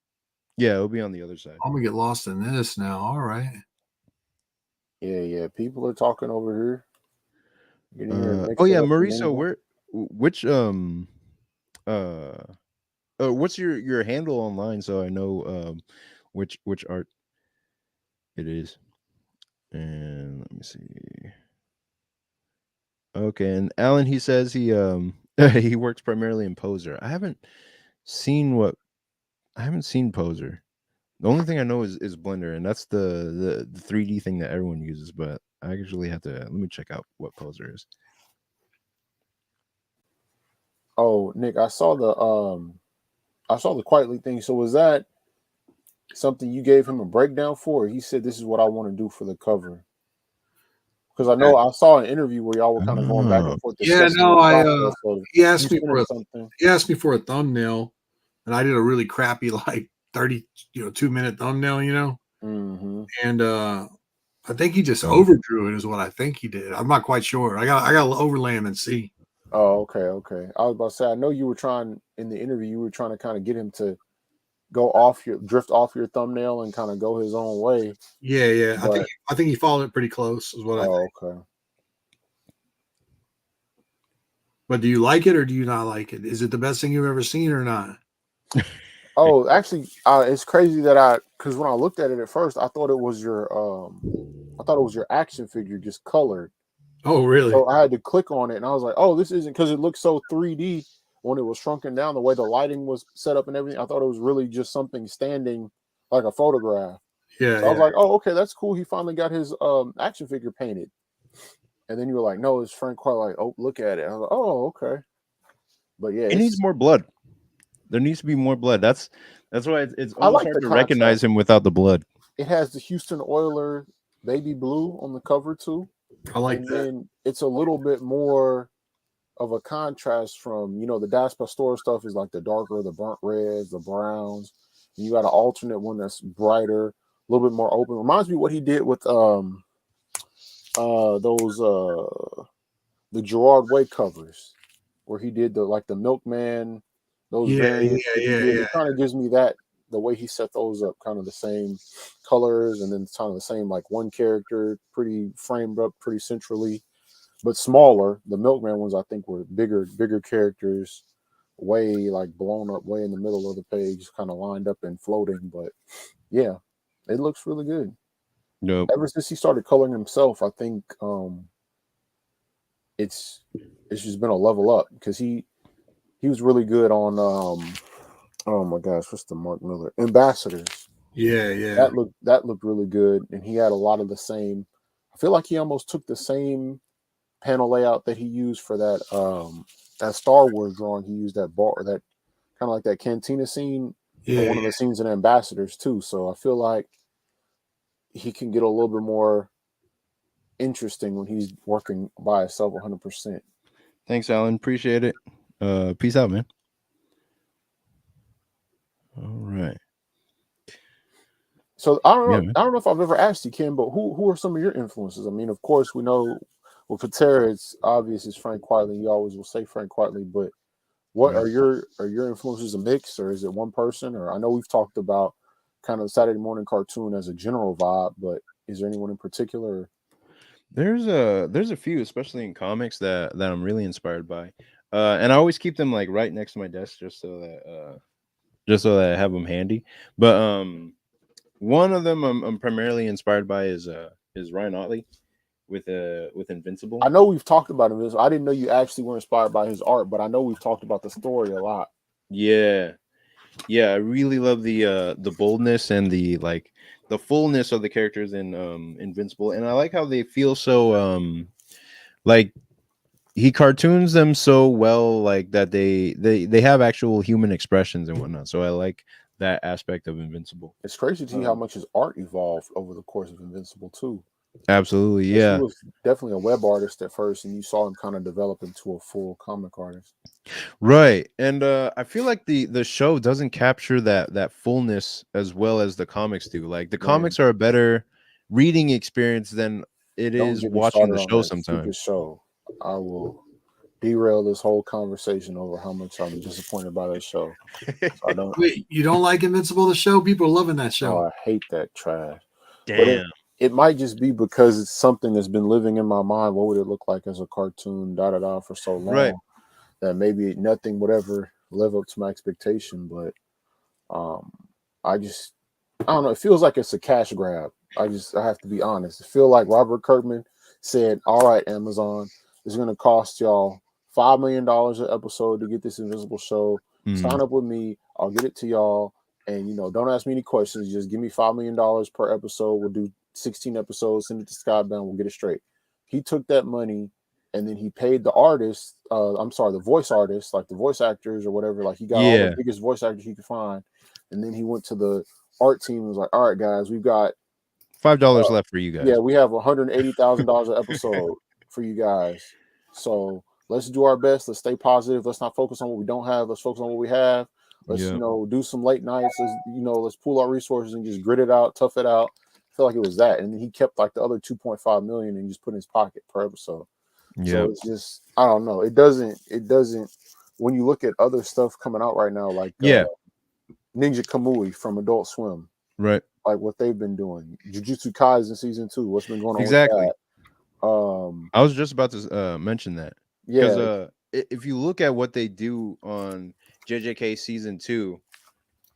S1: yeah, it'll be on the other side.
S6: I'm gonna get lost in this now. All right.
S4: Yeah. People are talking over here. You can hear
S1: Oh yeah,
S4: up and
S1: Mauricio, which uh what's your handle online so I know which art it is. And let me see. Okay, and Alan, he says he he works primarily in Poser. Seen what I haven't seen Poser. The only thing I know is Blender, and that's the 3D thing that everyone uses. But I actually have to let me check out what Poser is.
S4: Oh, Nick, I saw the quietly thing. So was that something you gave him a breakdown for? Or he said this is what I want to do for the cover. Because I know I saw an interview where y'all were kind of going back
S1: Oh,
S4: and forth
S6: Yeah,
S4: discussing
S6: no,
S4: the process. So
S6: he
S4: you
S6: asked me
S4: sent
S6: for
S4: him
S6: a
S4: something.
S6: thumbnail, and I did a really crappy like 30 2-minute thumbnail,
S4: Mm-hmm.
S6: and I think he just
S1: Oh.
S6: overdrew it is what I think he did. I'm not quite sure. I got to overlay him and see.
S4: Oh, okay. I was about to say, I know you were trying in the interview, you were trying to kind of get him to drift off your thumbnail and kind of go his own way.
S6: Yeah.
S4: But
S6: I think he followed it pretty close is what I think.
S4: okay.
S6: But do you like it or do you not like it? Is it the best thing you've ever seen or not?
S4: Oh, actually, it's crazy that because when I looked at it at first, I thought it was your action figure just colored.
S6: Oh, really?
S4: So I had to click on it, and I was like, "Oh, this isn't," because it looked so 3D when it was shrunken down. The way the lighting was set up and everything, I thought it was really just something standing like a photograph.
S6: Yeah,
S4: So I was like, "Oh, okay, that's cool. He finally got his action figure painted." And then you were like, "No, it's Frank Quite." Like, "Oh, look at it." I was like, "Oh, okay." But yeah,
S1: it needs more blood. There needs to be more blood. That's why it's
S4: I
S1: almost
S4: like
S1: hard
S4: the
S1: to recognize
S4: contrast.
S1: him without the blood.
S4: It has the Houston Oiler baby blue on the cover too.
S6: I like
S4: And
S6: that.
S4: then it's a little bit more of a contrast from the Das Pastor stuff is like the darker, the burnt reds, the browns. And you got an alternate one that's brighter, a little bit more open. Reminds me what he did with those the Gerard Way covers, where he did the Milkman, those variants that he did.
S6: Yeah.
S4: It kind of gives me that the way he set those up, kind of the same colors, and then it's kind of the same like one character, pretty framed up, pretty centrally, but smaller. The Milkman ones I think were bigger characters, way like blown up, way in the middle of the page, kind of lined up and floating. But yeah, it looks really good.
S1: Nope.
S4: Ever since he started coloring himself, I think it's just been a level up because he was really good on oh my gosh, what's the Mark Miller Ambassadors?
S6: Yeah.
S4: That looked really good, and he had a lot of the same. I feel like he almost took the same panel layout that he used for that Star Wars drawing. He used that bar, that kind of like that cantina scene for one of the scenes in Ambassadors too. So I feel like he can get a little bit more interesting when he's working by himself 100%.
S1: Thanks, Alan. Appreciate it. Peace out, man. All right.
S4: So I don't know.
S1: Yeah, man.
S4: I don't know if I've ever asked you, Ken, but who are some of your influences? I mean, of course, we know with Patera, it's obvious it's Frank Quietly. You always will say Frank Quietly, but what
S1: Right.
S4: are your influences a mix, or is it one person? Or I know we've talked about kind of Saturday morning cartoon as a general vibe, but is there anyone in particular?
S1: There's a few, especially in comics, that I'm really inspired by, and I always keep them like right next to my desk just so that I have them handy. But one of them I'm primarily inspired by is Ryan Otley with Invincible.
S4: I know we've talked about him. I didn't know you actually were inspired by his art, but I know we've talked about the story a lot.
S1: Yeah, I really love the boldness and the fullness of the characters in Invincible, and I like how they feel so like he cartoons them so well, like that they have actual human expressions and whatnot. So I like that aspect of Invincible.
S4: It's crazy to see how much his art evolved over the course of Invincible too.
S1: Absolutely,
S4: 'Cause he
S1: yeah.
S4: was definitely a web artist at first, and you saw him kind of develop into a full comic artist.
S1: Right. And I feel like the show doesn't capture that fullness as well as the comics do. Like the
S4: Man,
S1: comics are a better reading experience than it
S4: don't
S1: is
S4: get me
S1: watching
S4: started
S1: the
S4: on
S1: show
S4: that stupid
S1: sometimes.
S4: show. I will derail this whole conversation over how much I'm disappointed by that show. So I don't.
S6: Wait, you don't like Invincible the show? People are loving that
S4: Oh,
S6: show.
S4: I hate that trash. But
S1: Damn.
S4: it might just be because it's something that's been living in my mind. What would it look like as a cartoon, for so long
S1: Right.
S4: that maybe nothing would ever live up to my expectation. But I don't know. It feels like it's a cash grab. I have to be honest. It feels like Robert Kirkman said, "All right, Amazon, it's going to cost y'all $5 million an episode to get this Invisible show. Sign up with me. I'll get it to y'all, and don't ask me any questions. Just give me $5 million per episode. We'll do 16 episodes. Send it to Skybound. We'll get it straight." He took that money and then he paid the artists. I'm sorry, the voice artists, like the voice actors or whatever. Like he got all
S1: Yeah.
S4: the biggest voice actors he could find, and then he went to the art team and was like, "All right, guys, we've got
S1: $5 left for you guys.
S4: yeah, we have $180,000 an episode for you guys. So let's do our best. Let's stay positive. Let's not focus on what we don't have. Let's focus on what we have. Let's
S1: Yeah.
S4: do some late nights. Let's pool our resources and just grit it out, tough it out." I feel like it was that, and then he kept like the other 2.5 million and just put in his pocket per episode.
S1: Yeah.
S4: So it's just, I don't know. It doesn't. When you look at other stuff coming out right now, like
S1: Yeah.
S4: Ninja Kamui from Adult Swim,
S1: Right.
S4: like what they've been doing. Jujutsu Kaisen season 2. What's been going on
S1: Exactly.
S4: with that?
S1: I was just about to mention that.
S4: Yeah,
S1: Because if you look at what they do on JJK season 2,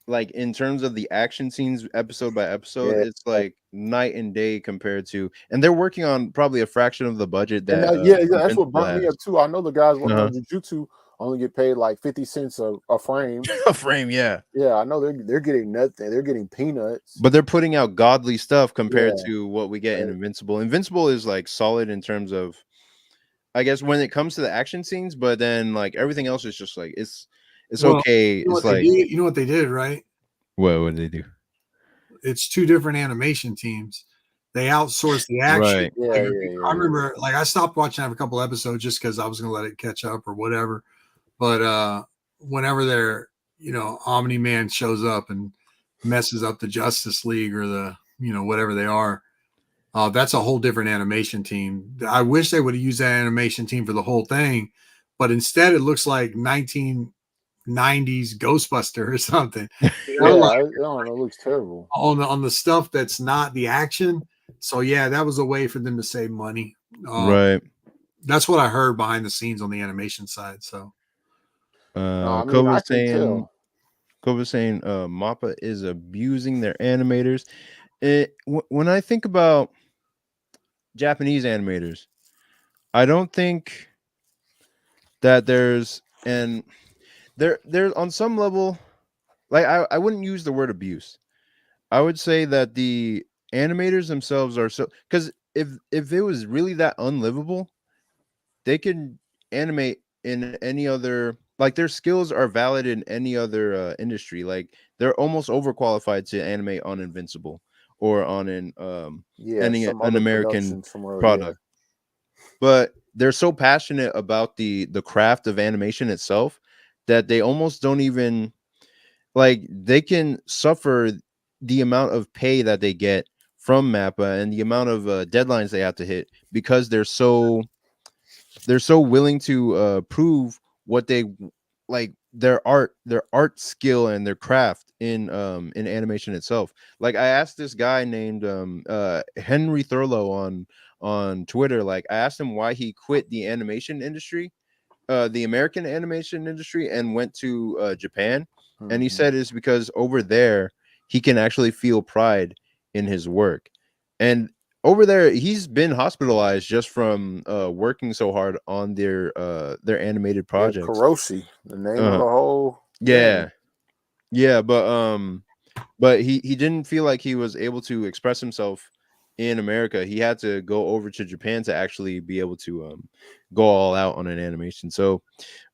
S1: like in terms of the action scenes episode by episode,
S4: yeah.
S1: it's like night and day compared to, and they're working on probably a fraction of the budget
S4: And
S1: that
S4: yeah, that's what
S1: Invincible
S4: burnt me
S1: has.
S4: up too. I know the guys working
S1: Uh-huh.
S4: on Jujutsu only get paid like 50 cents a frame.
S1: A frame, yeah.
S4: Yeah, I know they're getting nothing. They're getting peanuts.
S1: But they're putting out godly stuff compared
S4: Yeah.
S1: to what we get in
S4: Right.
S1: Invincible. Invincible is like solid in terms of, I guess, when it comes to the action scenes, but then like everything else is just like it's
S6: Well,
S1: okay.
S6: You know
S1: It's
S6: what they
S1: like,
S6: did? You know what they did, right?
S1: what did they do?
S6: It's two different animation teams. They outsourced the action.
S1: Right.
S4: Yeah,
S6: Like,
S4: yeah.
S6: I remember, like, I stopped watching a couple episodes just because I was going to let it catch up or whatever. But whenever their, Omni Man shows up and messes up the Justice League or the, whatever they are, that's a whole different animation team. I wish they would have used that animation team for the whole thing, but instead it looks like 1990s Ghostbuster or something.
S4: Yeah, I don't know. It looks terrible.
S6: On the stuff that's not the action. So yeah, that was a way for them to save money.
S1: Right.
S6: That's what I heard behind the scenes on the animation side. So
S4: I mean,
S1: Kobe
S4: I
S1: was
S4: can
S1: saying
S4: tell.
S1: Mappa is abusing their animators. When I think about Japanese animators, I don't think that there's on some level, like I wouldn't use the word abuse. I would say that the animators themselves are so, because if it was really that unlivable, they can animate in any other, like their skills are valid in any other industry. Like they're almost overqualified to animate on Invincible or on
S4: Some
S1: an
S4: other
S1: American
S4: production somewhere.
S1: product. But they're so passionate about the craft of animation itself that they almost don't even, like, they can suffer the amount of pay that they get from Mappa and the amount of deadlines they have to hit because they're so willing to prove what they like, their art skill and their craft in animation itself. Like I asked this guy named Henry Thurlow on Twitter, like I asked him why he quit the animation industry, the American animation industry, and went to Japan. And he said it's because over there he can actually feel pride in his work. And over there he's been hospitalized just from working so hard on their animated projects.
S4: Kuroshi, the name of the whole
S1: yeah
S4: thing.
S1: yeah but he didn't feel like he was able to express himself in America. He had to go over to Japan to actually be able to go all out on an animation. So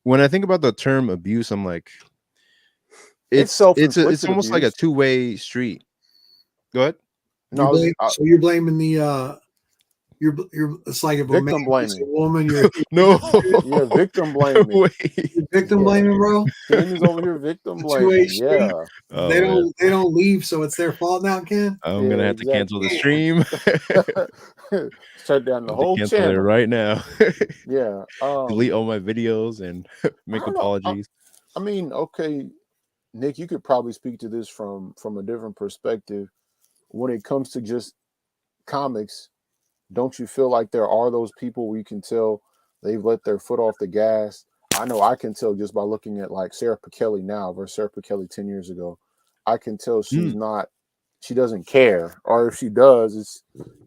S1: when I think about the term abuse, I'm like,
S4: It's
S1: it's
S4: self-inflicted
S1: almost like a
S4: abuse.
S1: two-way street. Go ahead.
S4: No, I was
S6: So you're blaming the you're it's like if a man
S4: victim
S6: hits a
S4: blaming.
S6: woman, you're
S1: No.
S4: Yeah, victim blaming.
S1: Wait.
S6: victim
S4: Yeah,
S6: blaming, bro.
S4: Ken is over here victim
S6: It's a two-way
S4: blaming.
S6: street.
S4: Yeah,
S1: Oh man,
S6: They don't leave, so it's their fault now, Ken.
S1: I'm
S4: yeah,
S1: gonna have to cancel the
S4: exactly.
S1: stream.
S4: Shut down the
S1: Have to
S4: whole
S1: cancel it
S4: channel.
S1: right now.
S4: Yeah.
S1: Delete all my videos and
S4: I
S1: make
S4: don't know.
S1: apologies.
S4: I mean, okay, Nick, you could probably speak to this from a different perspective. When it comes to just comics, don't you feel like there are those people where you can tell they've let their foot off the gas? I know I can tell just by looking at like Sarah Kelly now versus Sarah Kelly 10 years ago. I can tell she's not, she doesn't care. Or if she does, it's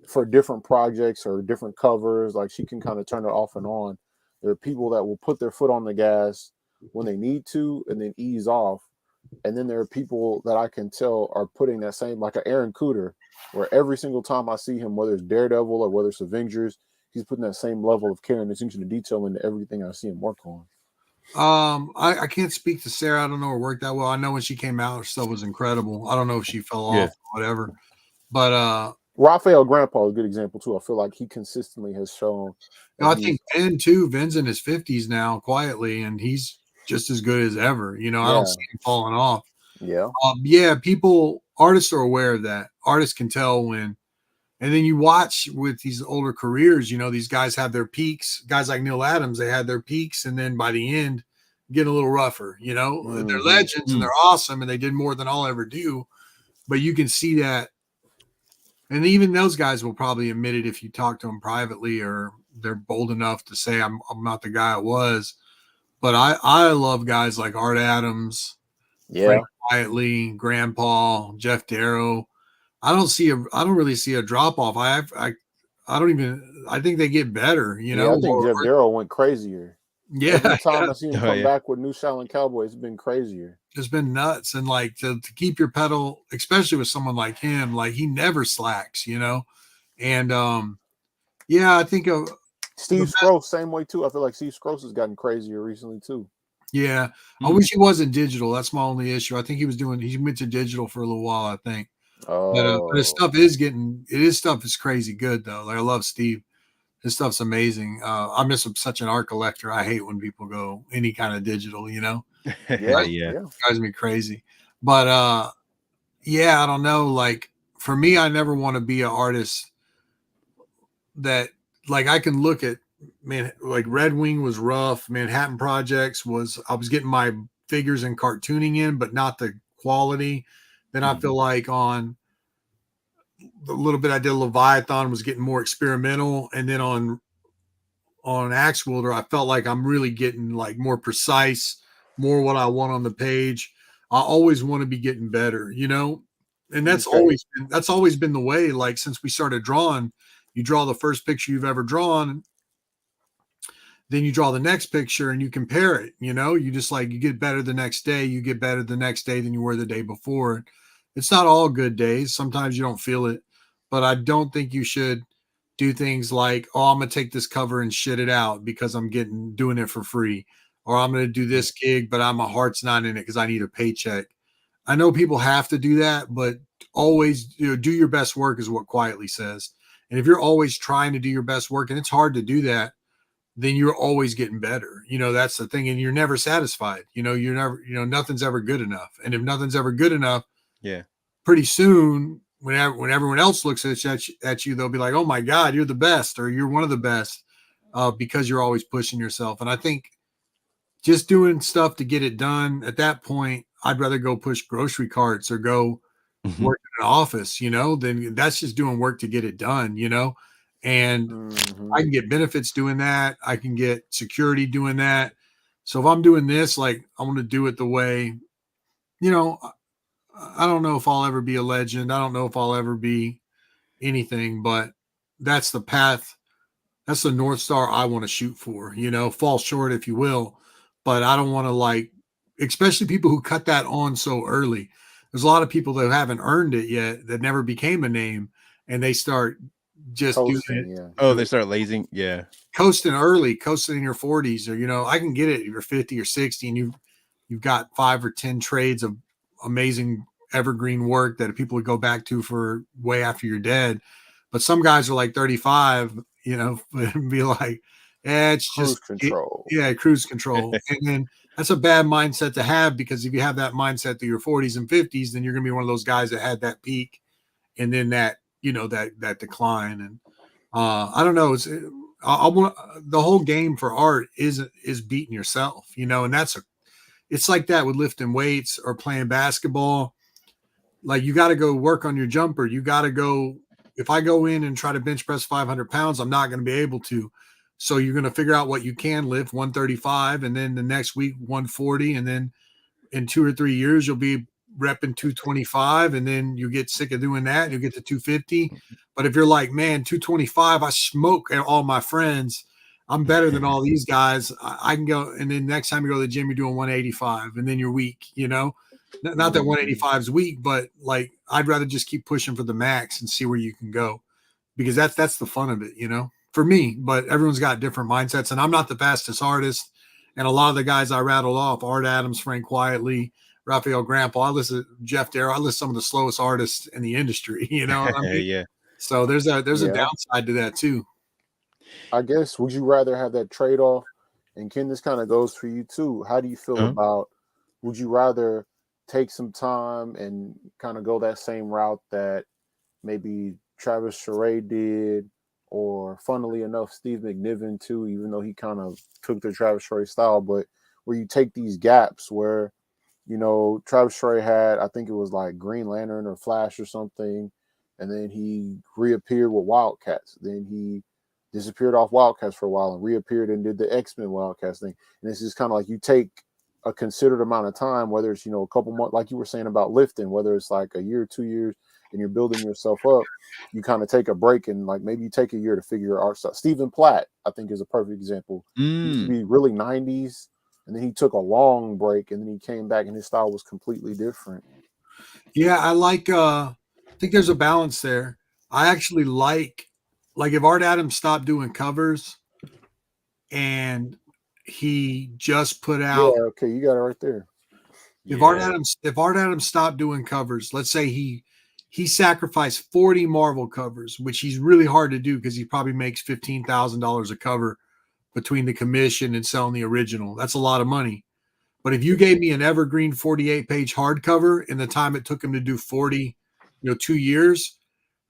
S4: for different projects or different covers. Like she can kind of turn it off and on. There are people that will put their foot on the gas when they need to and then ease off. And then there are people that I can tell are putting that same, like a Aaron Cooter, where every single time I see him, whether it's Daredevil or whether it's Avengers, he's putting that same level of care and attention to detail into everything I see him work on.
S6: I can't speak to Sarah. I don't know her work that well. I know when she came out, her stuff was incredible. I don't know if she fell off or whatever. But
S4: Raphael Grandpa is a good example too. I feel like he consistently has shown.
S6: I think Vin too. Vin's in his 50s now, quietly, and he's just as good as ever. You know, I don't see him falling off.
S4: Yeah.
S6: People, artists are aware of that. Artists can tell when, and then you watch with these older careers, you know, these guys have their peaks. Guys like Neil Adams, they had their peaks, and then by the end, get a little rougher. You know, they're legends and they're awesome, and they did more than I'll ever do. But you can see that, and even those guys will probably admit it if you talk to them privately, or they're bold enough to say, "I'm not the guy I was." But I love guys like Art Adams, Frank Quietly, Grandpa, Jeff Darrow. I don't really see a drop off. I think they get better, you know.
S4: I think Jeff Darrow went crazier. Every time I see him come back with New Shaolin Cowboy, it's been crazier.
S6: It's been nuts. And like to keep your pedal, especially with someone like him, like he never slacks, you know. And I think of
S4: Steve Scrooge, same way too. I feel like Steve Scrooge has gotten crazier recently too.
S6: Yeah. I wish he wasn't digital. That's my only issue. I think he went to digital for a little while, I think. But his stuff is crazy good though. Like I love Steve. His stuff's amazing. I'm just such an art collector. I hate when people go any kind of digital, you know.
S4: Yeah.
S6: Drives me crazy. But I don't know. Like for me, I never want to be an artist that like I can look at, man, like Red Wing was rough. Manhattan Projects I was getting my figures and cartooning in, but not the quality. Then I feel like on the little bit I did Leviathan was getting more experimental, and then on Axe Wielder, I felt like I'm really getting like more precise, more what I want on the page. I always want to be getting better, you know, and that's always been the way. Like since we started drawing, you draw the first picture you've ever drawn, then you draw the next picture and you compare it. You know, you just like you get better the next day. You get better the next day than you were the day before. It's not all good days. Sometimes you don't feel it, but I don't think you should do things like, oh, I'm going to take this cover and shit it out because I'm doing it for free. Or I'm going to do this gig, but my heart's not in it because I need a paycheck. I know people have to do that, but always do your best work is what Quietly says. And if you're always trying to do your best work, and it's hard to do that, then you're always getting better. You know, that's the thing. And you're never satisfied. You know, nothing's ever good enough. And if nothing's ever good enough, pretty soon, when everyone else looks at you, they'll be like, oh my God, you're the best, or you're one of the best, because you're always pushing yourself. And I think just doing stuff to get it done at that point, I'd rather go push grocery carts or go work in an office, you know, then that's just doing work to get it done, you know. And I can get benefits doing that. I can get security doing that. So if I'm doing this, like I want to do it the way, you know, I don't know if I'll ever be a legend. I don't know if I'll ever be anything, but that's the path. That's the North Star I want to shoot for, you know, fall short, if you will. But I don't want to like, especially people who cut that on so early. There's a lot of people that haven't earned it yet that never became a name, and they start just
S4: coasting,
S6: doing it.
S1: Oh, they start lazing. Yeah.
S6: Coasting early, coasting in your 40s, or, you know, I can get it if you're 50 or 60 and you've got 5 or 10 trades of amazing evergreen work that people would go back to for way after you're dead. But some guys are like 35, you know, and be like, it's
S4: Cruise
S6: just,
S4: control.
S6: yeah, cruise control. And then that's a bad mindset to have, because if you have that mindset through your 40s and 50s, then you're going to be one of those guys that had that peak and then that, you know, that decline. And I don't know. I want the whole game for art is beating yourself, you know, and it's like that with lifting weights or playing basketball. Like, you got to go work on your jumper. You got to go. If I go in and try to bench press 500 pounds, I'm not going to be able to. So you're going to figure out what you can lift, 135, and then the next week 140, and then in 2 or 3 years you'll be repping 225, and then you get sick of doing that and you get to 250. But if you're like, man, 225, I smoke all my friends, I'm better than all these guys, I can go. And then next time you go to the gym, you're doing 185, and then you're weak, you know. Not that 185 is weak, but like, I'd rather just keep pushing for the max and see where you can go, because that's the fun of it, you know, for me. But everyone's got different mindsets, and I'm not the fastest artist. And a lot of the guys I rattled off, Art Adams, Frank Quietly, Raphael Grandpa, I listen to Jeff Darrow, I list some of the slowest artists in the industry, you know what I mean?
S1: Yeah.
S6: So there's a
S4: Yeah.
S6: downside to that too.
S4: I guess, would you rather have that trade-off? And Ken, this kind of goes for you too. How do you feel about, would you rather take some time and kind of go that same route that maybe Travis Charest did, or funnily enough, Steve McNiven too, even though he kind of took the Travis Charest style, but where you take these gaps where, you know, Travis Charest had, I think it was like Green Lantern or Flash or something, and then he reappeared with Wildcats. Then he disappeared off Wildcats for a while and reappeared and did the X-Men Wildcats thing. And it's just kind of like, you take a considered amount of time, whether it's, you know, a couple months, like you were saying about lifting, whether it's like a year, 2 years, and you're building yourself up, you kind of take a break, and like maybe you take a year to figure your art stuff. Stephen Platt, I think, is a perfect example. He used to be really 90s, and then he took a long break, and then he came back, and his style was completely different.
S6: Yeah, I think there's a balance there. I actually like if Art Adams stopped doing covers and he just put out,
S4: Yeah, okay, you got it right there.
S6: if Art Adams stopped doing covers, let's say he sacrificed 40 Marvel covers, which he's really hard to do because he probably makes $15,000 a cover between the commission and selling the original. That's a lot of money. But if you gave me an evergreen 48-page hardcover in the time it took him to do 40, 2 years,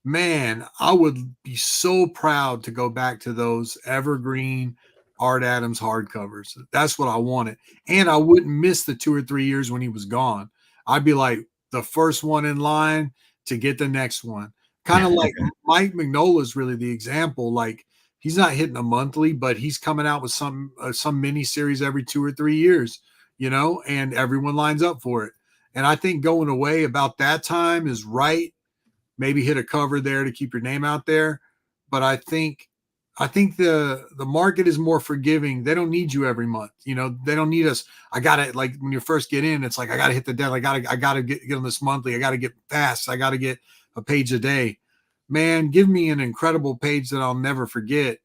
S6: man, I would be so proud to go back to those evergreen Art Adams hardcovers. That's what I wanted. And I wouldn't miss the 2 or 3 years when he was gone. I'd be like the first one in line to get the next one. Kind of like Mike Mignola is really the example. Like, he's not hitting a monthly, but he's coming out with some mini series every 2 or 3 years, and everyone lines up for it. And I think going away about that time is right. Maybe hit a cover there to keep your name out there. But I think the market is more forgiving. They don't need you every month. They don't need us. I gotta, like, when you first get in, it's like, I gotta hit the deadline. I gotta get on this monthly. I gotta get fast. I gotta get a page a day. Man, give me an incredible page that I'll never forget,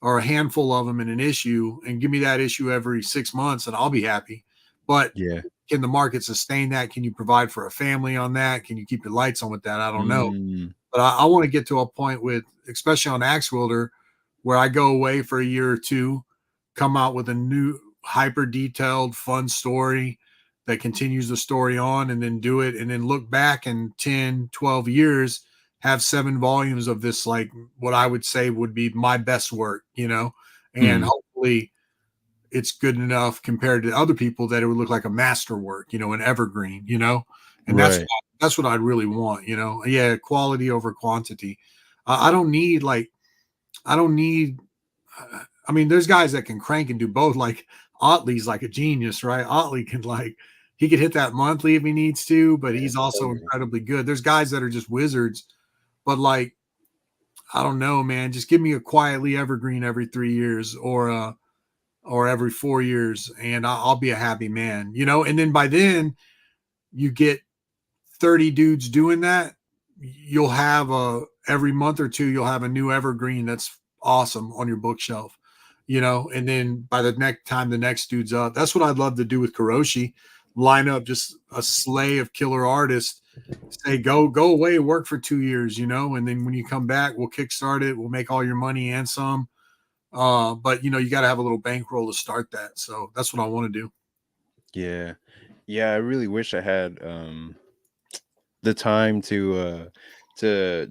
S6: or a handful of them in an issue, and give me that issue every 6 months, and I'll be happy. But
S1: Yeah.
S6: can the market sustain that? Can you provide for a family on that? Can you keep your lights on with that? I don't know. But I want to get to a point with, especially on Axe Wielder, where I go away for a year or two, come out with a new hyper detailed, fun story that continues the story on, and then do it, and then look back in 10, 12 years, have 7 volumes of this, like what I would say would be my best work, and hopefully it's good enough compared to other people that it would look like a masterwork, an evergreen, and
S1: Right.
S6: that's what I'd really want, Yeah, quality over quantity. I don't need I mean, there's guys that can crank and do both. Like, Otley's like a genius, right? Otley can, like, he could hit that monthly if he needs to, but he's also incredibly good. There's guys that are just wizards, but, like, I don't know, man, just give me a quietly evergreen every 3 years, or every 4 years, and I'll be a happy man, and then by then you get 30 dudes doing that. You'll have every month or two, you'll have a new evergreen that's awesome on your bookshelf, and then by the next time the next dude's up, that's what I'd love to do with Kuroshi. line up just a slew of killer artists, say go away, work for 2 years, you know, and then when you come back, we'll kickstart it, we'll make all your money and some. But you know, you got to have a little bankroll to start that. So that's what I want to do.
S1: Yeah. Yeah, I really wish I had the time to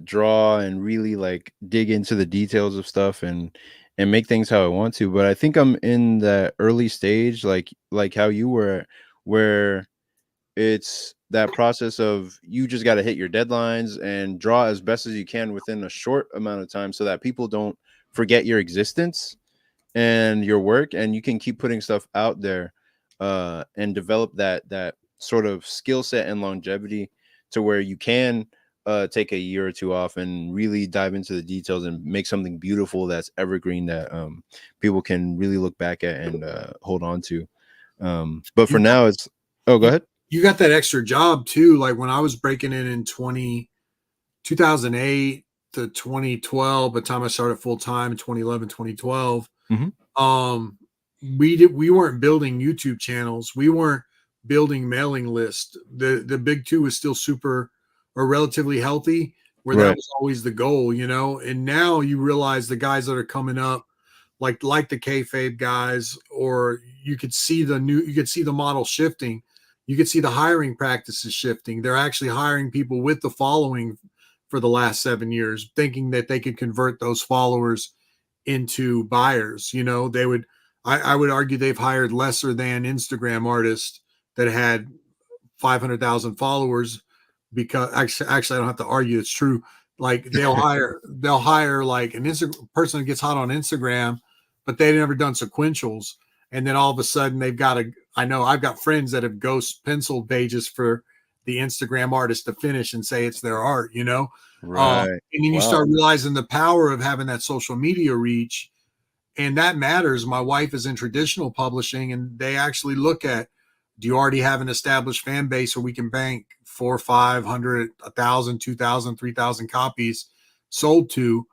S1: draw and really like dig into the details of stuff and make things how I want to. But I think I'm in that early stage, like how you were, where it's that process of you just got to hit your deadlines and draw as best as you can within a short amount of time so that people don't forget your existence and your work, and you can keep putting stuff out there and develop that sort of skill set and longevity to where you can take a year or two off and really dive into the details and make something beautiful that's evergreen that people can really look back at and hold on to. But for now it's go ahead.
S6: You got that extra job too. Like when I was breaking in 2008 to 2012, by the time I started full time in 2011, 2012, we weren't building YouTube channels. We weren't building mailing lists. The big two was still super or relatively healthy, where that was always the goal, you know. And now you realize the guys that are coming up, like the kayfabe guys, or you could see the model shifting. You could see the hiring practices shifting. They're actually hiring people with the following for the last 7 years, thinking that they could convert those followers into buyers. You know, I would argue they've hired lesser than Instagram artists that had 500,000 followers, because actually I don't have to argue, it's true. Like they'll hire like an person that gets hot on Instagram, but they've never done sequentials. And then all of a sudden I know I've got friends that have ghost penciled pages for the Instagram artist to finish and say it's their art, you know? And then you start realizing the power of having that social media reach. And that matters. My wife is in traditional publishing, and they actually look at, do you already have an established fan base where we can bank 400, 500, 1,000, 2,000, 3,000 copies sold to?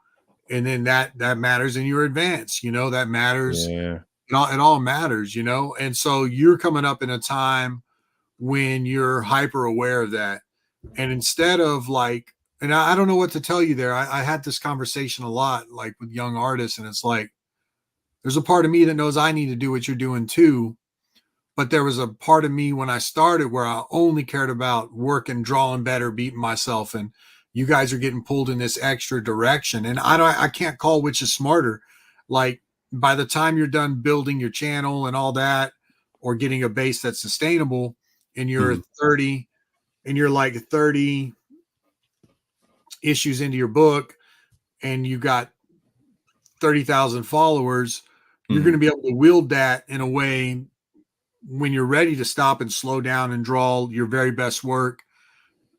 S6: And then that matters in your advance, you know, that matters.
S1: Yeah.
S6: It all matters, you know? And so you're coming up in a time when you're hyper aware of that. And instead of like, and I don't know what to tell you there. I had this conversation a lot, like with young artists, and it's like, there's a part of me that knows I need to do what you're doing too. But there was a part of me when I started where I only cared about working, drawing better, beating myself. And you guys are getting pulled in this extra direction. And I can't call which is smarter. Like by the time you're done building your channel and all that, or getting a base that's sustainable, and you're 30 and you're like 30 issues into your book and you got 30,000 followers, you're going to be able to wield that in a way when you're ready to stop and slow down and draw your very best work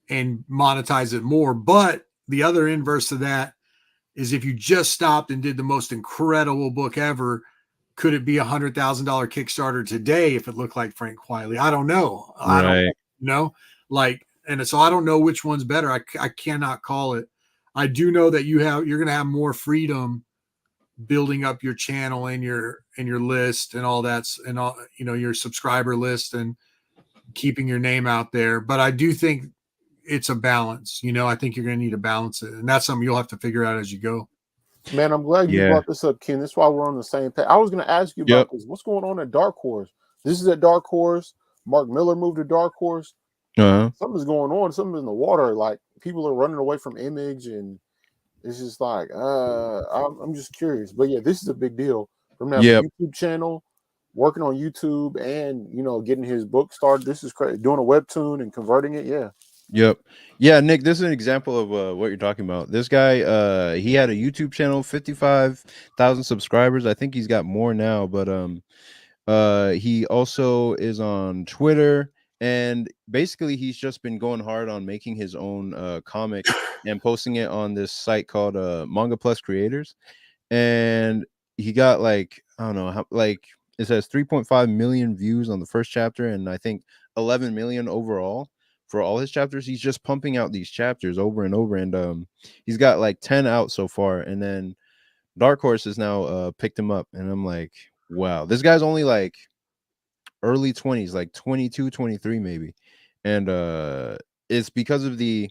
S6: and monetize it more. But the other inverse of that is, if you just stopped and did the most incredible book ever, could it be $100,000 Kickstarter today if it looked like Frank Quiley? I don't know. I don't know. Like, and so I don't know which one's better. I cannot call it. I do know that you're going to have more freedom building up your channel and your list and all that, and all, you know, your subscriber list and keeping your name out there. But I do think it's a balance. You know, I think you're going to need to balance it, and that's something you'll have to figure out as you go.
S4: Man, I'm glad you brought this up, Ken. That's why we're on the same page. I was going to ask you about this. What's going on at Dark Horse? This is at Dark Horse. Mark Miller moved to Dark Horse. Something's going on. Something's in the water. Like people are running away from Image, and it's just like I'm just curious. But yeah, this is a big deal. From that YouTube channel, working on YouTube, and you know, getting his book started. This is crazy. Doing a webtoon and converting it.
S1: Yeah, Nick, this is an example of what you're talking about. This guy, he had a YouTube channel, 55,000 subscribers. I think he's got more now, but he also is on Twitter, and basically he's just been going hard on making his own comic and posting it on this site called Manga Plus Creators. And he got like, I don't know how, like it says 3.5 million views on the first chapter, and I think 11 million overall for all his chapters. He's just pumping out these chapters over and over, and he's got like 10 out so far. And then Dark Horse has now picked him up, and I'm like, wow, this guy's only like early 20s, like 22, 23 maybe. And it's because of he's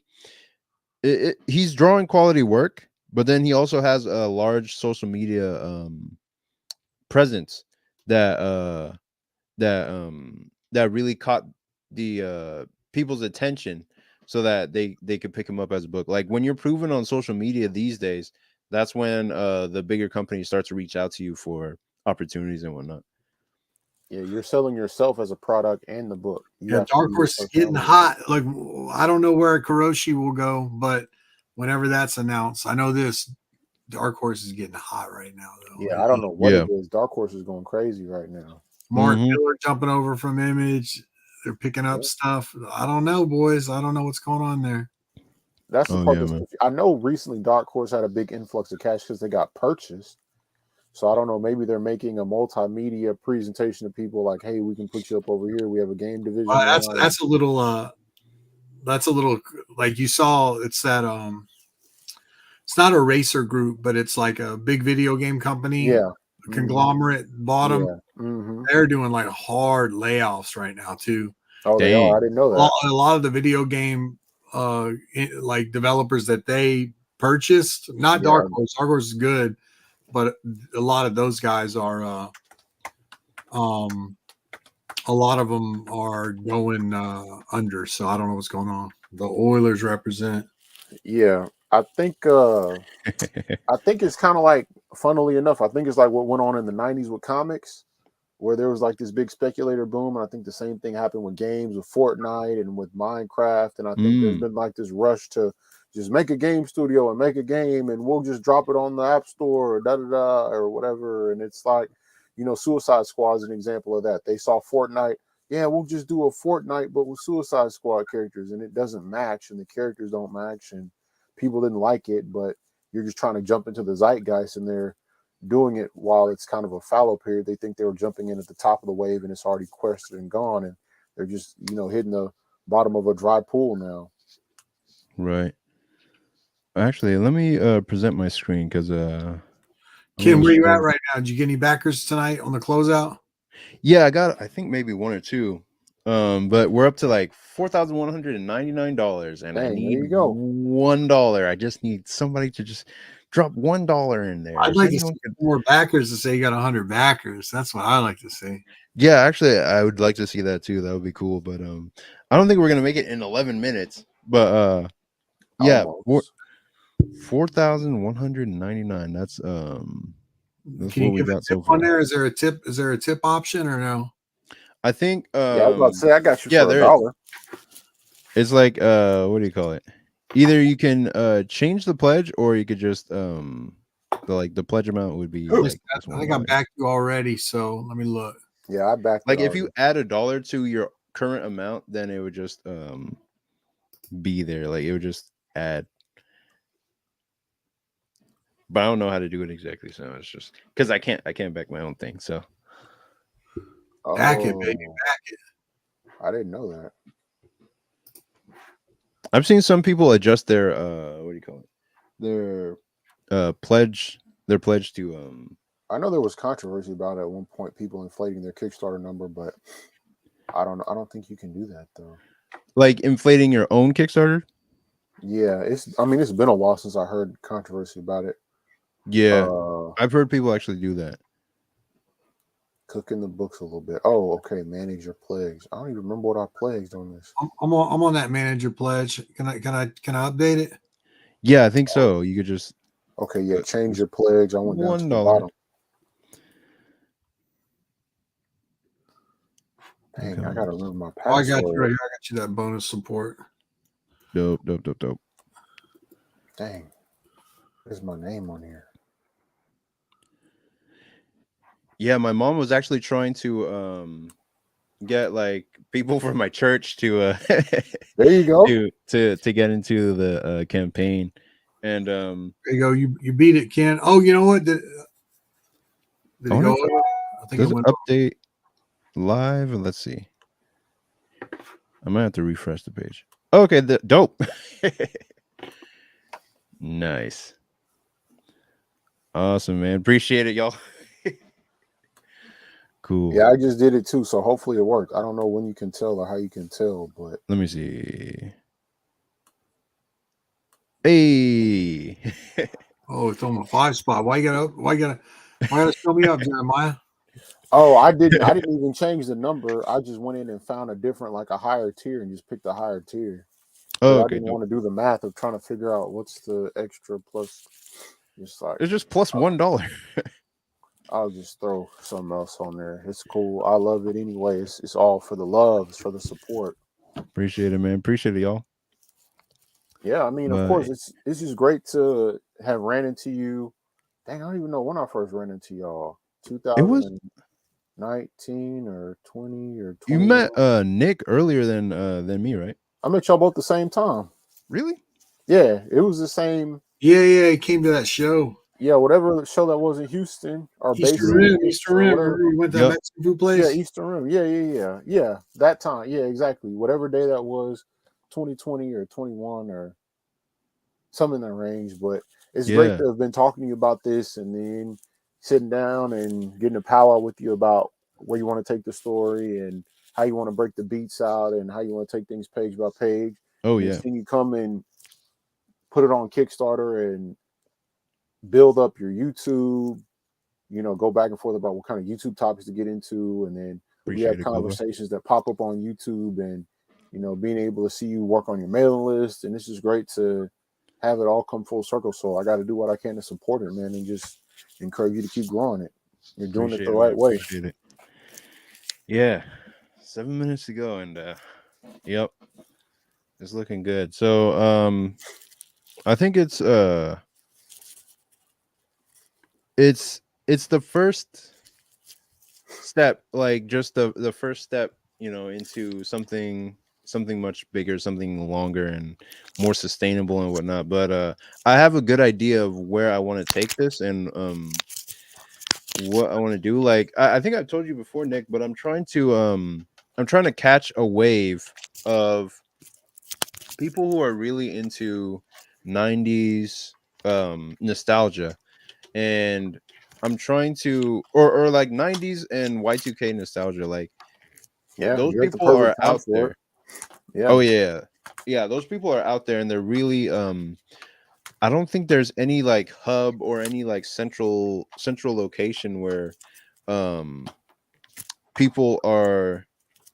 S1: drawing quality work, but then he also has a large social media presence that that really caught the people's attention, so that they could pick him up as a book. Like when you're proven on social media these days, that's when the bigger companies start to reach out to you for opportunities and whatnot.
S4: Yeah, you're selling yourself as a product and the book. You
S6: Yeah,
S4: have to
S6: Dark
S4: be your
S6: Horse is getting
S4: personality.
S6: hot. Like I don't know where Kuroshi will go, but whenever that's announced, I know this Dark Horse is getting hot right now, though.
S4: Yeah, I don't know what
S1: Yeah.
S4: it is. Dark Horse is going crazy right now.
S6: Mark
S1: Mhm.
S6: Miller jumping over from Image. They're picking up
S4: Yeah.
S6: stuff. I don't know, boys. I don't know what's going on there.
S4: That's the
S1: Oh,
S4: part
S1: yeah,
S4: that's
S1: man.
S4: I know recently Dark Horse had a big influx of cash because they got purchased. So I don't know, maybe they're making a multimedia presentation to people like, hey, we can put you up over here. We have a game division now.
S6: That's a little like you saw. It's that it's not a racer group, but it's like a big video game company.
S4: Yeah.
S6: Conglomerate bought them.
S4: Yeah. Mm-hmm.
S6: They're doing like hard layoffs right now too.
S4: Oh, they
S1: Dang.
S4: are. I didn't know that.
S6: A lot of the video game like developers that they purchased, not Dark
S4: Yeah.
S6: Horse. Dark Horse is good, but a lot of those guys are a lot of them are going under. So I don't know what's going on. The Oilers represent.
S4: Yeah. I think it's kind of like, funnily enough, I think it's like what went on in the 90s with comics, where there was like this big speculator boom. And I think the same thing happened with games, with Fortnite and with Minecraft. And I think there's been like this rush to just make a game studio and make a game, and we'll just drop it on the App Store or da-da-da or whatever. And it's like, Suicide Squad is an example of that. They saw Fortnite. Yeah, we'll just do a Fortnite, but with Suicide Squad characters, and it doesn't match, and the characters don't match, and people didn't like it, but you're just trying to jump into the zeitgeist, and they're doing it while it's kind of a fallow period. They think they were jumping in at the top of the wave, and it's already quested and gone, and they're just hitting the bottom of a dry pool now.
S1: Right. Actually, let me present my screen because
S6: Ken, where you at right now? Did you get any backers tonight on the closeout?
S1: Yeah, I think maybe one or two. But we're up to like $4,199, and
S4: Dang,
S1: I
S4: there
S1: need
S4: you go.
S1: $1. I just need somebody to just drop $1 in there.
S6: I'd
S1: If
S6: like to
S1: anyone
S6: see
S1: could-
S6: more backers to say you got 100 backers. That's what I like to see.
S1: Yeah, actually, I would like to see that too. That would be cool. But I don't think we're gonna make it in 11 minutes. But yeah,
S4: Almost.
S1: 4,199. That's
S6: Can
S1: what
S6: you
S1: we
S6: give a
S1: got
S6: tip
S1: so far.
S6: on there? Is there a tip? Is there a tip option or no?
S1: I think
S4: Yeah, I was about to say I got you
S1: yeah,
S4: for
S1: there-
S4: $1.
S1: it's like what do you call it? Either you can change the pledge, or you could just the pledge amount would be like this
S6: I think I
S1: $1.
S6: backed you already, so let me look.
S4: Yeah, I backed
S1: Like
S4: it
S1: if you add $1 to your current amount, then it would just be there. Like it would just add. But I don't know how to do it exactly, so it's just because I can't back my own thing. So
S6: Back it, baby. Back it.
S4: I didn't know that.
S1: I've seen some people adjust their what do you call it? Their pledge to
S4: I know there was controversy about it at one point, people inflating their Kickstarter number, but I don't know. I don't think you can do that though.
S1: like inflating your own Kickstarter.
S4: Yeah, it's been a while since I heard controversy about it.
S1: Yeah, I've heard people actually do that.
S4: Cooking the books a little bit. Oh, okay. Manage your pledge. I don't even remember what I pledged on this.
S6: I'm on that manager pledge. Can I update it?
S1: Yeah, I think so. You could just
S4: Okay, yeah. Change your pledge. I went down to the
S1: $1.
S4: bottom. Dang,
S1: Okay.
S4: I gotta remember my
S6: Oh, I
S4: password.
S6: got you right here. I got you that bonus support.
S1: Dope.
S4: Dang, there's my name on here.
S1: Yeah, my mom was actually trying to get like people from my church to
S4: There you go.
S1: to get into the campaign, and
S6: There you go. You beat it, Ken. Oh, you know what? Did it
S1: wonder
S6: go?
S1: if
S6: I think it
S1: does it
S6: went.
S1: update live? Let's see. I might have to refresh the page. Okay, dope. Nice. Awesome, man. Appreciate it, y'all. Cool.
S4: Yeah, I just did it too, so hopefully it worked. I don't know when you can tell or how you can tell, but
S1: Let me see. Hey.
S6: Oh, it's on the 5 spot. Why you gotta show me up, Jeremiah?
S4: oh, I didn't even change the number. I just went in and found a different, like a higher tier, and just picked a higher tier
S1: Oh,
S4: because I
S1: okay,
S4: didn't
S1: dope.
S4: want to do the math of trying to figure out what's the extra plus. Just like
S1: It's just plus $1.
S4: I'll just throw something else on there. It's cool. I love it anyway. It's all for the love. It's for the support.
S1: Appreciate it, man. Appreciate it, y'all.
S4: Yeah, I mean, of course,
S1: But
S4: it's just great to have ran into you. Dang, I don't even know when I first ran into y'all.
S1: it was
S4: 2019 or 20 or
S1: you
S4: 21.
S1: met Nick earlier than me, right?
S4: I met y'all both the same time.
S1: Really?
S4: Yeah, it was the same.
S6: Yeah, he came to that show.
S4: Yeah, whatever show that was in Houston or based
S6: Eastern
S4: in
S6: Rim,
S4: Houston or whatever.
S6: Remember we went to that
S1: Yep.
S6: Mexican food
S4: Yeah,
S6: place?
S4: Eastern Rim. Yeah. That time. Yeah, exactly. Whatever day that was, 2020 or 21 or something in that range. But it's great
S1: Yeah.
S4: to have been talking to you about this and then sitting down and getting a powwow with you about where you want to take the story and how you want to break the beats out and how you want to take things page by page.
S1: Oh
S4: And
S1: yeah.
S4: seeing you come and put it on Kickstarter and build up your YouTube, go back and forth about what kind of YouTube topics to get into. And then we have
S1: Appreciate it, Global.
S4: conversations that pop up on YouTube and, being able to see you work on your mailing list. And it's just great to have it all come full circle. So I got to do what I can to support it, man, and just encourage you to keep growing it. You're doing it
S1: Appreciate
S4: the
S1: it,
S4: right
S1: man.
S4: way.
S1: Appreciate it. Yeah. 7 minutes to go, and yep. It's looking good. So I think it's the first step, like just the first step, into something much bigger, something longer and more sustainable and whatnot. But I have a good idea of where I want to take this and what I want to do. Like I think I've told you before, Nick, but I'm trying to catch a wave of people who are really into 90s nostalgia, and I'm trying to or like 90s and Y2K nostalgia. Like
S4: Yeah,
S1: those
S4: you're at the
S1: people are
S4: perfect time
S1: out
S4: for it.
S1: there.
S4: Yeah.
S1: Oh yeah. Yeah, those people are out there, and they're really I don't think there's any like hub or any like central location where um people are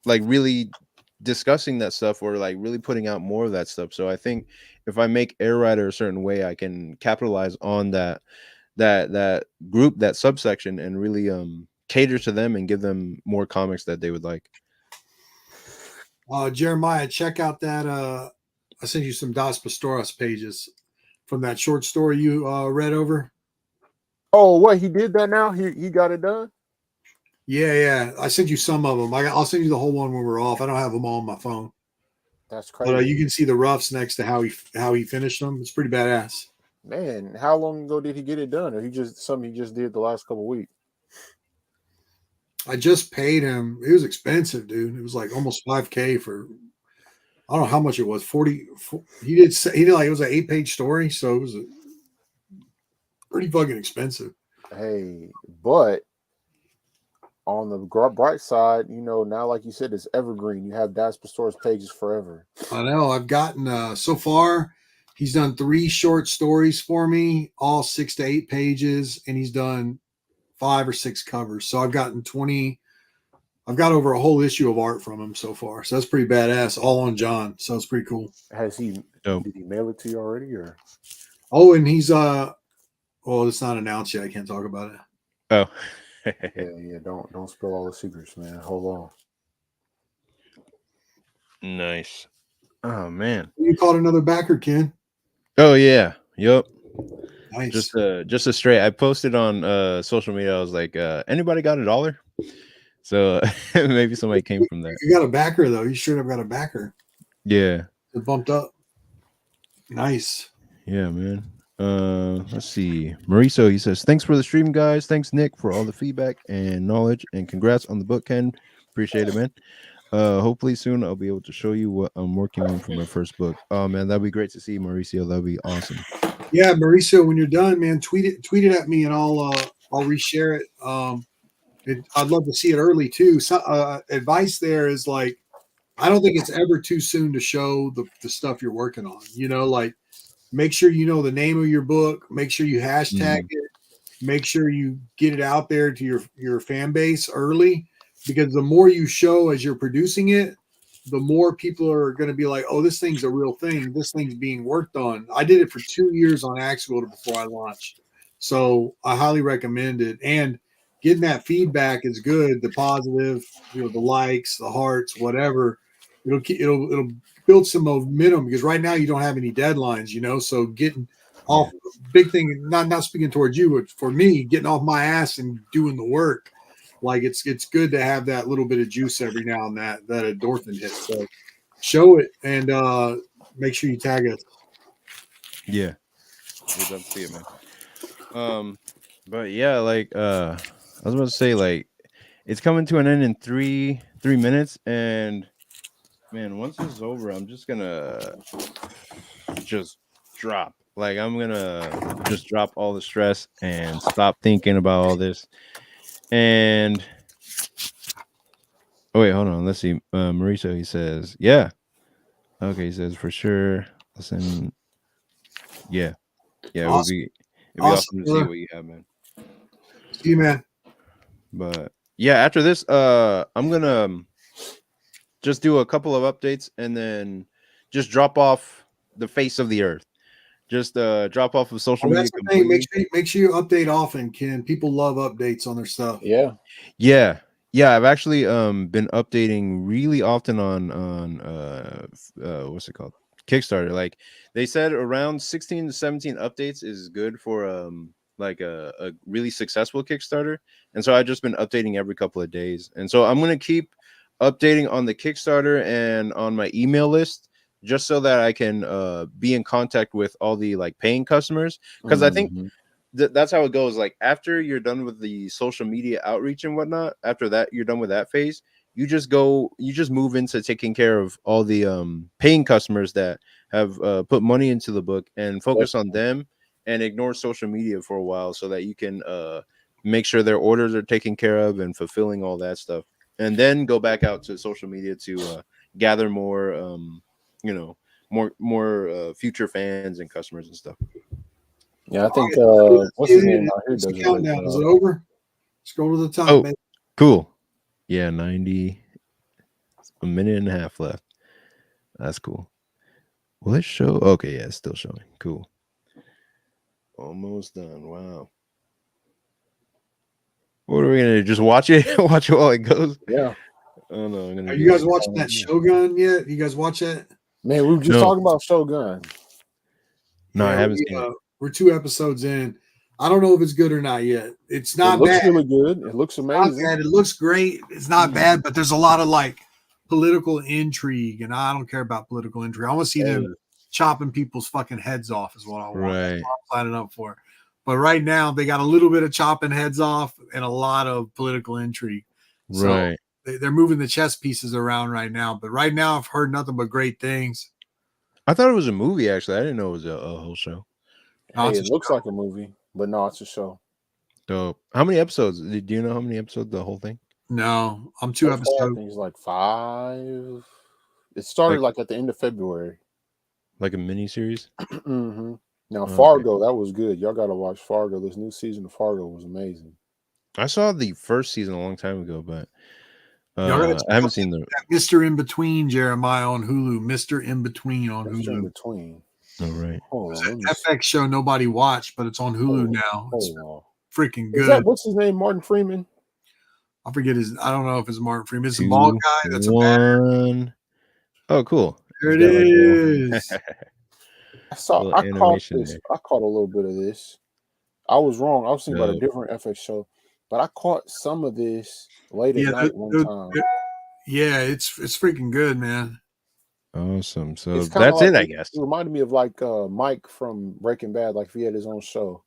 S1: like really discussing that stuff or like really putting out more of that stuff. So I think if I make Air Rider a certain way, I can capitalize on that group, that subsection, and really cater to them and give them more comics that they would like.
S6: Jeremiah, check out that. I sent you some Dos Pastoras pages from that short story you read over.
S4: Oh, what? He did that now? He got it done?
S6: Yeah. I sent you some of them. I'll send you the whole one when we're off. I don't have them all on my phone.
S4: That's
S6: But
S4: crazy.
S6: you can see the roughs next to how he finished them. It's pretty badass.
S4: Man, how long ago did he get it done? Or he just did the last couple of weeks?
S6: I just paid him. It was expensive, dude. It was like almost $5,000 for. I don't know how much it was. 40. He did like it was an 8-page story, so it was pretty fucking expensive.
S4: Hey, but on the bright side, now like you said, it's evergreen. You have Das Pastor's pages forever.
S6: I know. I've gotten so far. He's done 3 short stories for me, all 6 to 8 pages, and he's done 5 or 6 covers. So I've gotten 20. I've got over a whole issue of art from him so far. So that's pretty badass. All on John. So it's pretty cool.
S4: Did he mail it to you already or?
S6: Oh, and he's well, it's not announced yet. I can't talk about it.
S1: Oh.
S4: Yeah. Don't spill all the secrets, man. Hold
S1: on. Nice. Oh man.
S6: You caught another backer, Ken.
S1: Oh yeah. Yep.
S6: Nice.
S1: Just a straight. I posted on social media. I was like, anybody got $1? So maybe somebody came from that.
S6: You got a backer though. You sure have got a backer.
S1: Yeah.
S6: It bumped up. Nice.
S1: Yeah, man. Let's see. Mauricio, he says, thanks for the stream, guys. Thanks, Nick, for all the feedback and knowledge, and congrats on the book, Ken. Appreciate it, man. Hopefully soon I'll be able to show you what I'm working on for my first book. Oh man, that'd be great to see, Mauricio. That'd be awesome.
S6: Yeah, Mauricio, when you're done, man, tweet it at me and I'll reshare it. I'd love to see it early too. So, advice there is like, I don't think it's ever too soon to show the stuff you're working on. You know, like make sure you know the name of your book, make sure you hashtag it, make sure you get it out there to your fan base early, because the more you show as you're producing it, the more people are going to be like, oh, this thing's a real thing. This thing's being worked on. I did it for 2 years on Axe Builder before I launched. So I highly recommend it. And getting that feedback is good. The positive, you know, the likes, the hearts, whatever. It'll build some momentum, because right now you don't have any deadlines, you know. So getting off, big thing, not speaking towards you, but for me, getting off my ass and doing the work. Like it's good to have that little bit of juice every now and that endorphin hit. So show it and make sure you tag us.
S1: Yeah, we'd love to see it, man. But yeah, like I was about to say, like it's coming to an end in three minutes, and man, once this is over, I'm just gonna just drop. Like I'm gonna just drop all the stress and stop thinking about all this. And oh wait, hold on. Let's see. Mauricio, he says, yeah. Okay, he says for sure. Listen, yeah, it would be awesome to see what you have, man.
S6: See you, man.
S1: But yeah, after this, I'm gonna just do a couple of updates and then just drop off the face of the earth. Just drop off of social media completely.
S6: Make sure you update often, Ken. People love updates on their stuff.
S1: Yeah. I've actually been updating really often on what's it called, Kickstarter. Like they said, around 16 to 17 updates is good for like a really successful Kickstarter. And so I've just been updating every couple of days. And so I'm gonna keep updating on the Kickstarter and on my email list, just so that I can be in contact with all the like paying customers, because I think that's how it goes. Like after you're done with the social media outreach and whatnot, after that you're done with that phase, you just move into taking care of all the paying customers that have put money into the book, and focus on them and ignore social media for a while, so that you can make sure their orders are taken care of and fulfilling all that stuff, and then go back out to social media to gather more more future fans and customers and stuff.
S4: Yeah, I think what's his name out here does it.
S6: Countdown. Is it over? Scroll to the top.
S1: Oh, baby. Cool. Yeah, 90. A minute and a half left. That's cool. Will it show? Okay, yeah, it's still showing. Cool. Almost done. Wow. What are we gonna do? Just watch it? Watch it while it goes?
S4: Yeah.
S1: Oh no.
S6: Are you guys watching that Shogun yet? You guys watch that?
S4: Man, we were just talking about Shogun.
S1: No, I haven't seen it.
S6: We're 2 episodes in. I don't know if it's good or not yet. It's not bad.
S4: It looks really good. It looks amazing.
S6: It looks great. It's not bad, but there's a lot of like political intrigue, and I don't care about political intrigue. I want to see them chopping people's fucking heads off is what I want.
S1: Right.
S6: That's what I'm signing up for. But right now they got a little bit of chopping heads off and a lot of political intrigue. So
S1: right.
S6: They're moving the chess pieces around right now. But right now I've heard nothing but great things.
S1: I thought it was a movie, actually. I didn't know it was a whole show.
S4: Hey, it looks like a movie, but no, it's a show.
S1: Dope. How many episodes? Do you know how many episodes the whole thing?
S6: No, I'm 2 episodes.
S4: I think it's like 5. It started like at the end of February.
S1: Like a mini series?
S4: Mm-hmm. Now, Fargo, that was good. Y'all got to watch Fargo. This new season of Fargo was amazing.
S1: I saw the first season a long time ago, but I haven't seen the
S6: Mr. In Between, Jeremiah, on Hulu. Mr. In Between on Hulu.
S4: In Between.
S1: Oh, right.
S4: Hold on,
S6: FX show nobody watched, but it's on Hulu now. It's freaking good.
S4: Is that, what's his name? Martin Freeman?
S6: I forget his. I don't know if it's Martin Freeman. It's a bald guy. That's a bad.
S1: Oh, cool.
S6: There it is.
S4: I caught a little bit of this. I was wrong. I was thinking about a different FX show, but I caught some of this late at night one time.
S6: Yeah, it's freaking good, man.
S1: Awesome. So that's it, I guess.
S4: It reminded me of like Mike from Breaking Bad, like if he had his own show.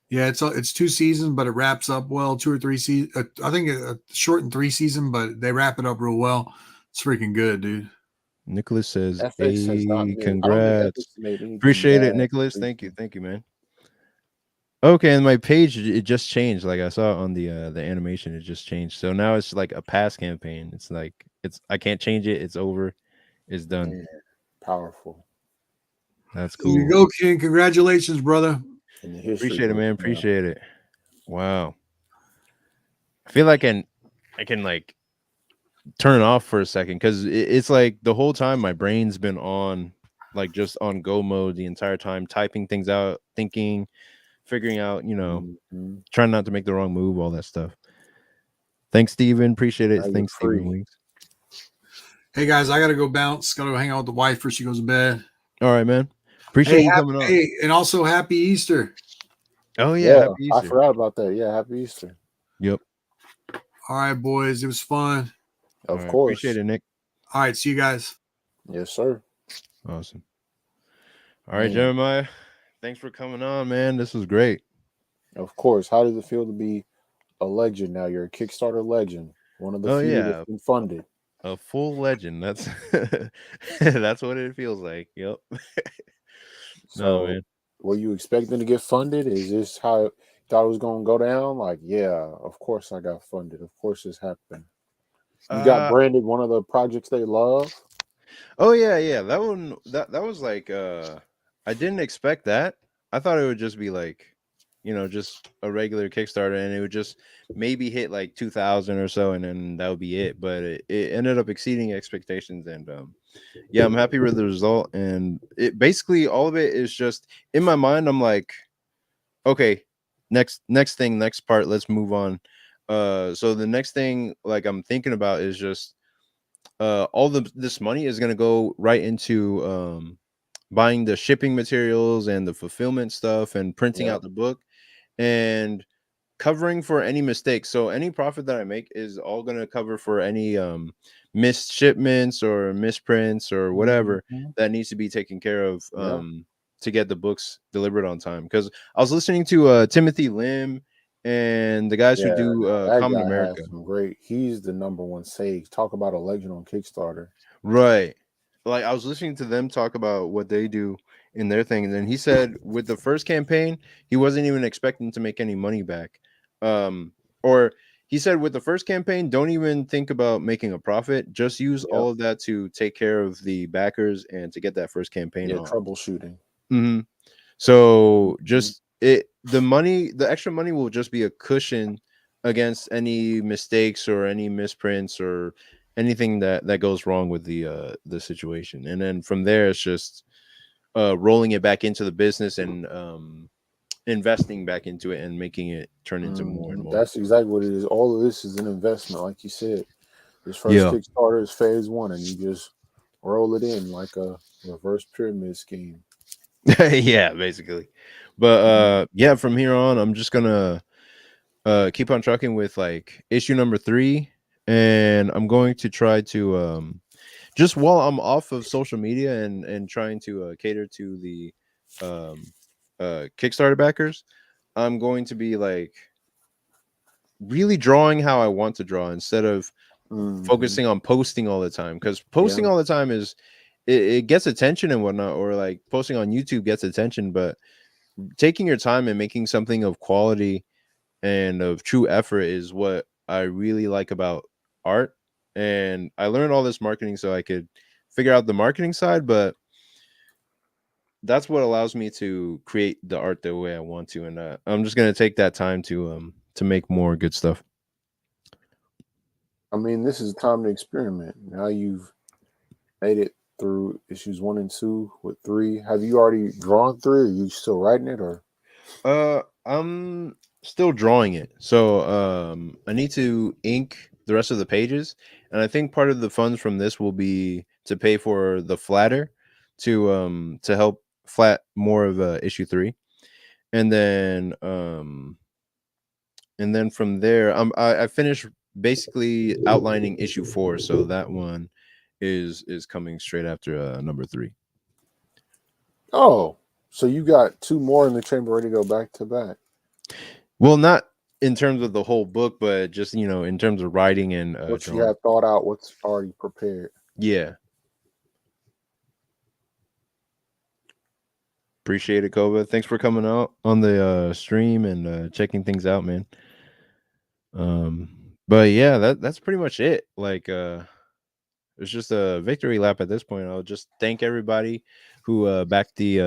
S6: Yeah, it's 2 seasons, but it wraps up well. 2 or 3 seasons. I think a shortened 3 season, but they wrap it up real well. It's freaking good, dude.
S1: Nicholas says, "Hey, congrats! Appreciate it, Nicholas. Thank you, man." Okay, and my page it just changed. Like I saw on the animation, it just changed. So now it's like a past campaign. It's like I can't change it. It's over. It's done.
S4: Man, powerful
S1: That's
S6: There you
S1: cool.
S6: go, King. Congratulations, brother.
S4: in the history
S1: Appreciate it,
S4: book.
S1: man.
S4: Now.
S1: Appreciate it. Wow. I feel like I can like turn it off for a second because it's like the whole time my brain's been on like just on go mode the entire time, typing things out, thinking, figuring out,
S4: Mhm.
S1: trying not to make the wrong move, all that stuff. Thanks, Steven. Appreciate it.
S4: Now you're
S1: Thanks, Steven
S4: free.
S1: Weeks.
S6: Hey guys, I gotta go bounce. Gotta go hang out with the wife before she goes to bed.
S1: All right, man. Appreciate you coming on.
S6: Hey, and also happy Easter.
S1: Oh yeah,
S4: Yeah,
S1: happy
S4: I
S1: Easter.
S4: forgot about that. Yeah, happy Easter.
S1: Yep.
S6: All right, boys. It was fun.
S4: Of
S1: All right,
S4: course.
S1: appreciate it, Nick.
S6: All right, see you guys.
S4: Yes, sir.
S1: Awesome. All right,
S4: Man,
S1: Jeremiah. Thanks for coming on, man. This was great.
S4: of course. How does it feel to be a legend now? You're a Kickstarter legend, one of the
S1: Oh
S4: few
S1: yeah,
S4: that's been funded.
S1: a full legend. That's that's what it feels like. Yep. No,
S4: So,
S1: man.
S4: were you expecting to get funded? Is this how you thought it was going to go down? Like, yeah, of course I got funded. Of course this happened. You got branded one of the projects they love.
S1: Oh yeah. That one that was like I didn't expect that. I thought it would just be like, just a regular Kickstarter and it would just maybe hit like 2,000 or so and then that would be it. But it ended up exceeding expectations and yeah, I'm happy with the result. And it basically all of it is just in my mind, I'm like, okay, next thing, next part, let's move on. So the next thing like I'm thinking about is just all this money is going to go right into buying the shipping materials and the fulfillment stuff and printing
S4: Yeah.
S1: out the book and covering for any mistakes. So any profit that I make is all going to cover for any missed shipments or misprints or whatever
S4: Mhm.
S1: that needs to be taken care of
S4: Yeah.
S1: to get the books delivered on time. Because I was listening to Timothy Lim and the guys who
S4: Yeah.
S1: do
S4: Now that
S1: Common
S4: guy
S1: America.
S4: has some great. He's the number one sage. Talk about a legend on Kickstarter.
S1: Right. Like I was listening to them talk about what they do in their thing, and then he said with the first campaign, he wasn't even expecting to make any money back. Or he said with the first campaign, don't even think about making a profit. Just use
S4: Yep.
S1: all of that to take care of the backers and to get that first campaign
S4: Yeah.
S1: off.
S4: Troubleshooting.
S1: Hmm. So
S4: Mhm.
S1: just the extra money will just be a cushion against any mistakes or any misprints or anything that goes wrong with the situation. And then from there, it's just rolling it back into the business and investing back into it and making it turn into more and more.
S4: That's exactly what it is. All of this is an investment, like you said. This first
S1: Yeah.
S4: Kickstarter is phase one, and you just roll it in like a reverse pyramid scheme.
S1: Yeah, basically. But yeah, from here on, I'm just gonna keep on trucking with like issue number 3, and I'm going to try to just while I'm off of social media and trying to cater to the um Kickstarter backers, I'm going to be like really drawing how I want to draw instead of
S4: Mhm.
S1: focusing on posting all the time, because
S4: Yeah.
S1: posting all the time is it gets attention and whatnot, or like posting on YouTube gets attention, but taking your time and making something of quality and of true effort is what I really like about art. And I learned all this marketing so I could figure out the marketing side, but that's what allows me to create the art the way I want to. And I'm just gonna take that time to make more good stuff.
S4: I mean, this is a time to experiment. Now you've made it through issues 1 and 2 with 3. Have you already drawn 3? Or are you still writing it, or?
S1: I'm still drawing it, so I need to ink the rest of the pages, and I think part of the funds from this will be to pay for the flatter to help flat more of issue 3, and then from there I finished basically outlining issue 4, so that one is coming straight after number 3.
S4: Oh, so you got 2 more in the chamber ready to go back to back.
S1: Well, not in terms of the whole book, but just in terms of writing and
S4: What you
S1: drawing.
S4: have thought out, what's already prepared.
S1: Yeah. Appreciate it, Koba. Thanks for coming out on the stream and checking things out, man. But yeah, that's pretty much it. Like it's just a victory lap at this point. I'll just thank everybody who backed the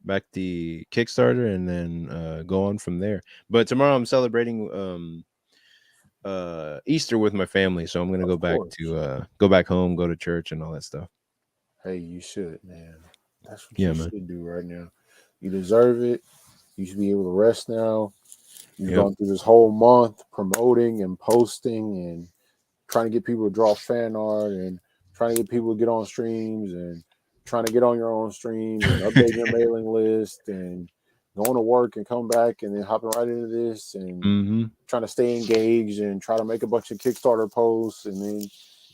S1: Kickstarter and then go on from there. But tomorrow I'm celebrating Easter with my family, so I'm gonna
S4: Of course.
S1: go back home, go to church and all that stuff.
S4: Hey, you should, man. That's what
S1: Yeah,
S4: you
S1: man.
S4: should do right now. You deserve it. You should be able to rest now. You've
S1: Yep.
S4: gone through this whole month promoting and posting and trying to get people to draw fan art and trying to get people to get on streams and trying to get on your own streams and update your mailing list and going to work and come back and then hopping right into this and
S1: Mm-hmm.
S4: trying to stay engaged and try to make a bunch of Kickstarter posts and then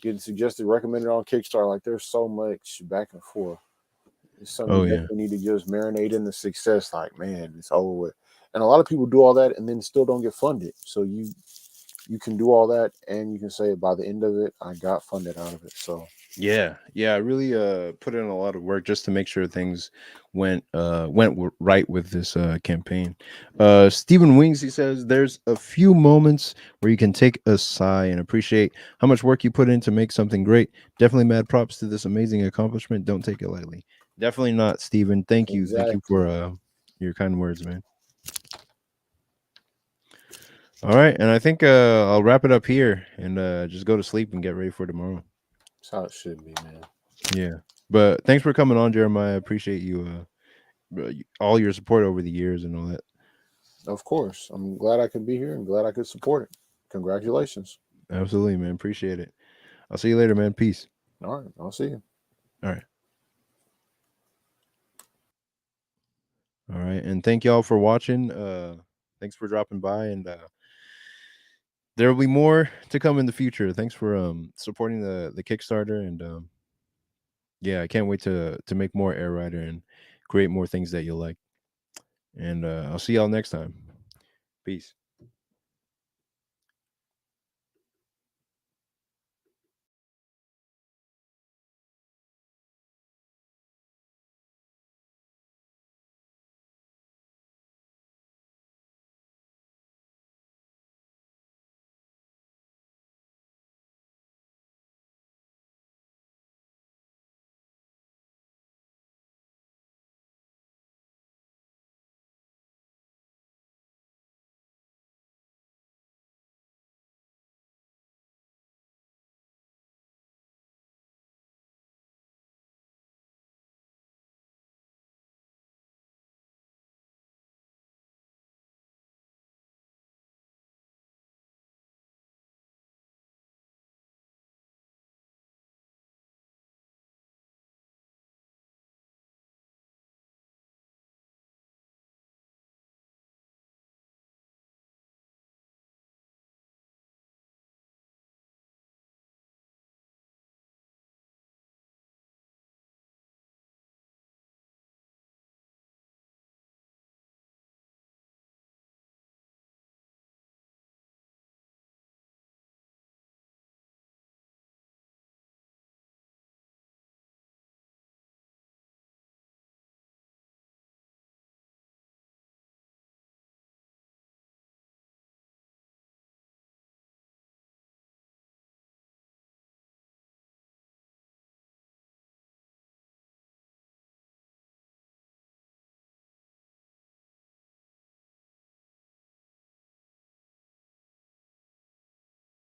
S4: getting suggested, recommended on Kickstarter. Like there's so much back and forth. It's something
S1: Oh
S4: you
S1: yeah.
S4: definitely need to just marinate in the success. Like, man, it's over with. And a lot of people do all that and then still don't get funded. So you can do all that and you can say by the end of it, I got funded out of it. So
S1: Yeah, I really put in a lot of work just to make sure things went right with this campaign. Stephen Wings, he says there's a few moments where you can take a sigh and appreciate how much work you put in to make something great. Definitely mad props to this amazing accomplishment. Don't take it lightly. Definitely not, Stephen. Thank you
S4: exactly.
S1: for your kind words, man. All right, and I think I'll wrap it up here and just go to sleep and get ready for tomorrow.
S4: That's how it should be, man.
S1: Yeah, but thanks for coming on, Jeremiah. I appreciate you all your support over the years and all that.
S4: Of course. I'm glad I could be here and glad I could support it. Congratulations.
S1: Absolutely, man. Appreciate it. I'll see you later, man. Peace.
S4: All right. I'll see you.
S1: All right. All right, and thank y'all for watching. Thanks for dropping by, and there will be more to come in the future. Thanks for supporting the Kickstarter, and yeah, I can't wait to make more Air Rider and create more things that you'll like. And I'll see y'all next time. Peace.